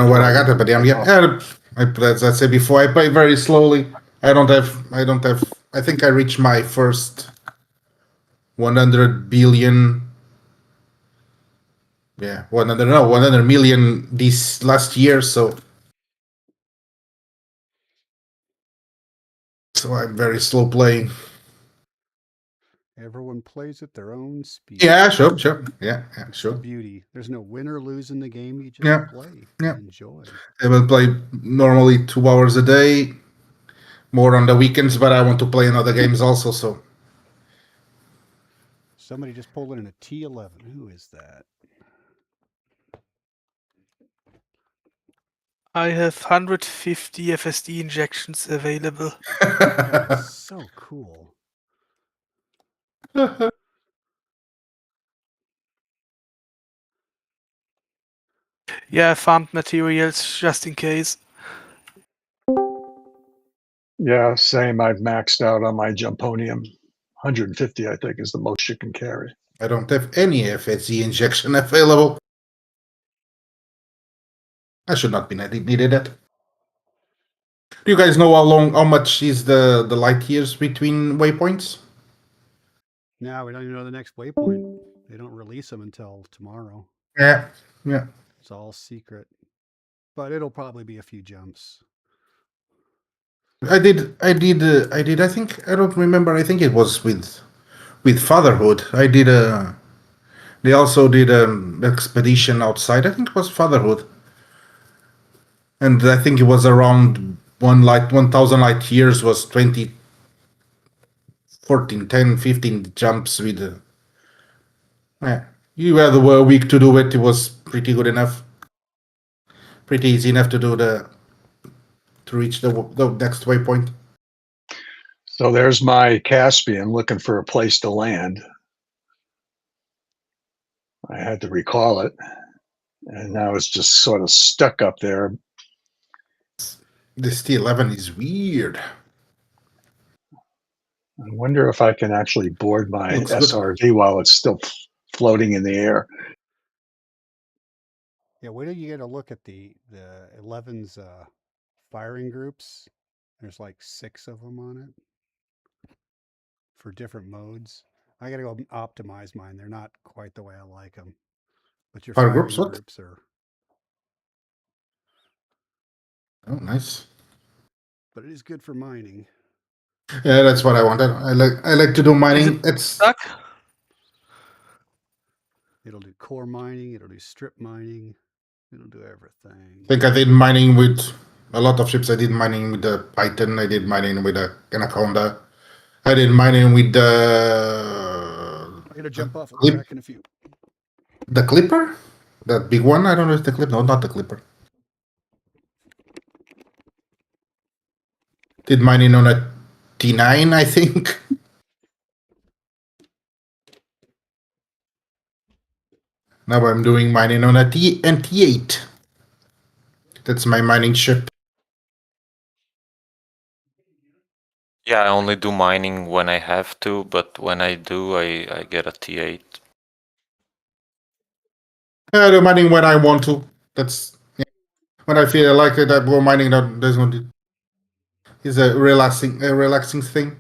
what I got, but as I said before, I play very slowly. I think I reached my first 100 billion. Yeah, 100 million this last year. So I'm very slow playing. Everyone plays at their own speed. Yeah, sure. Yeah, sure. Beauty. There's no win or lose in the game. You just play and enjoy. I will play normally 2 hours a day, more on the weekends, but I want to play in other games also. So somebody just pulled in a T11. Who is that? I have 150 FSD injections available. That's so cool. Yeah, I farmed materials just in case. Yeah, same. I've maxed out on my Jumponium. 150, I think, is the most you can carry. I don't have any FSE injection available. I should not be needed that. Do you guys know how much is the light years between waypoints? Now we don't even know the next waypoint. They don't release them until tomorrow. Yeah. It's all secret. But it'll probably be a few jumps. I think I don't remember. I think it was with Fatherhood. They also did an expedition outside. I think it was Fatherhood, and I think it was around 1,000 light years was 20, 14, 10, 15 jumps with. Yeah, you had a week to do it. It was pretty good enough. Pretty easy enough to reach the next waypoint. So there's my Caspian looking for a place to land. I had to recall it, and now it's just sort of stuck up there. This T11 is weird. I wonder if I can actually board my Looks good. SRV while it's still floating in the air. Yeah, wait till you get a look at the 11's firing groups. There's like 6 of them on it for different modes. I gotta go optimize mine. They're not quite the way I like them. But your Fire firing groups, what? groups are. Oh, nice. But it is good for mining. Yeah, that's what I wanted. I like to do mining. It's Stuck? It'll do core mining. It'll do strip mining. It'll do everything. I think I did mining with a lot of ships. I did mining with the Python. I did mining with the Anaconda. I did mining with the. I'm gonna jump off. I'll be back in a few. The Clipper, that big one. I don't know if the Clipper. No, not the Clipper. Did mining on a T9, I think. Now I'm doing mining on a T8. That's my mining ship. Yeah, I only do mining when I have to, but when I do, I get a T8. I do mining when I want to. That's when I feel like it. I go mining. There's no. It's a relaxing thing.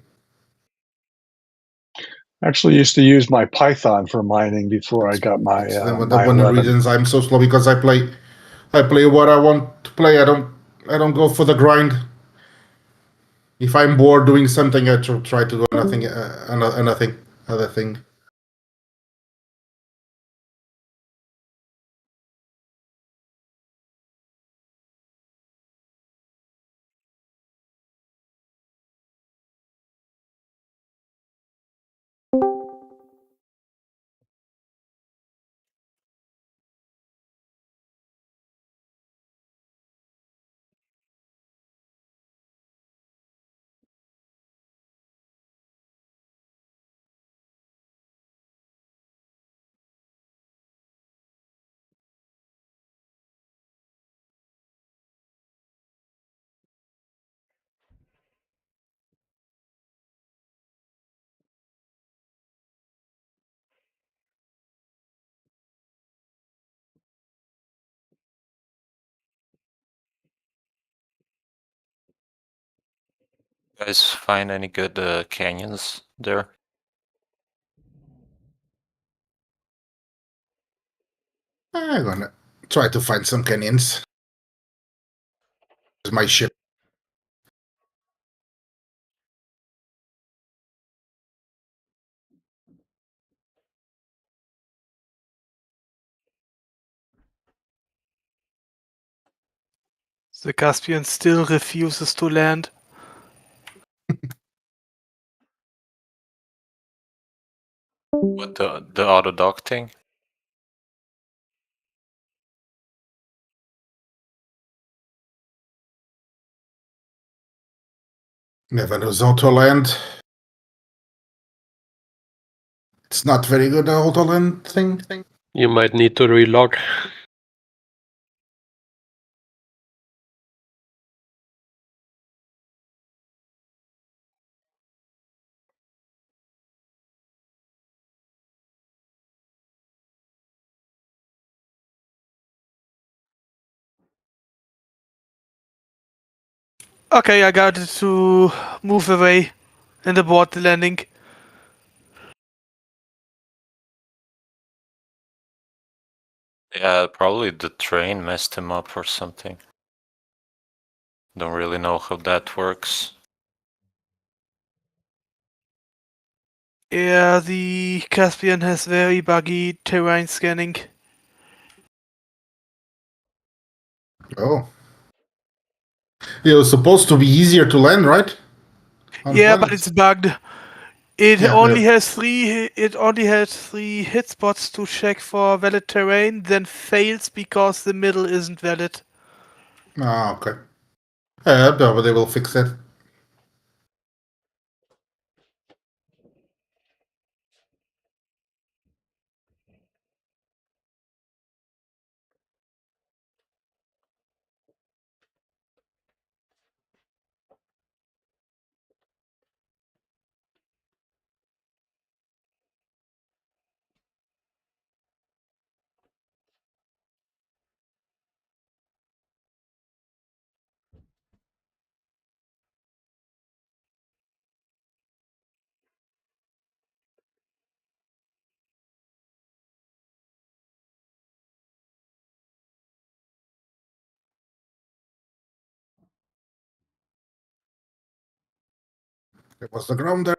Actually used to use my Python for mining before I got my One of my the 11. reasons I'm so slow because I play what I want to play. I don't go for the grind. If I'm bored doing something, I try to do another thing. You guys find any good canyons there? I'm gonna try to find some canyons. My ship. The Caspian still refuses to land. What, the auto dock thing? Never knows auto land. It's not very good auto land thing. You might need to relog. Okay, I got it to move away and abort the landing. Yeah, probably the train messed him up or something. Don't really know how that works. Yeah, the Caspian has very buggy terrain scanning. Oh. It was supposed to be easier to land, right? On Yeah, but planets. it's bugged. It Yeah, only has three. It only has 3 hit spots to check for valid terrain, then fails because the middle isn't valid. Ah, okay. Yeah, but they will fix it. It was the ground there.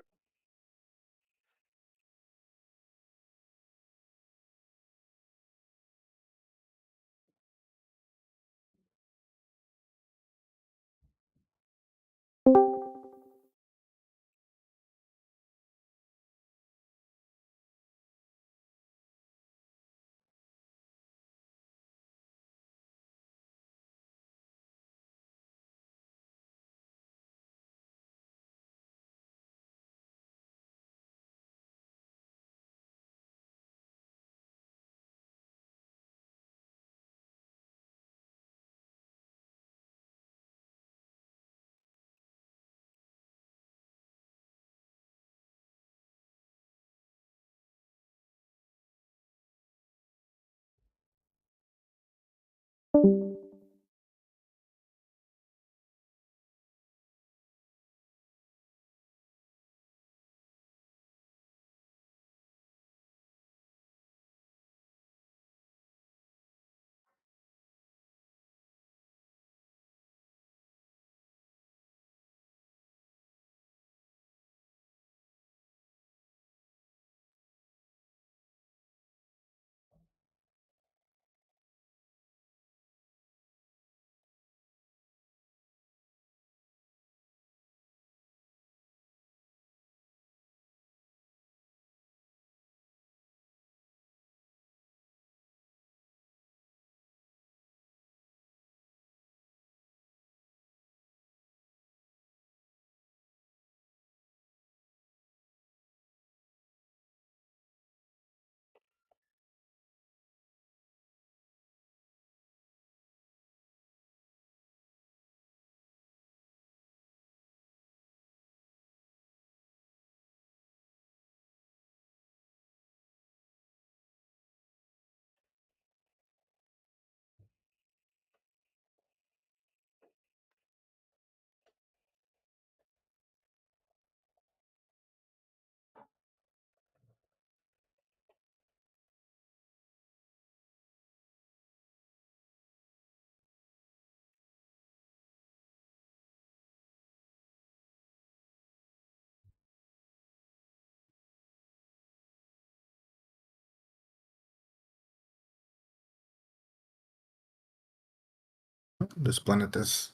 This planet is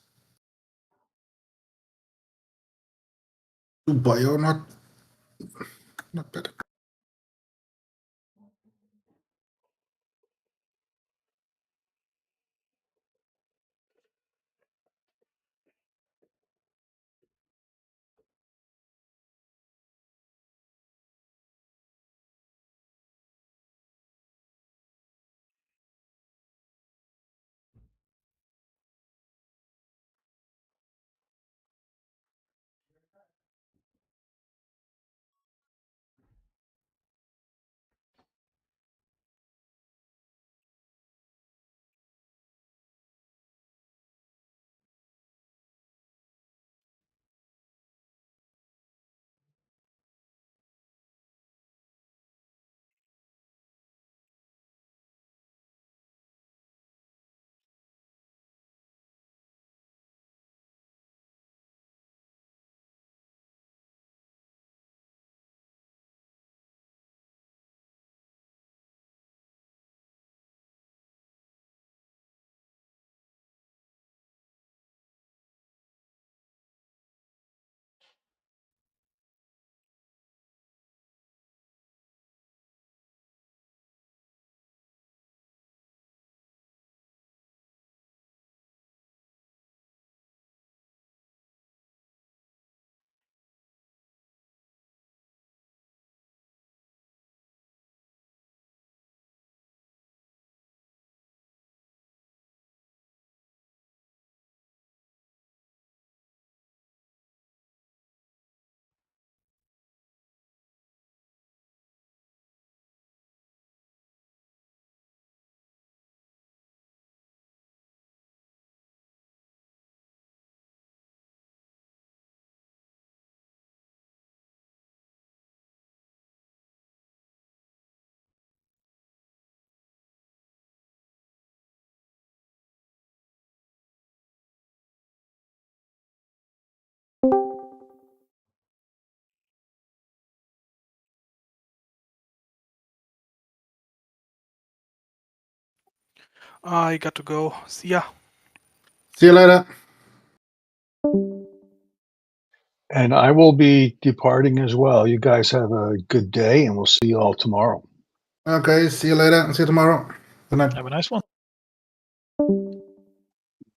bio, not bad. I got to go. See ya. See you later. And I will be departing as well. You guys have a good day, and we'll see you all tomorrow. Okay, see you later. See you tomorrow. Good night. Have a nice one.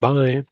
Bye.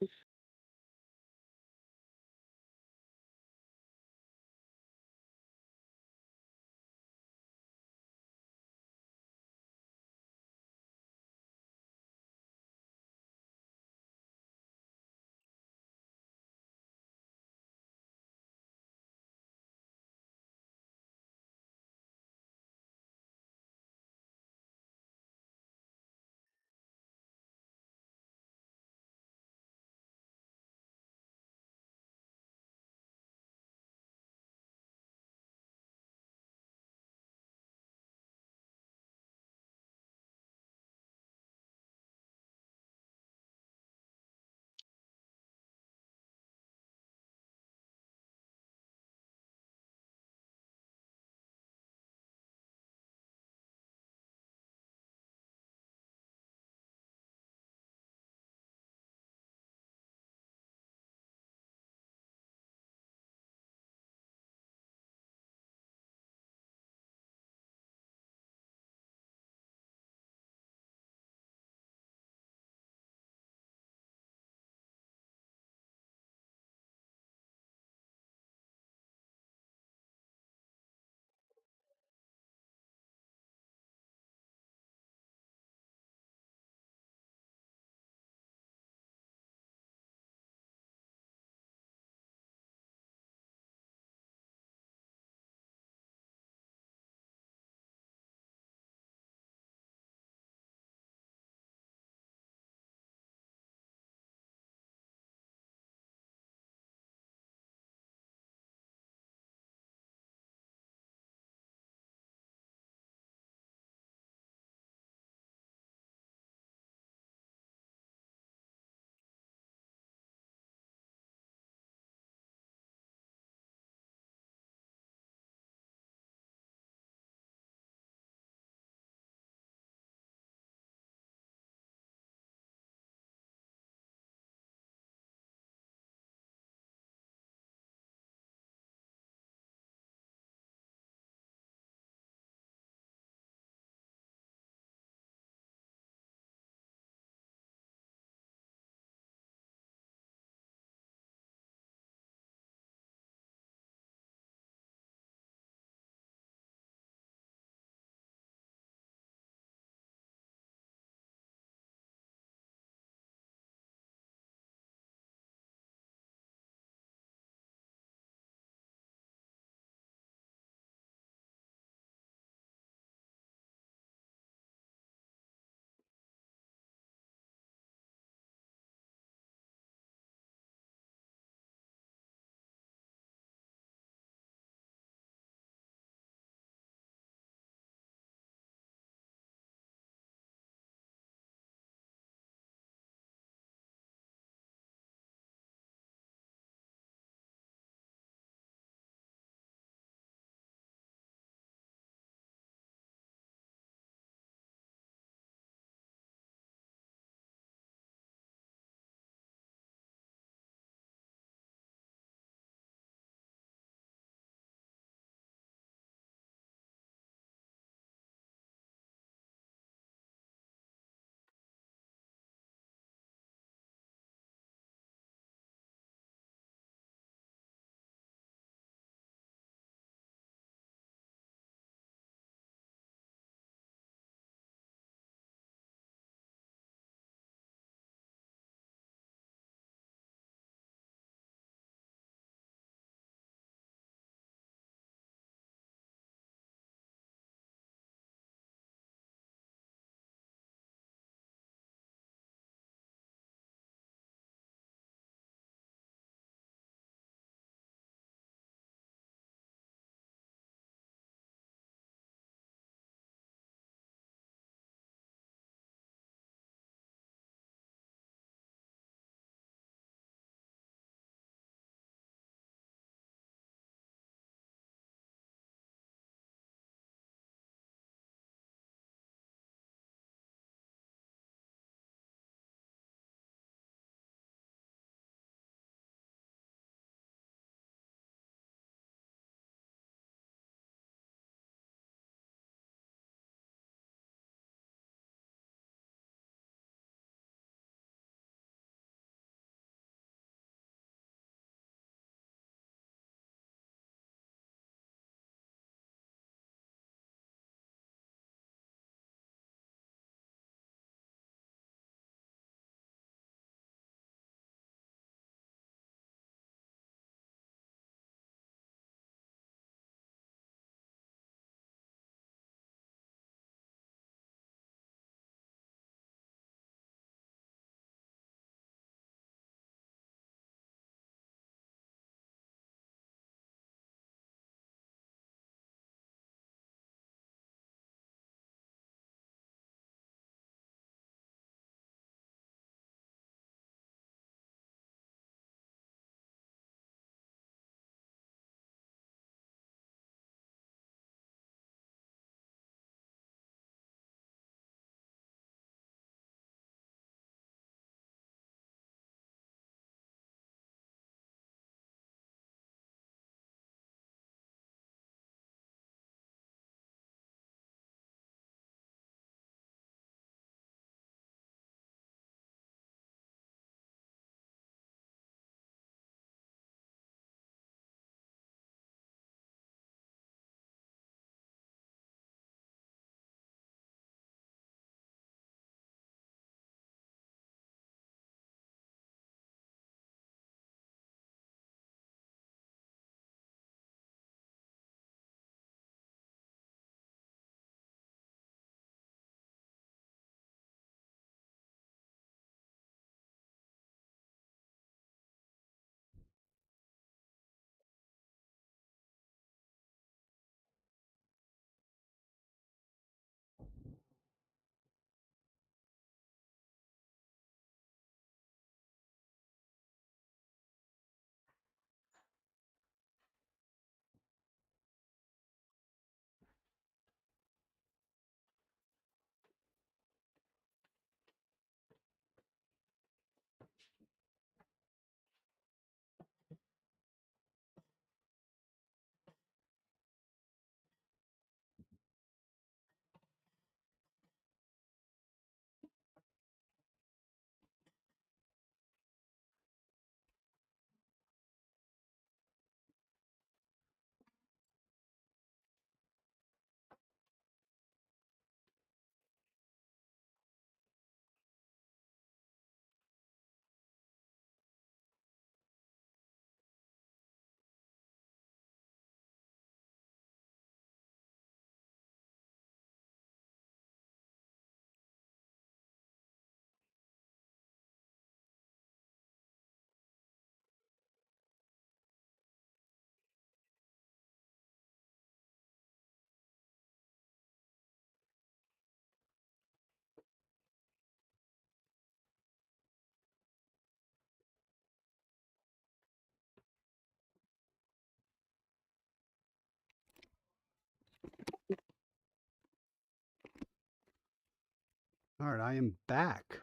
All right, I am back.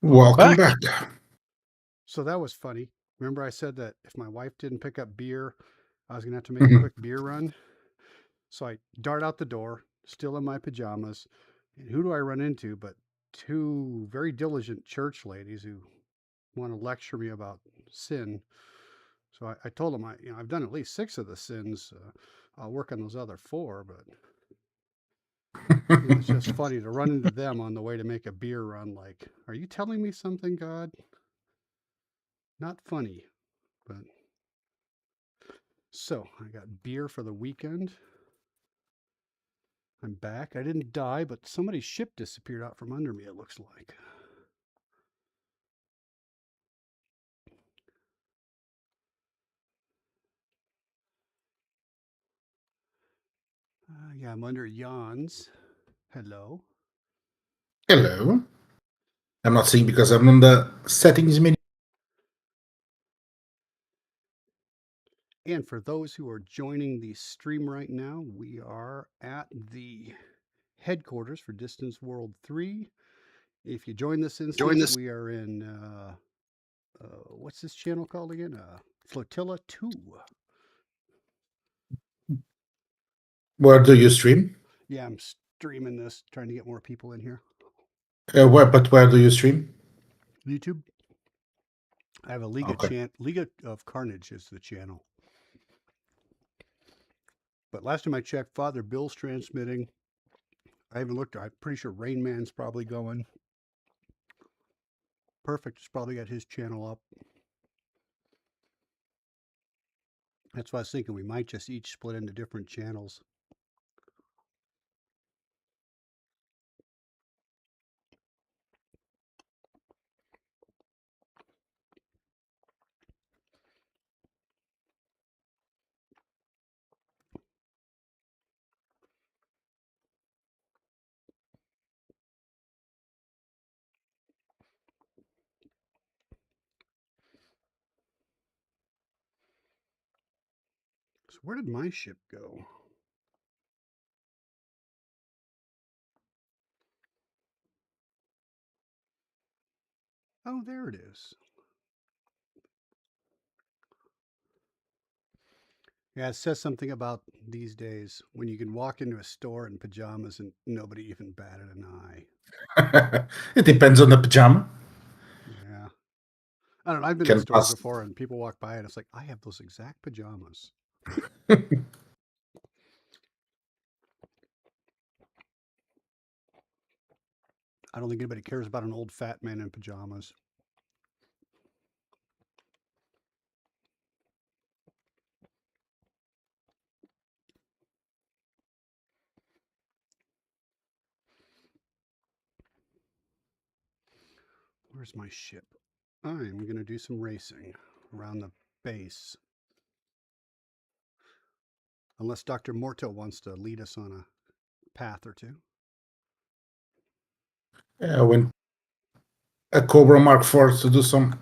Welcome back. So that was funny. Remember I said that if my wife didn't pick up beer, I was going to have to make a quick beer run? So I dart out the door, still in my pajamas. And who do I run into but two very diligent church ladies who want to lecture me about sin. So I told them I've done at least 6 of the sins. I'll work on those other 4, but it's just funny to run into them on the way to make a beer run. Like, are you telling me something, God? Not funny, but so I got beer for the weekend. I'm back. I didn't die, but somebody's ship disappeared out from under me, it looks like. Yeah, I'm under Jan's. Hello. Hello. I'm not seeing because I'm on the settings menu. And for those who are joining the stream right now, we are at the headquarters for Distance World 3. If you join this instance, we are in, what's this channel called again? Flotilla 2. Where do you stream? Yeah, I'm streaming this, trying to get more people in here. Where do you stream? YouTube. I have a League of Carnage is the channel. But last time I checked, Father Bill's transmitting. I haven't looked. I'm pretty sure Rain Man's probably going. Perfect has probably got his channel up. That's why I was thinking we might just each split into different channels. So where did my ship go? Oh, there it is. Yeah, it says something about these days when you can walk into a store in pajamas and nobody even batted an eye. It depends on the pajama. Yeah. I don't know. I've been in stores before and people walk by and it's like, I have those exact pajamas. I don't think anybody cares about an old fat man in pajamas. Where's my ship? I'm going to do some racing around the base. Unless Dr. Morto wants to lead us on a path or two. Yeah, when a Cobra Mark IV to do some.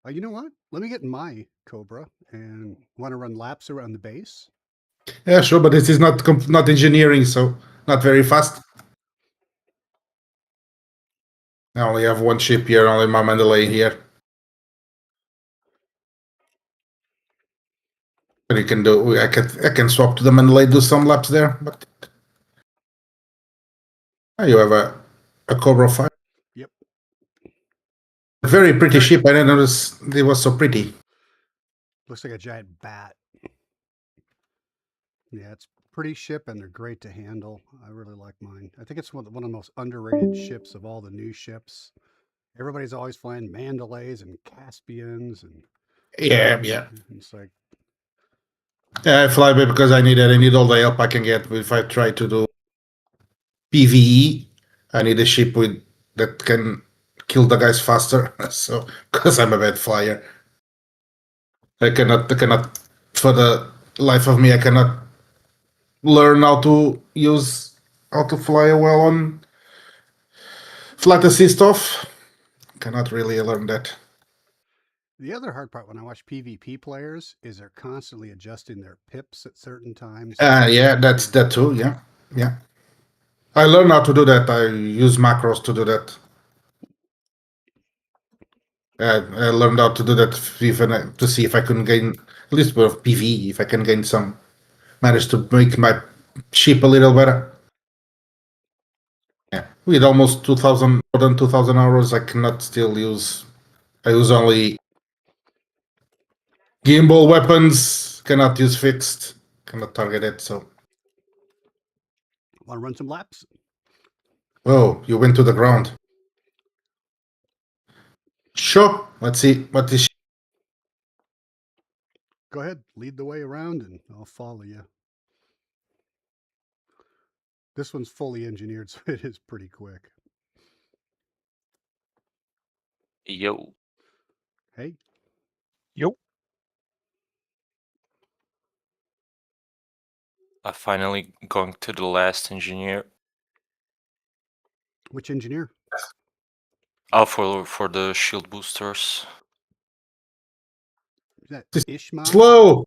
You know what? Let me get my Cobra and want to run laps around the base. Yeah, sure, but this is not engineering, so not very fast. I only have one ship here, only my Mandalay here. But you can do. I can swap to the Mandalay, do some laps there. But you have a Cobra 5. Yep. Very pretty ship. I didn't notice it was so pretty. Looks like a giant bat. Yeah, it's a pretty ship and they're great to handle. I really like mine. I think it's one of the most underrated ships of all the new ships. Everybody's always flying Mandalays and Caspians and yeah. It's like I fly because I need it. I need all the help I can get. If I try to do PvE, I need a ship that can kill the guys faster. So because I'm a bad flyer, I cannot for the life of me I cannot learn how to fly well on flight assist off. Cannot really learn that. The other hard part when I watch PvP players is they're constantly adjusting their pips at certain times. Yeah, that's that too. Yeah, yeah. I learned how to do that. I use macros to do that. I learned how to do that even to see if I can gain at least with PV, if I can gain some, manage to make my ship a little better. Yeah, with almost 2,000, more than 2,000 hours, I cannot still use. I use only gimbal weapons. Cannot use fixed. Cannot target it. So. Want to run some laps? Oh, you went to the ground. Sure. Let's see what is. Go ahead, lead the way around, and I'll follow you. This one's fully engineered, so it is pretty quick. Yo. Hey. Yo. I finally going to the last engineer. Which engineer? Oh, for the shield boosters. Is that Ishmael? Slow.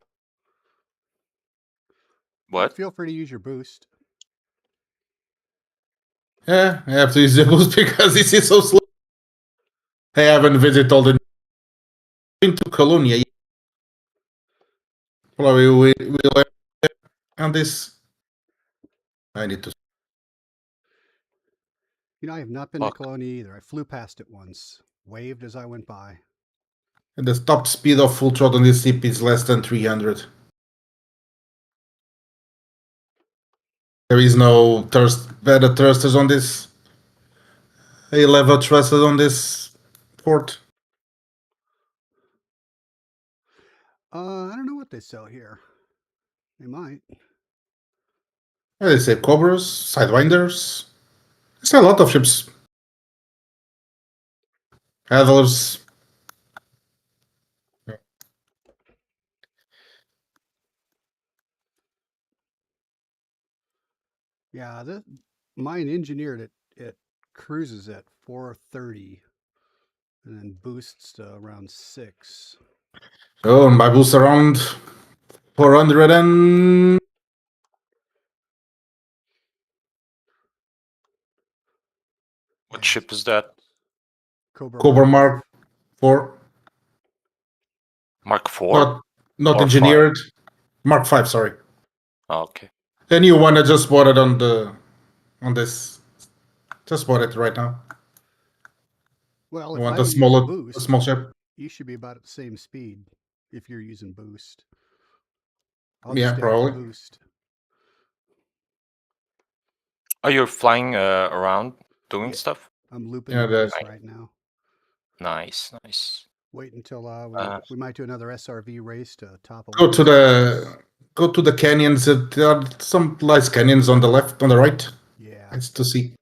What? Feel free to use your boost. Yeah, I have to use the boost because this is so slow. I haven't visited all the. Been to Colonia. Probably we'll on this. I need to. You know, I have not been to Colonia either. I flew past it once, waved as I went by. And the top speed of full throttle on this ship is less than 300. There is no better thrusters on this. A-level thrusters on this port. I don't know what they sell here. They might. Yeah, they say Cobras, Sidewinders. There's a lot of ships. Adlers. Yeah, mine engineered it cruises at 430 and then boosts to around 6. Oh, and my boost around 400 and. What ship is that? Cobra Mark 4. Mark 4? Not engineered. 5? Mark 5, sorry. Oh, okay. The new one I just bought it on this. Just bought it right now. Well, I if want I a small ship. You should be about at the same speed if you're using boost. Yeah, probably. Boost. Are you flying around doing stuff? I'm looping the right now. Nice, nice. Wait until we might do another SRV race to top of. Go to the canyons. There are some nice canyons on the left, on the right. Yeah. Nice to see.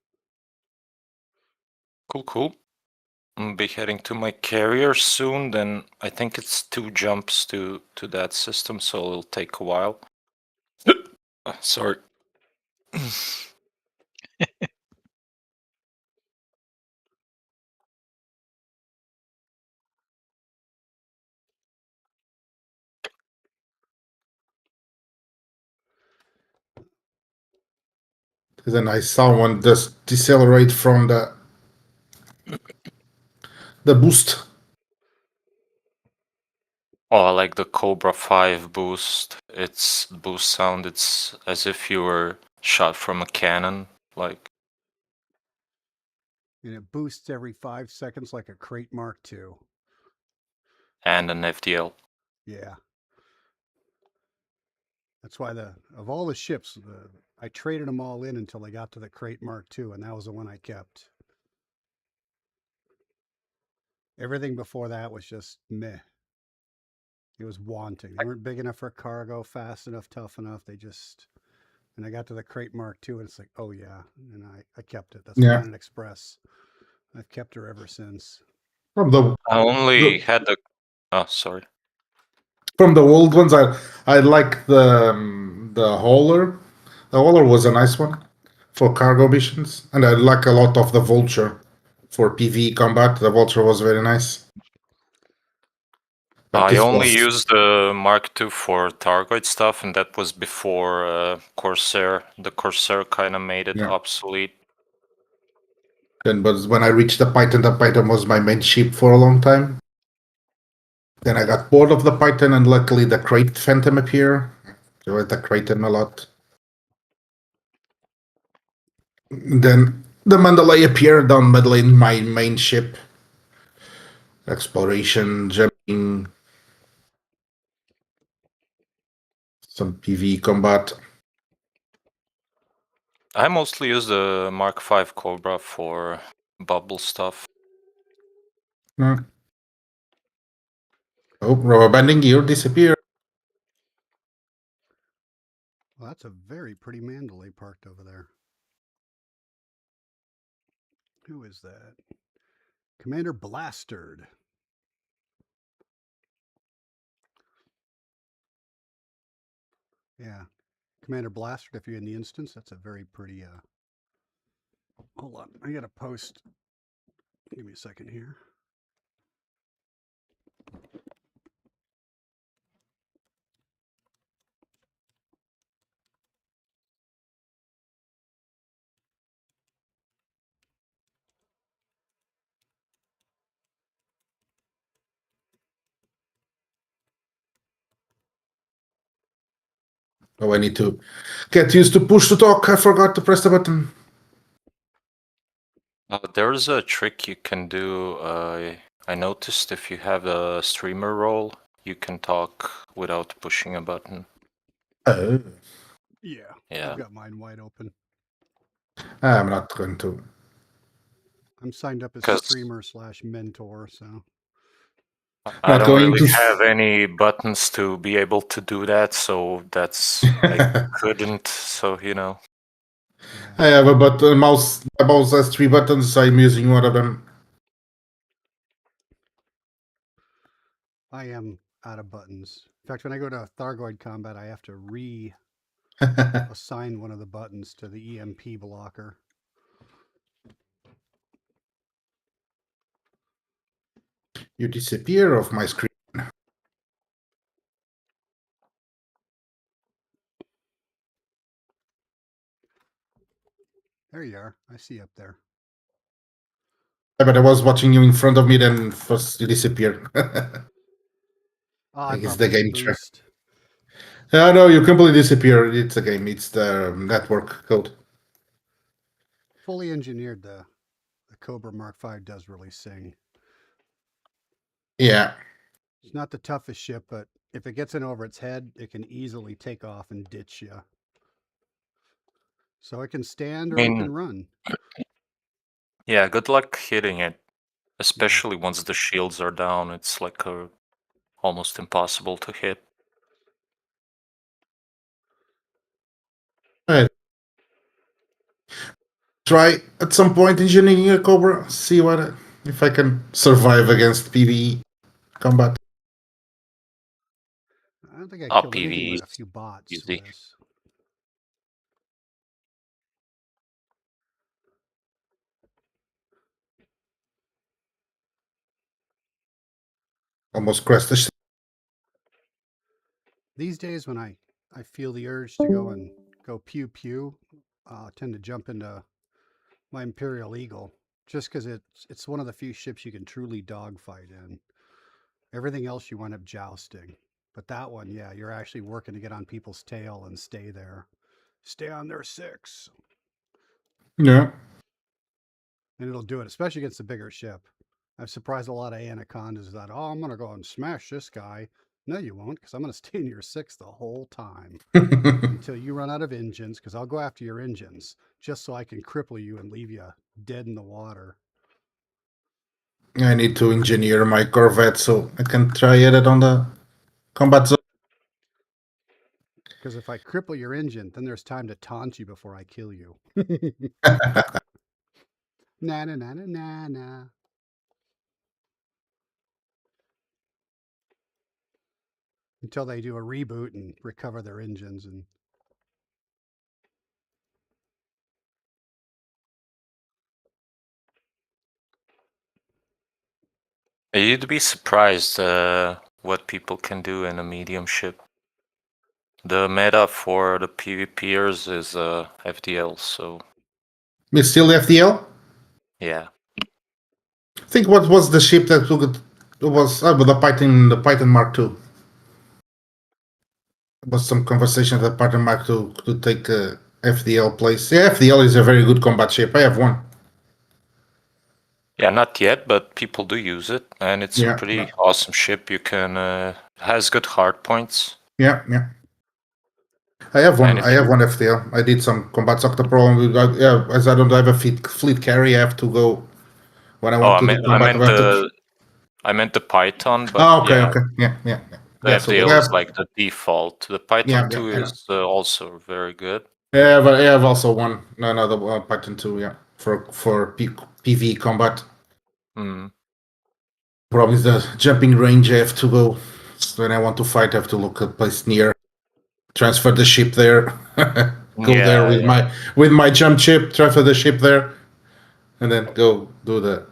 Cool, cool. I'll be heading to my carrier soon. Then I think it's 2 jumps to that system, so it'll take a while. Sorry. Then I saw one just decelerate from the boost. Oh, I like the Cobra 5 boost. Its boost sound, it's as if you were shot from a cannon, like. And it boosts every 5 seconds like a Crate Mark II. And an FDL. Yeah. That's why of all the ships, I traded them all in until I got to the Crate Mark II, and that was the one I kept. Everything before that was just meh. It was wanting. They weren't big enough for cargo, fast enough, tough enough. And I got to the Crate Mark II, and it's like, oh yeah, and I kept it. That's Planet Express. I've kept her ever since. I only had the. Oh, sorry. From the old ones, I like the hauler. The hauler was a nice one for cargo missions, and I like a lot of the Vulture for PvE combat. The Vulture was very nice. But I this only was- used the Mark II for Targoid stuff, and that was before Corsair. The Corsair kind of made it Yeah. obsolete. Then, but when I reached the Python was my main ship for a long time. Then I got bored of the Python, and luckily the Crate Phantom appeared. So I the Kraken a lot. Then the Mandalay appeared on Mandalay, my main ship. Exploration, jumping, some PvE combat. I mostly use the Mark V Cobra for bubble stuff. Oh, rubber banding gear disappeared. Well, that's a very pretty Mandalay parked over there. Who is that? Commander Blastard. Yeah. Commander Blastard, if you're in the instance, that's a very pretty hold on. I gotta post. Give me a second here. Oh, I need to get used to push to talk. I forgot to press the button. There's a trick you can do. I noticed if you have a streamer role, you can talk without pushing a button. Oh. Yeah. Yeah. I've got mine wide open. I'm not going to. I'm signed up as 'Cause- streamer/mentor, so. I Not don't going really to- have any buttons to be able to do that, so that's I couldn't. So you know. Yeah. I have a button mouse. My mouse has 3 buttons. I'm using one of them. I am out of buttons. In fact, when I go to Thargoid combat, I have to assign one of the buttons to the EMP blocker. You disappear off my screen. There you are. I see you up there. Yeah, but I was watching you in front of me, then first you disappeared. Oh, I It's probably the game hit check. boost. No, you completely disappear. It's a game. It's the network code. Fully engineered, the Cobra Mark V does really sing. Yeah. It's not the toughest ship, but if it gets in over its head, it can easily take off and ditch you. So it can stand or it can run. Yeah, good luck hitting it, especially once the shields are down. It's like almost impossible to hit. Right. Try at some point engineering a Cobra. See what if I can survive against PvE combat. I don't think I Oh, killed anything PvE but a few bots easy. with this. Almost crashed the ship. These days, when I feel the urge to go pew pew, I tend to jump into my Imperial Eagle just because it's one of the few ships you can truly dogfight in. Everything else you wind up jousting, but that one, yeah, you're actually working to get on people's tail and stay there, stay on their 6. Yeah. And it'll do it, especially against a bigger ship. I've surprised a lot of anacondas that, oh, I'm gonna go and smash this guy. No, you won't, because I'm gonna stay in your 6 the whole time until you run out of engines. Because I'll go after your engines just so I can cripple you and leave you dead in the water. I need to engineer my Corvette so I can try it on the combat zone. Because if I cripple your engine, then there's time to taunt you before I kill you. Na na na na na na. Until they do a reboot and recover their engines and. You'd be surprised. what people can do in a medium ship. The meta for the PvPers is FDL, so It's still FDL. yeah. I think what was the ship that took it? It was the Python Mark II. There was some conversation that Python Mark II to take FDL place. Yeah, FDL is a very good combat ship. I have one. Yeah, not yet, but people do use it, and it's a Yeah, pretty yeah. awesome ship. You can has good hard points. Yeah, yeah. I have one. And if I have you- one FDL. I did some combat Octa Pro, and yeah, as I don't have a fleet carry, I have to go when I Oh, want I to do meant combat. I meant the Python, but Oh, okay, yeah, okay, yeah, yeah, yeah. the Yeah, so FDL I is have, like the default. The Python yeah, 2 I know. is also very good. Yeah, but I have also one another Python 2, yeah, for PV combat. Mm. Problem is the jumping range. I have to go when I want to fight. I have to look at place near, transfer the ship there, go there with my jump ship, transfer the ship there, and then go do the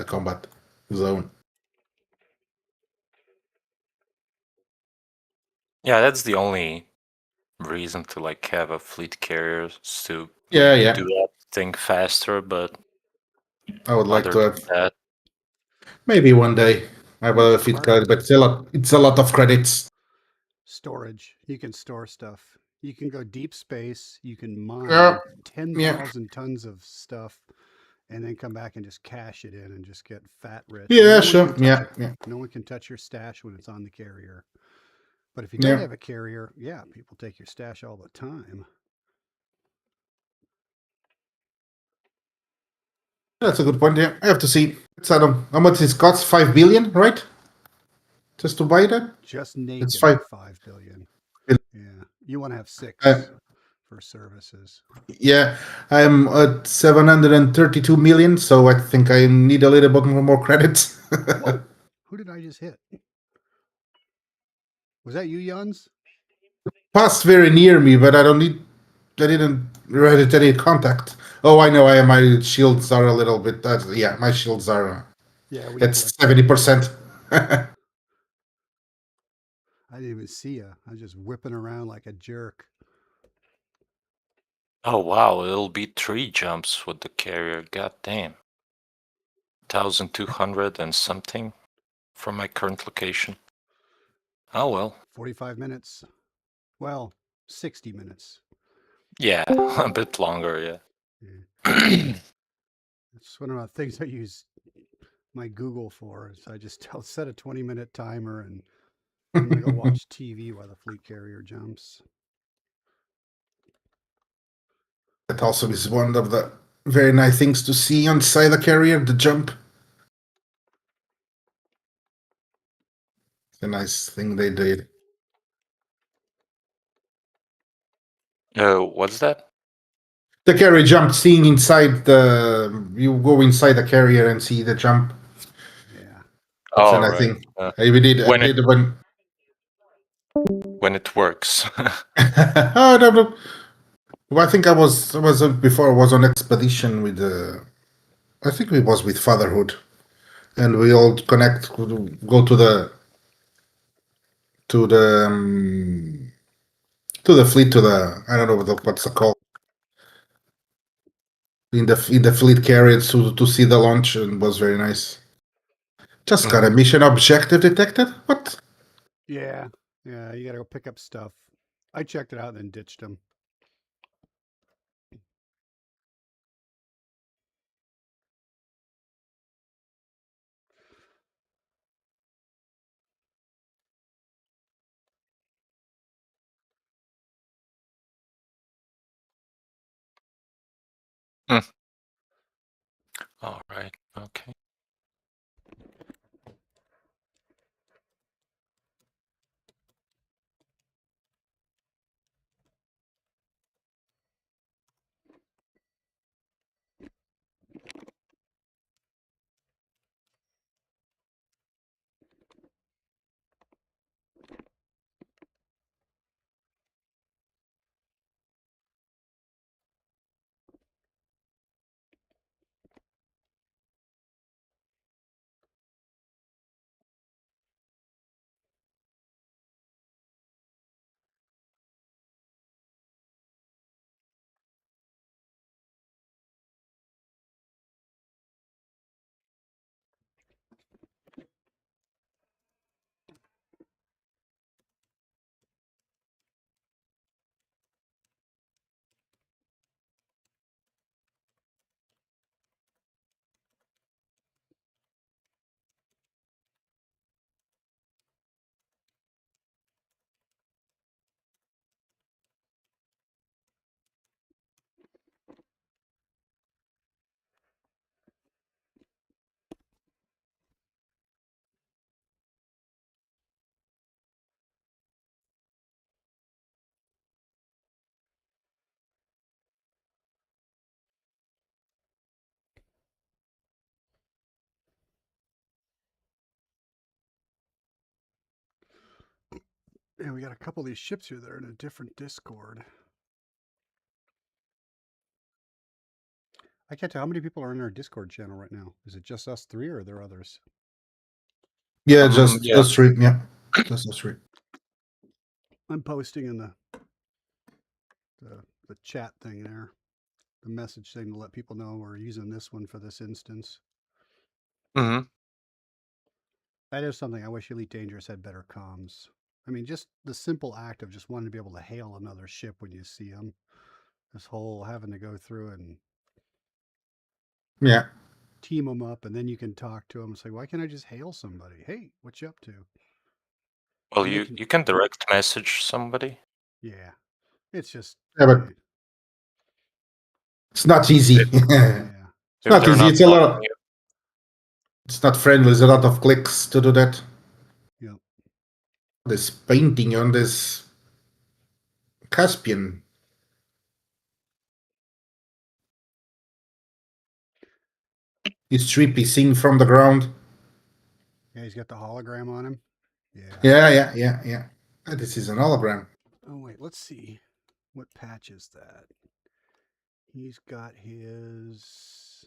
combat zone. Yeah, that's the only reason to like have a fleet carrier is to Yeah. do that thing faster, but I would like other to have than that, maybe one day. I will have a fit card, but it's a lot of credits. Storage. You can store stuff. You can go deep space. You can mine Yeah. 10,000 tons of stuff and then come back and just cash it in and just get fat rich. Yeah, No one sure. can touch Yeah, it. yeah. No one can touch your stash when it's on the carrier. But if you don't have a carrier, yeah, people take your stash all the time. That's a good point. Yeah, I have to see. It's how much it costs? 5 billion, right? Just to buy that. Just naked 5 billion. Yeah, you want to have 6 for services. Yeah, I'm at 732 million, so I think I need a little bit more credits. Whoa, who did I just hit? Was that you, Jans? Passed very near me, but I didn't read any contact. Oh, I know. My shields are a little bit. Yeah, my shields are. Yeah, It's 70%. I didn't even see you. I was just whipping around like a jerk. oh wow, it'll be 3 jumps with the carrier. God damn. 1,200 and something from my current location. Oh well. 45 minutes. Well, 60 minutes. Yeah, a bit longer, yeah. It's one of the things I use my Google for. Is I just set a 20-minute timer and I'm going to go watch TV while the fleet carrier jumps. That also is one of the very nice things to see on side the carrier, the jump. It's a nice thing they did. What's that? The carrier jump, seeing inside you go inside the carrier and see the jump. Yeah. That's Oh, a nice right. thing. We did when it works. Oh, no. Well, I think I was before I was on expedition with I think it was with Fatherhood, and we all go to the fleet I don't know what's it called in the fleet carrier to see the launch, and it was very nice. Just got a mission objective detected. What? Yeah, you got to go pick up stuff. I checked it out and then ditched them. All right. Okay. Yeah, we got a couple of these ships here that are in a different Discord. I can't tell how many people are in our Discord channel right now. Is it just us three, or are there others? Yeah, just yeah. us three. Yeah, just us three. I'm posting in the chat thing there, the message thing to let people know we're using this one for this instance. Mm-hmm. That is something I wish Elite Dangerous had better comms. I mean, just the simple act of just wanting to be able to hail another ship when you see them. This whole having to go through and Yeah. team them up, and then you can talk to them and say, why can't I just hail somebody? Hey, what you up to? Well, And they you can direct message somebody. Yeah, it's just Yeah, but it's not easy. yeah. It's not they're easy. not It's a lot. blocking you. It's not friendly. There's a lot of clicks to do that. Yep. This painting on this Caspian. Is Trippy seen from the ground? Yeah, he's got the hologram on him. Yeah. This is an hologram. Oh wait, let's see. What patch is that? He's got his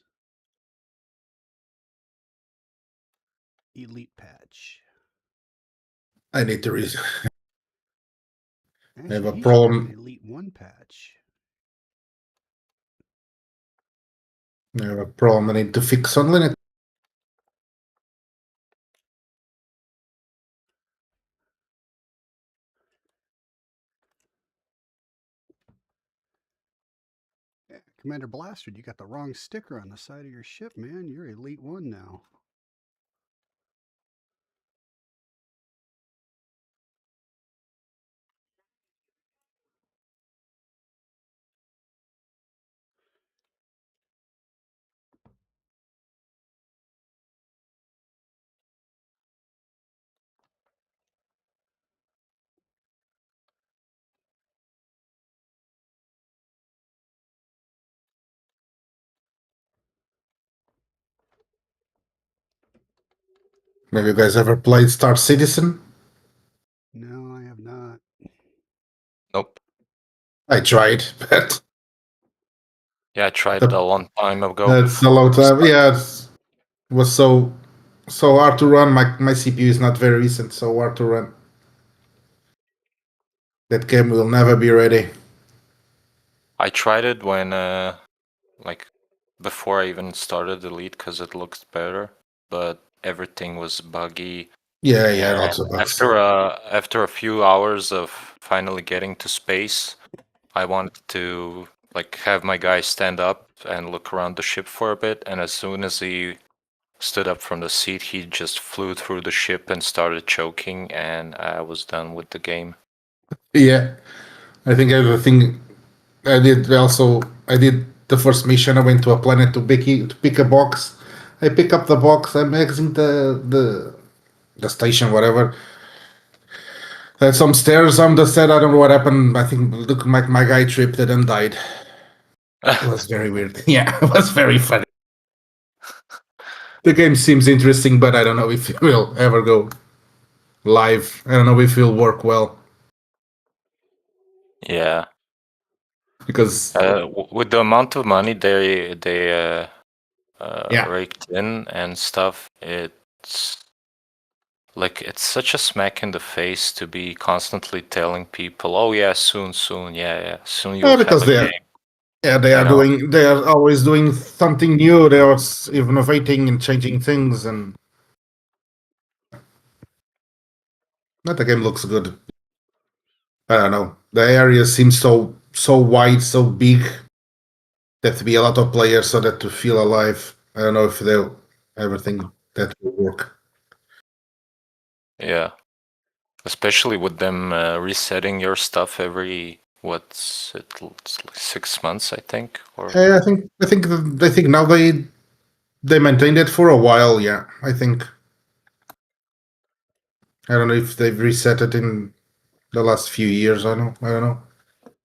elite patch. I need to read. Actually, I have a he's problem. got an elite 1 patch. I have a problem I need to fix on Linux. Yeah, Commander Blastard, you got the wrong sticker on the side of your ship, man. You're elite 1 now. Have you guys ever played Star Citizen? No, I have not. Nope. I tried, but Yeah, I tried it a long time ago. That's a long time. Yeah, it was so hard to run. My CPU is not very recent, so hard to run. That game will never be ready. I tried it when, like, before I even started Elite because it looked better, but everything was buggy. Yeah, lots of bugs. After a few hours of finally getting to space, I wanted to like have my guy stand up and look around the ship for a bit, and as soon as he stood up from the seat, he just flew through the ship and started choking, and I was done with the game. Yeah, I think everything I did also. I did the first mission. I went to a planet to pick a box. I pick up the box. I'm exiting the station, whatever. There's some stairs on the set. I don't know what happened. I think look, my guy tripped it and died. It was very weird. Yeah, it was very funny. The game seems interesting, but I don't know if it will ever go live. I don't know if it will work well. Yeah. Because with the amount of money they Yeah. raked in and stuff, it's like it's such a smack in the face to be constantly telling people, "Oh yeah, soon, yeah, soon you'll because have a they are, game." yeah, they You are know? doing, they are always doing something new. They are innovating and changing things, and but the game looks good. I don't know. The area seems so wide, so big. There have to be a lot of players so that to feel alive. I don't know if they'll ever think that will work. Yeah, especially with them resetting your stuff every what's it? It's like 6 months, I think. Or I think now they maintained it for a while. Yeah, I think. I don't know if they've reset it in the last few years. I don't know.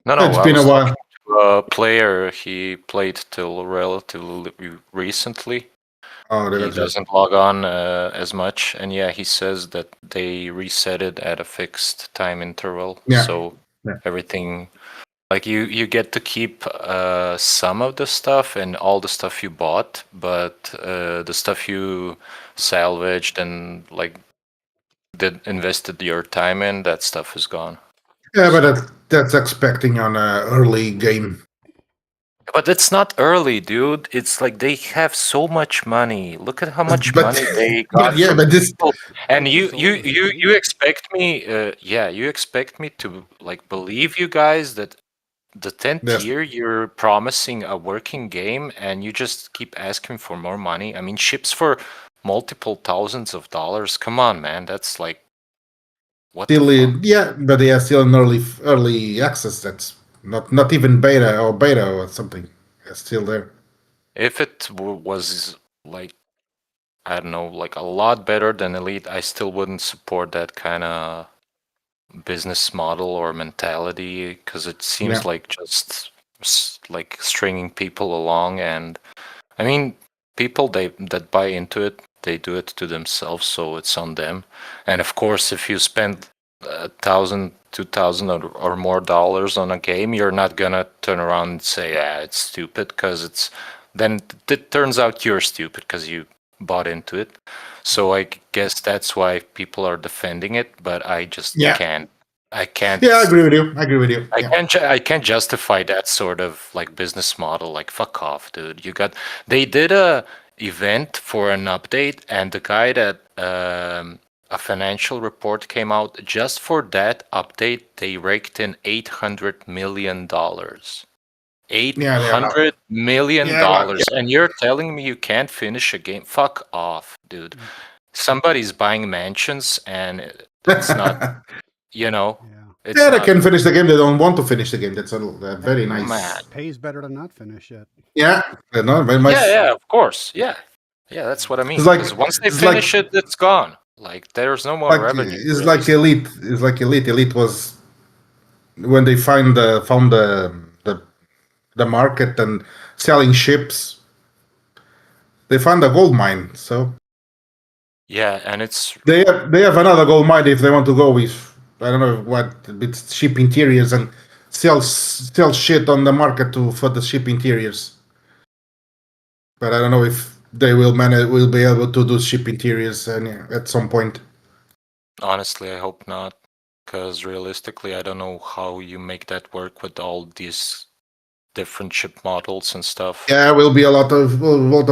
no, It's I been was a while. talking to a player. He played till relatively recently, Oh, He that's good. doesn't log on as much, and yeah, he says that they reset it at a fixed time interval, Yeah. so Yeah. everything, like you get to keep some of the stuff and all the stuff you bought, but the stuff you salvaged and like did invested your time in, that stuff is gone. Yeah, but that's expecting on an early game. But it's not early, dude. It's like they have so much money. Look at how much But- money they but got yeah, from but this- people. And Like you sold you it, you right? you expect me you expect me to like believe you guys that the 10th Yes. year you're promising a working game and you just keep asking for more money. I mean, ships for multiple thousands of dollars. Come on, man. That's like what Still, the fuck? yeah, but they are still in early access. That's not even beta or something. It's still there. If it was like, I don't know, like a lot better than Elite, I still wouldn't support that kind of business model or mentality because it seems Yeah. like just like stringing people along. And I mean, people that buy into it, they do it to themselves, so it's on them. And of course, if you spend $1,000, $2,000 or more dollars on a game, you're not gonna turn around and say, "Ah, it's stupid," because then it turns out you're stupid because you bought into it. So I guess that's why people are defending it, but I just Yeah. can't. I can't. Yeah, I agree with you. I can't justify that sort of like business model. Like, fuck off, dude. They did a event for an update, and the guy that a financial report came out just for that update. They raked in $800 million. $800 million, and you're telling me you can't finish a game? Fuck off, dude. Somebody's buying mansions, and it's not. You know. Yeah. It's Yeah, they not- can finish the game. They don't want to finish the game. That's a very nice. Man. Pays better to not finish it. Yeah, no, very much. Yeah, of course. Yeah, that's what I mean. It's like- 'Cause once they it's like- finish it, it's gone. Like there's no more revenue. It's really. like Elite. It's like Elite. Elite was when they found the market and selling ships. They found a gold mine. So Yeah, and it's they have another gold mine if they want to go with I don't know what with ship interiors and sell shit on the market for the ship interiors. But I don't know if they will be able to do ship interiors at some point. honestly, I hope not. Because realistically, I don't know how you make that work with all these different ship models and stuff. Yeah, will be a lot of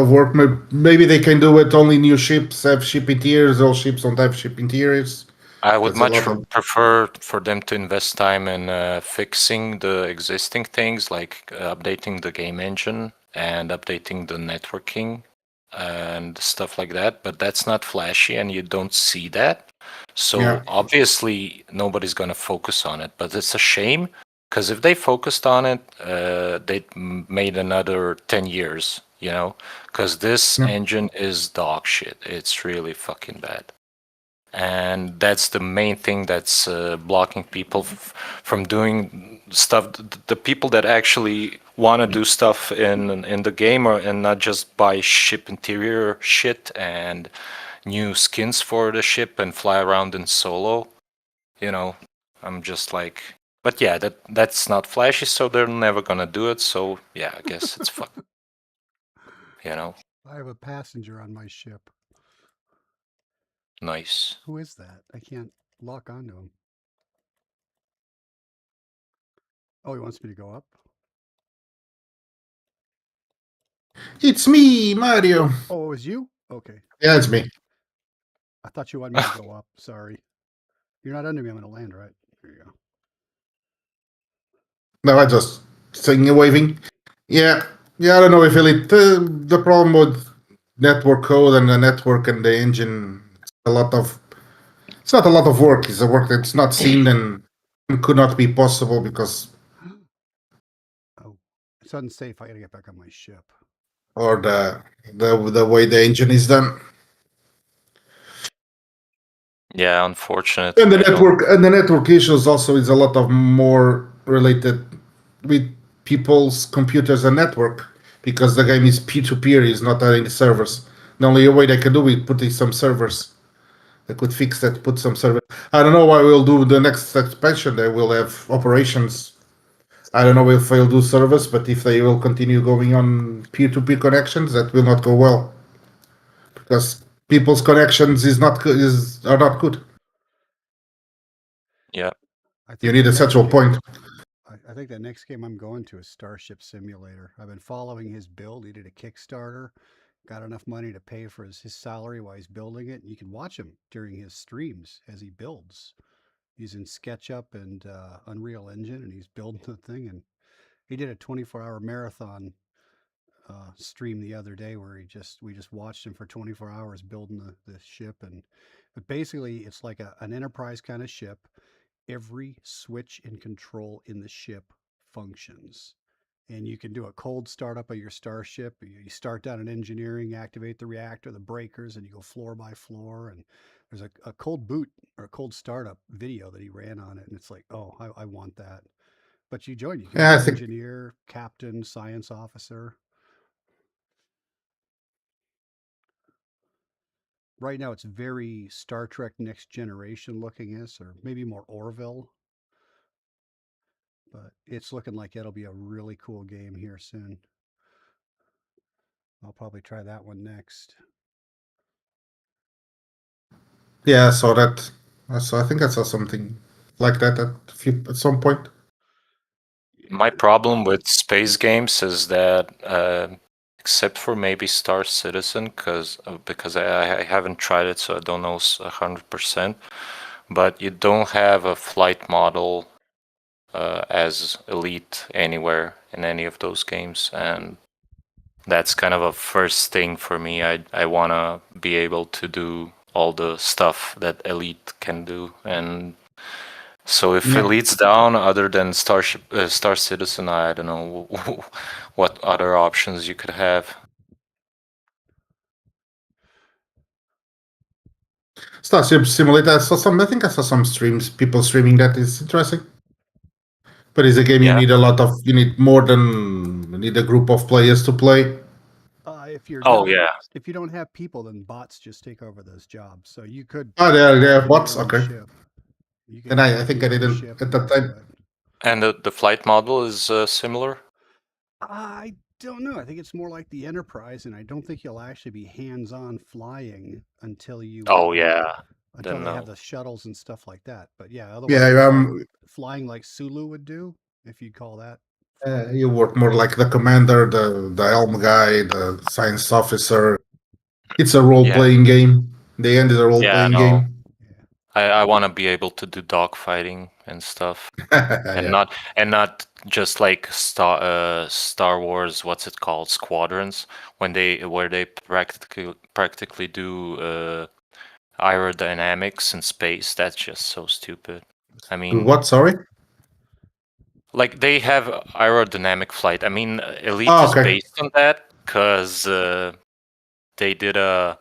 work. Maybe they can do it. Only new ships have ship interiors. All ships don't have ship interiors. I would That's a much lot of- prefer for them to invest time in fixing the existing things, like updating the game engine and updating the networking and stuff like that. But that's not flashy, and you don't see that. So Yeah. obviously nobody's gonna focus on it. But it's a shame because if they focused on it, they'd made another 10 years. You know, because this Yeah. engine is dog shit. It's really fucking bad. And that's the main thing that's blocking people from doing stuff. The people that actually want to do stuff in the game and not just buy ship interior shit and new skins for the ship and fly around in solo. You know, I'm just like, but yeah, that's not flashy, so they're never gonna do it. So yeah, I guess it's fun. You know, I have a passenger on my ship. nice. Who is that? I can't lock onto him. Oh, he wants me to go up? It's me, Mario. Oh, it was you? Okay. Yeah, it's me. I thought you wanted me to go up. Sorry. You're not under me. I'm going to land, right? There you go. No, I just singing waving. Yeah, I don't know if Elite. The problem with network code and the network and the engine, it's not a lot of work. It's a work that's not seen and could not be possible because Oh, it's unsafe. I got to get back on my ship. or the way the engine is done. Yeah, unfortunately. And the I don't- network issues also is a lot of more related with people's computers and network because the game is peer-to-peer, is not in the servers. The only way they can do it putting some servers. They could fix that, put some servers. I don't know why we'll do the next expansion. They will have operations. I don't know if they'll do servers, but if they will continue going on peer-to-peer connections, that will not go well because people's connections are not good. Yeah. You need a central point. I think the next game I'm going to is Starship Simulator. I've been following his build. He did a Kickstarter, got enough money to pay for his salary while he's building it. And you can watch him during his streams as he builds. He's in SketchUp and Unreal Engine, and he's building the thing. And he did a 24-hour marathon stream the other day where we just watched him for 24 hours building the ship. But basically, it's like an Enterprise kind of ship. Every switch and control in the ship functions. And you can do a cold startup of your starship. You start down in engineering, activate the reactor, the breakers, and you go floor by floor. And there's a cold boot or a cold startup video that he ran on it. And it's like, oh, I want that. But you join. You can be engineer, captain, science officer. Right now, it's very Star Trek Next Generation looking, or maybe more Orville. But it's looking like it'll be a really cool game here soon. I'll probably try that one next. Yeah, I saw that. I think I saw something like that at some point. My problem with space games is that, except for maybe Star Citizen, because I haven't tried it, so I don't know 100%. But you don't have a flight model as elite anywhere in any of those games, and that's kind of a first thing for me. I want to be able to do all the stuff that elite can do, and so if elite's down, other than Star Citizen, I don't know what other options you could have. Starship Simulator. I think I saw some streams. People streaming that is interesting. But it's a game you need you need a group of players to play. If you don't have people, then bots just take over those jobs. So you could. Oh, they have bots. Okay. And I think I didn't at that time. And the flight model is similar? I don't know. I think it's more like the Enterprise, and I don't think you'll actually be hands-on flying until you. Oh yeah. Until they have the shuttles and stuff like that. But yeah, otherwise, flying like Sulu would do, if you'd call that. You work more like the commander, the helm guy, the science officer. It's a role-playing game. The end is a role-playing game. I want to be able to do dogfighting and stuff, and not just like Star Wars. What's it called? Squadrons, where they practically do aerodynamics in space. That's just so stupid. I mean, what? Sorry. Like they have aerodynamic flight. I mean, Elite is based on that because they did a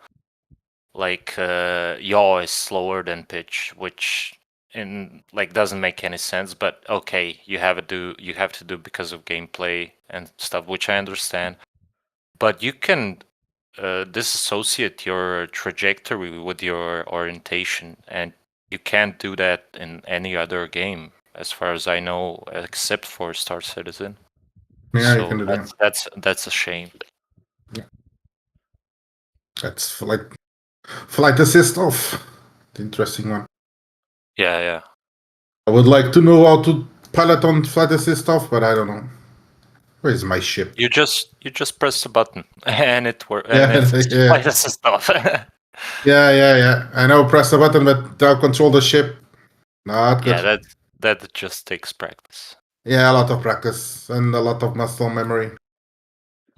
yaw is slower than pitch, which doesn't make any sense. But okay, you have to do because of gameplay and stuff, which I understand. But you can disassociate your trajectory with your orientation, and you can't do that in any other game, as far as I know, except for Star Citizen. Yeah, so you can do that. That's a shame. Yeah. That's flight assist off. The interesting one. Yeah. I would like to know how to pilot on flight assist off, but I don't know. Where is my ship? You just press the button and it works. Flight assist off. Yeah. I know, press the button, but don't control the ship. Not good. Yeah, that just takes practice. Yeah, a lot of practice and a lot of muscle memory.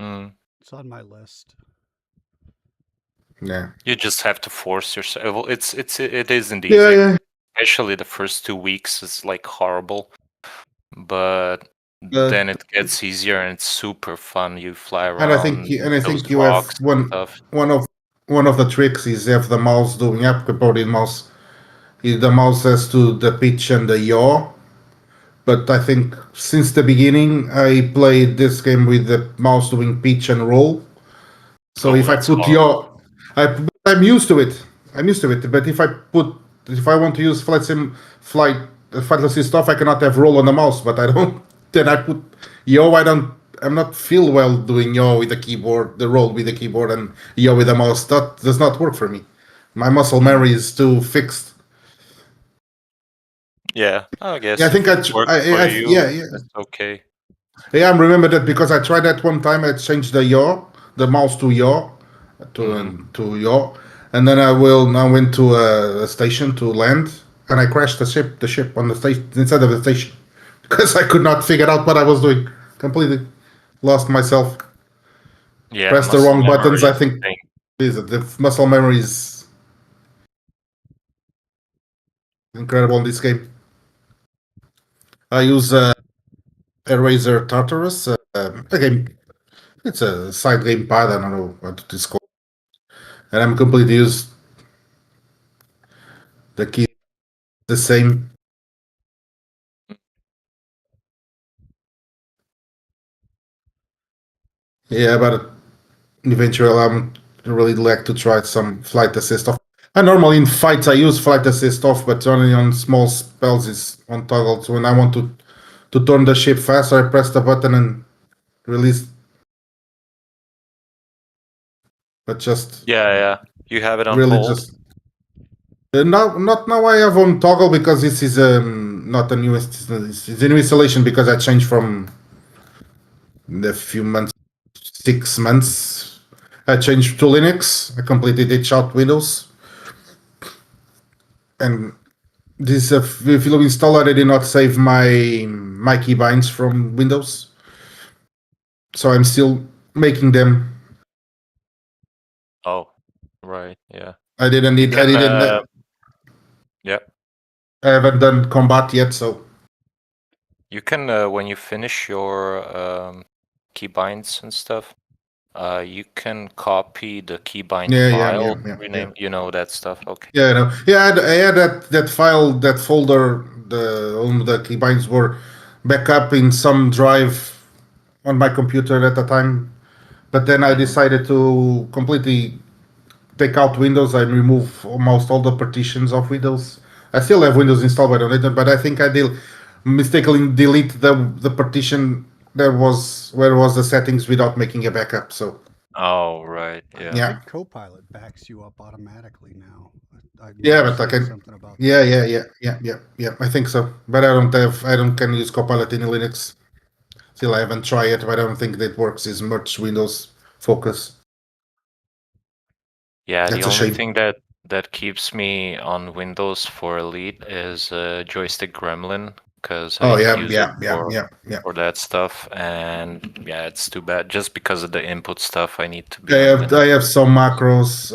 It's on my list. Yeah. You just have to force yourself. It isn't easy. Yeah. Especially the first 2 weeks is like horrible, but then it gets easier and it's super fun. You fly around. And I think you have one of the tricks is have the mouse doing up about the mouse. The mouse has to the pitch and the yaw. But I think since the beginning I played this game with the mouse doing pitch and roll. So if I put yaw, I'm used to it. I'm used to it. But if I want to use flightless stuff, I cannot have roll on the mouse. But I don't. Then I put yaw. I'm not feel well doing yaw with the keyboard, the roll with the keyboard, and yaw with the mouse. That does not work for me. My muscle memory is too fixed. Yeah, I guess Yeah, I think if it works for you, yeah. it's okay. Yeah, I remember that because I tried that one time. I changed the mouse to yaw, to yaw, and then I went to a station to land, and I crashed the ship on the station instead of the station because I could not figure out what I was doing. Completely lost myself. Yeah, Pressed the muscle wrong buttons. memory I is think the thing. the muscle memory is incredible in this game. I use Eraser Tartarus. Again, it's a side game pad. I don't know what it is called. And I'm completely used. The key is the same. Yeah, but eventually I'm really like to try some flight assist off. I normally in fights I use flight assist off, but only on small spells is on toggle. So when I want to turn the ship faster, I press the button and release. But just Yeah. You have it on really hold. just not now. I have on toggle because this is not a new it's a new installation because I changed from the few months, 6 months. I changed to Linux. I completely ditched out Windows, and this if you install it, I did not save my keybinds from Windows, so I'm still making them. Oh, right. Yeah. I didn't need. Can, I didn't. Yeah. I haven't done combat yet, so You can when you finish your keybinds and stuff, you can copy the keybind file, rename. You know that stuff. Okay. Yeah, I know. Yeah, I had that file, that folder. The keybinds were back up in some drive on my computer at the time, but then I decided to completely take out Windows and remove almost all the partitions of Windows. I still have Windows installed by the but I think I mistakenly delete the partition that was where was the settings without making a backup. So. Oh right, yeah. I think Copilot backs you up automatically now. Yeah, but I can. Something about Yeah. I think so, but I don't can use Copilot in Linux. Still, I haven't tried it, but I don't think that works as much Windows focus. Yeah, That's the a only shame. thing that keeps me on Windows for Elite is Joystick Gremlin, because I use it for that stuff, and yeah, it's too bad just because of the input stuff. I need to be. I have some macros.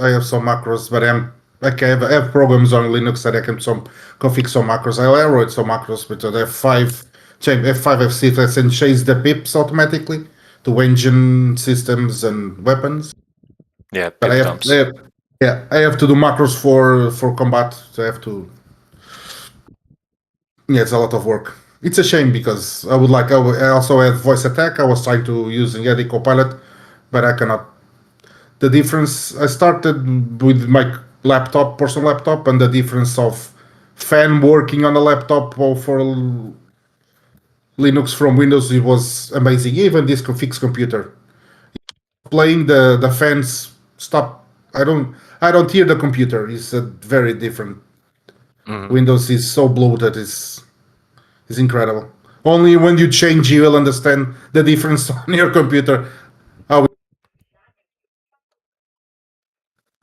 But I have programs on Linux that I can config some macros. I wrote some macros, but F5, F6 and chase the pips automatically to engine systems and weapons. Yeah, but I have to do macros for combat. So I have to. Yeah, it's a lot of work. It's a shame because I also have voice attack. I was trying to use Yeti Copilot, but I cannot. The difference, I started with my personal laptop, and the difference of fan working on a laptop or for Linux from Windows, it was amazing. Even this fixed computer, playing the fans stop. I don't hear the computer. It's a very different. Windows is so bloated. It's incredible. Only when you change, you will understand the difference on your computer.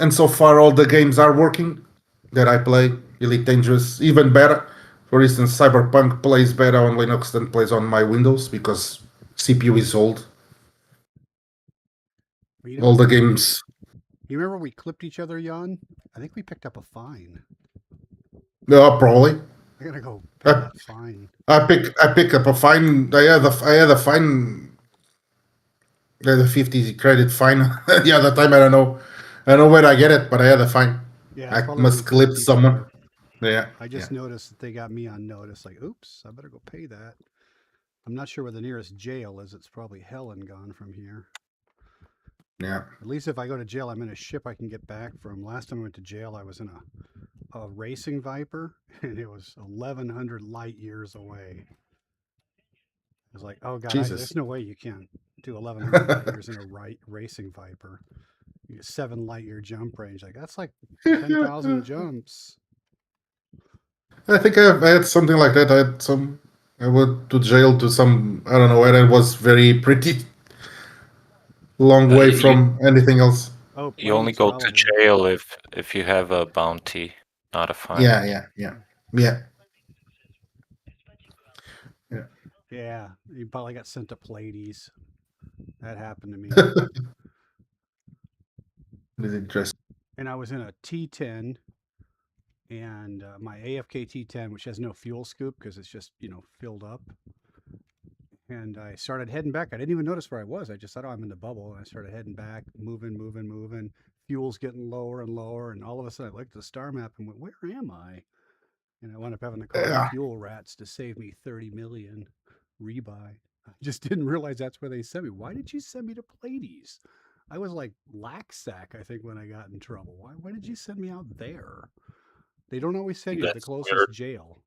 And so far, all the games are working that I play. Elite Dangerous, even better. For instance, Cyberpunk plays better on Linux than plays on my Windows because CPU is old. All the games. You remember we clipped each other, Jan? I think we picked up a fine. No, probably. I gotta go pay that fine. I pick up a fine. I had a fine. I had a 50 credit fine the other time. I don't know where I get it, but I had a fine. Yeah, I must clip someone. Yeah. I just noticed that they got me on notice. Like, oops, I better go pay that. I'm not sure where the nearest jail is. It's probably hell and gone from here. Yeah. At least if I go to jail, I'm in a ship I can get back from. Last time I went to jail, I was in a racing Viper, and it was 1,100 light years away. I was like, oh god, Jesus. there's no way you can't do 1,100 light years in a racing Viper. You get 7 light year jump range. Like that's like 10,000 jumps. I think I had something like that. I went to jail to some, I don't know, where it was very pretty long way from anything else. Oh, You only Pleiades go probably. to jail if you have a bounty, not a fine. Yeah. Yeah, you probably got sent to Pleiades. That happened to me. It's interesting. And I was in a T10, and my AFK T10, which has no fuel scoop because it's just filled up. And I started heading back. I didn't even notice where I was. I just thought, oh, I'm in the bubble. And I started heading back, moving. Fuel's getting lower and lower. And all of a sudden, I looked at the star map and went, where am I? And I wound up having to call the fuel rats to save me 30 million rebuy. I just didn't realize that's where they sent me. Why did you send me to Pleiades? I was like Laxac, I think, when I got in trouble. Why did you send me out there? They don't always send you to the closest jail.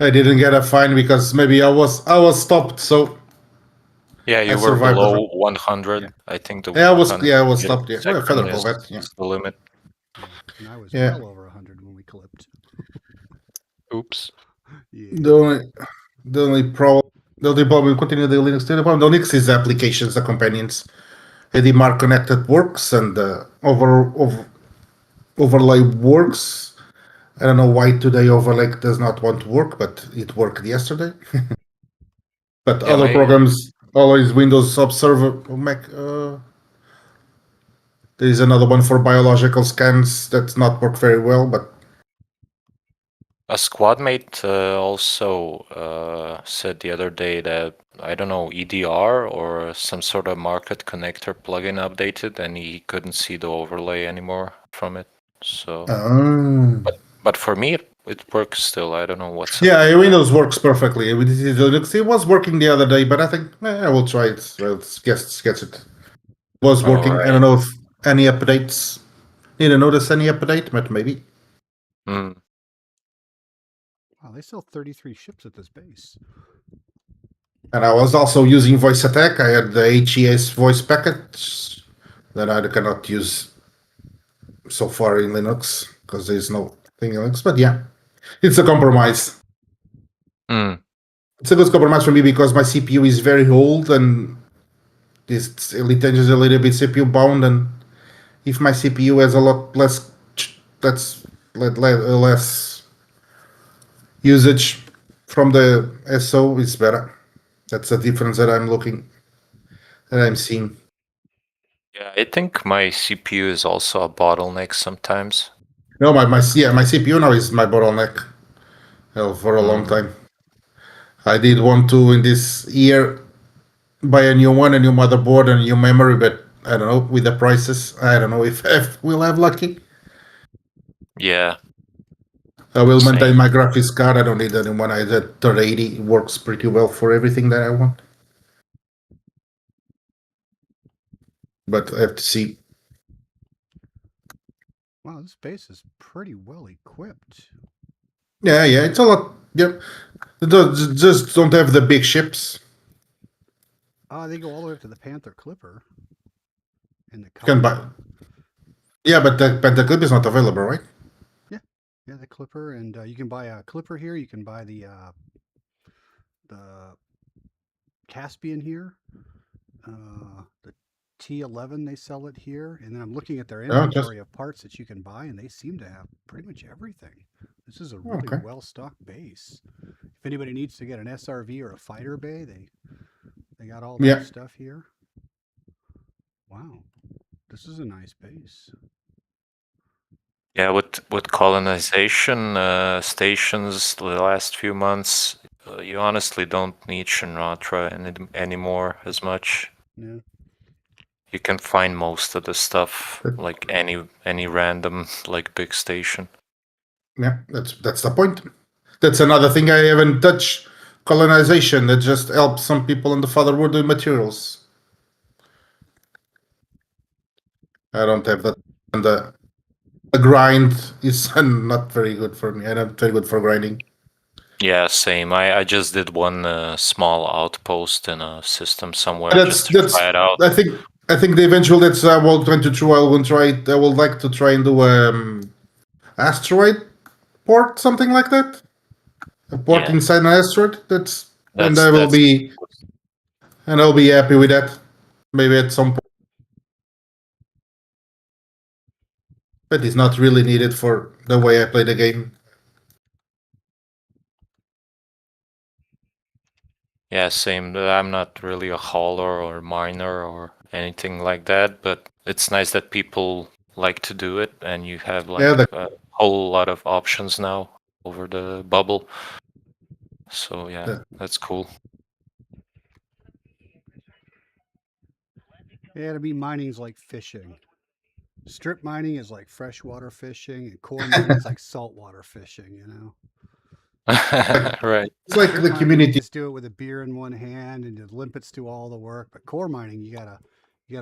I didn't get a fine because maybe I was stopped. So yeah, you were below 100. I think I was stopped. Yeah, well, federal Corvette. Yeah, the limit. And I was well over 100 when we clipped. Oops. Yeah. The only problem we continue the Linux. The Linux is the applications, the companions. ADMAR connected works and overlay works. I don't know why today overlay does not want to work, but it worked yesterday. But yeah, other programs, always Windows Observer, Mac. There is another one for biological scans that's not work very well, but a squad mate also said the other day that, I don't know, EDR or some sort of market connector plugin updated, and he couldn't see the overlay anymore from it. So, but for me, it works still. I don't know what's. Yeah, Windows works perfectly. It was working the other day, but I think I will try it. Let's get it. It was working. Right. I don't know if any updates. Didn't notice any update, but maybe. Wow, they sell 33 ships at this base. And I was also using Voice Attack. I had the HES voice package that I cannot use so far in Linux because there's no thing in Linux. But yeah, it's a compromise. It's a good compromise for me because my CPU is very old and this Elite Dangerous is a little bit CPU bound. And if my CPU has a lot less, less usage from the SO, it's better. That's a difference that I'm seeing. Yeah, I think my CPU is also a bottleneck sometimes. No, my CPU now is my bottleneck for a long time. I did want to in this year buy a new motherboard and a new memory, but I don't know with the prices. I don't know if we'll have lucky. Yeah. I will maintain my graphics card. I don't need any one. I had 3080. It works pretty well for everything that I want. But I have to see. Wow, this base is pretty well equipped. Yeah, it's a lot. Yeah, just don't have the big ships. They go all the way up to the Panther Clipper. And the can buy. Yeah, but the Clipper is not available, right? Yeah, the Clipper, and you can buy a Clipper here. You can buy the Caspian here. The T11, they sell it here. And then I'm looking at their inventory of parts that you can buy, and they seem to have pretty much everything. This is a really well-stocked base. If anybody needs to get an SRV or a fighter bay, they got all that stuff here. Wow, this is a nice base. Yeah, with colonization stations the last few months, you honestly don't need Shinratra anymore as much. Yeah. You can find most of the stuff, like any random big station. Yeah, that's the point. That's another thing I haven't touched. Colonization that just helps some people in the father world with materials. I don't have that, and the grind is not very good for me. I'm not very good for grinding. Yeah, same. I just did one small outpost in a system somewhere That's just to try it out. I think the eventual that's World 22. I will try it. I would like to try and do asteroid port, something like that. A port Yeah. inside an asteroid. And That's I'll be happy with that. Maybe at some point. But it's not really needed for the way I play the game. Yeah, same. I'm not really a hauler or miner or anything like that, but it's nice that people like to do it, and you have like a whole lot of options now over the bubble. So yeah, that's cool. Yeah, to me, mining's like fishing. Strip mining is like freshwater fishing, and core mining is like saltwater fishing. You know. Right. It's like the community. You just do it with a beer in one hand, and the limpets do all the work. But core mining, you gotta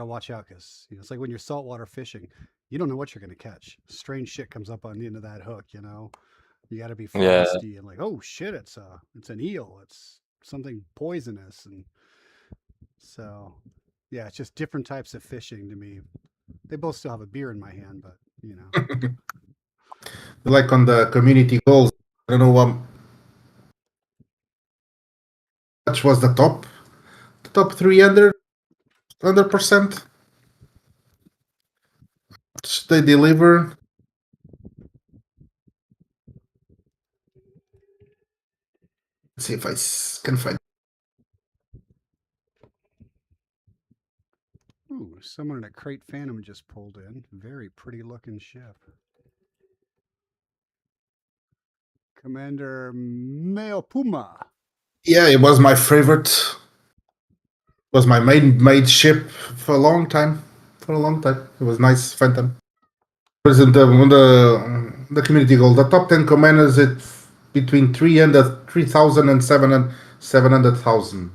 watch out, because it's like when you're saltwater fishing, you don't know what you're gonna catch. Strange shit comes up on the end of that hook. You know, you got to be frosty and like, oh shit, it's an eel. It's something poisonous, and so yeah, it's just different types of fishing to me. They both still have a beer in my hand, but you know. Like on the community goals, I don't know what much was the top 300%. They deliver. Let's see if I can find. Ooh, someone in a Crate Phantom just pulled in. Very pretty looking ship. Commander Male Puma. Yeah, it was my favorite. It was my main ship for a long time. It was nice Phantom. Present on the community goal. The top 10 commanders at between 3,000 and 700,000.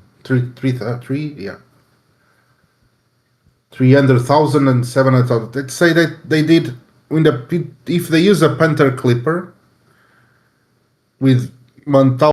300,000 and 700,000. Let's say that they did if they use a Panther Clipper with 1,000.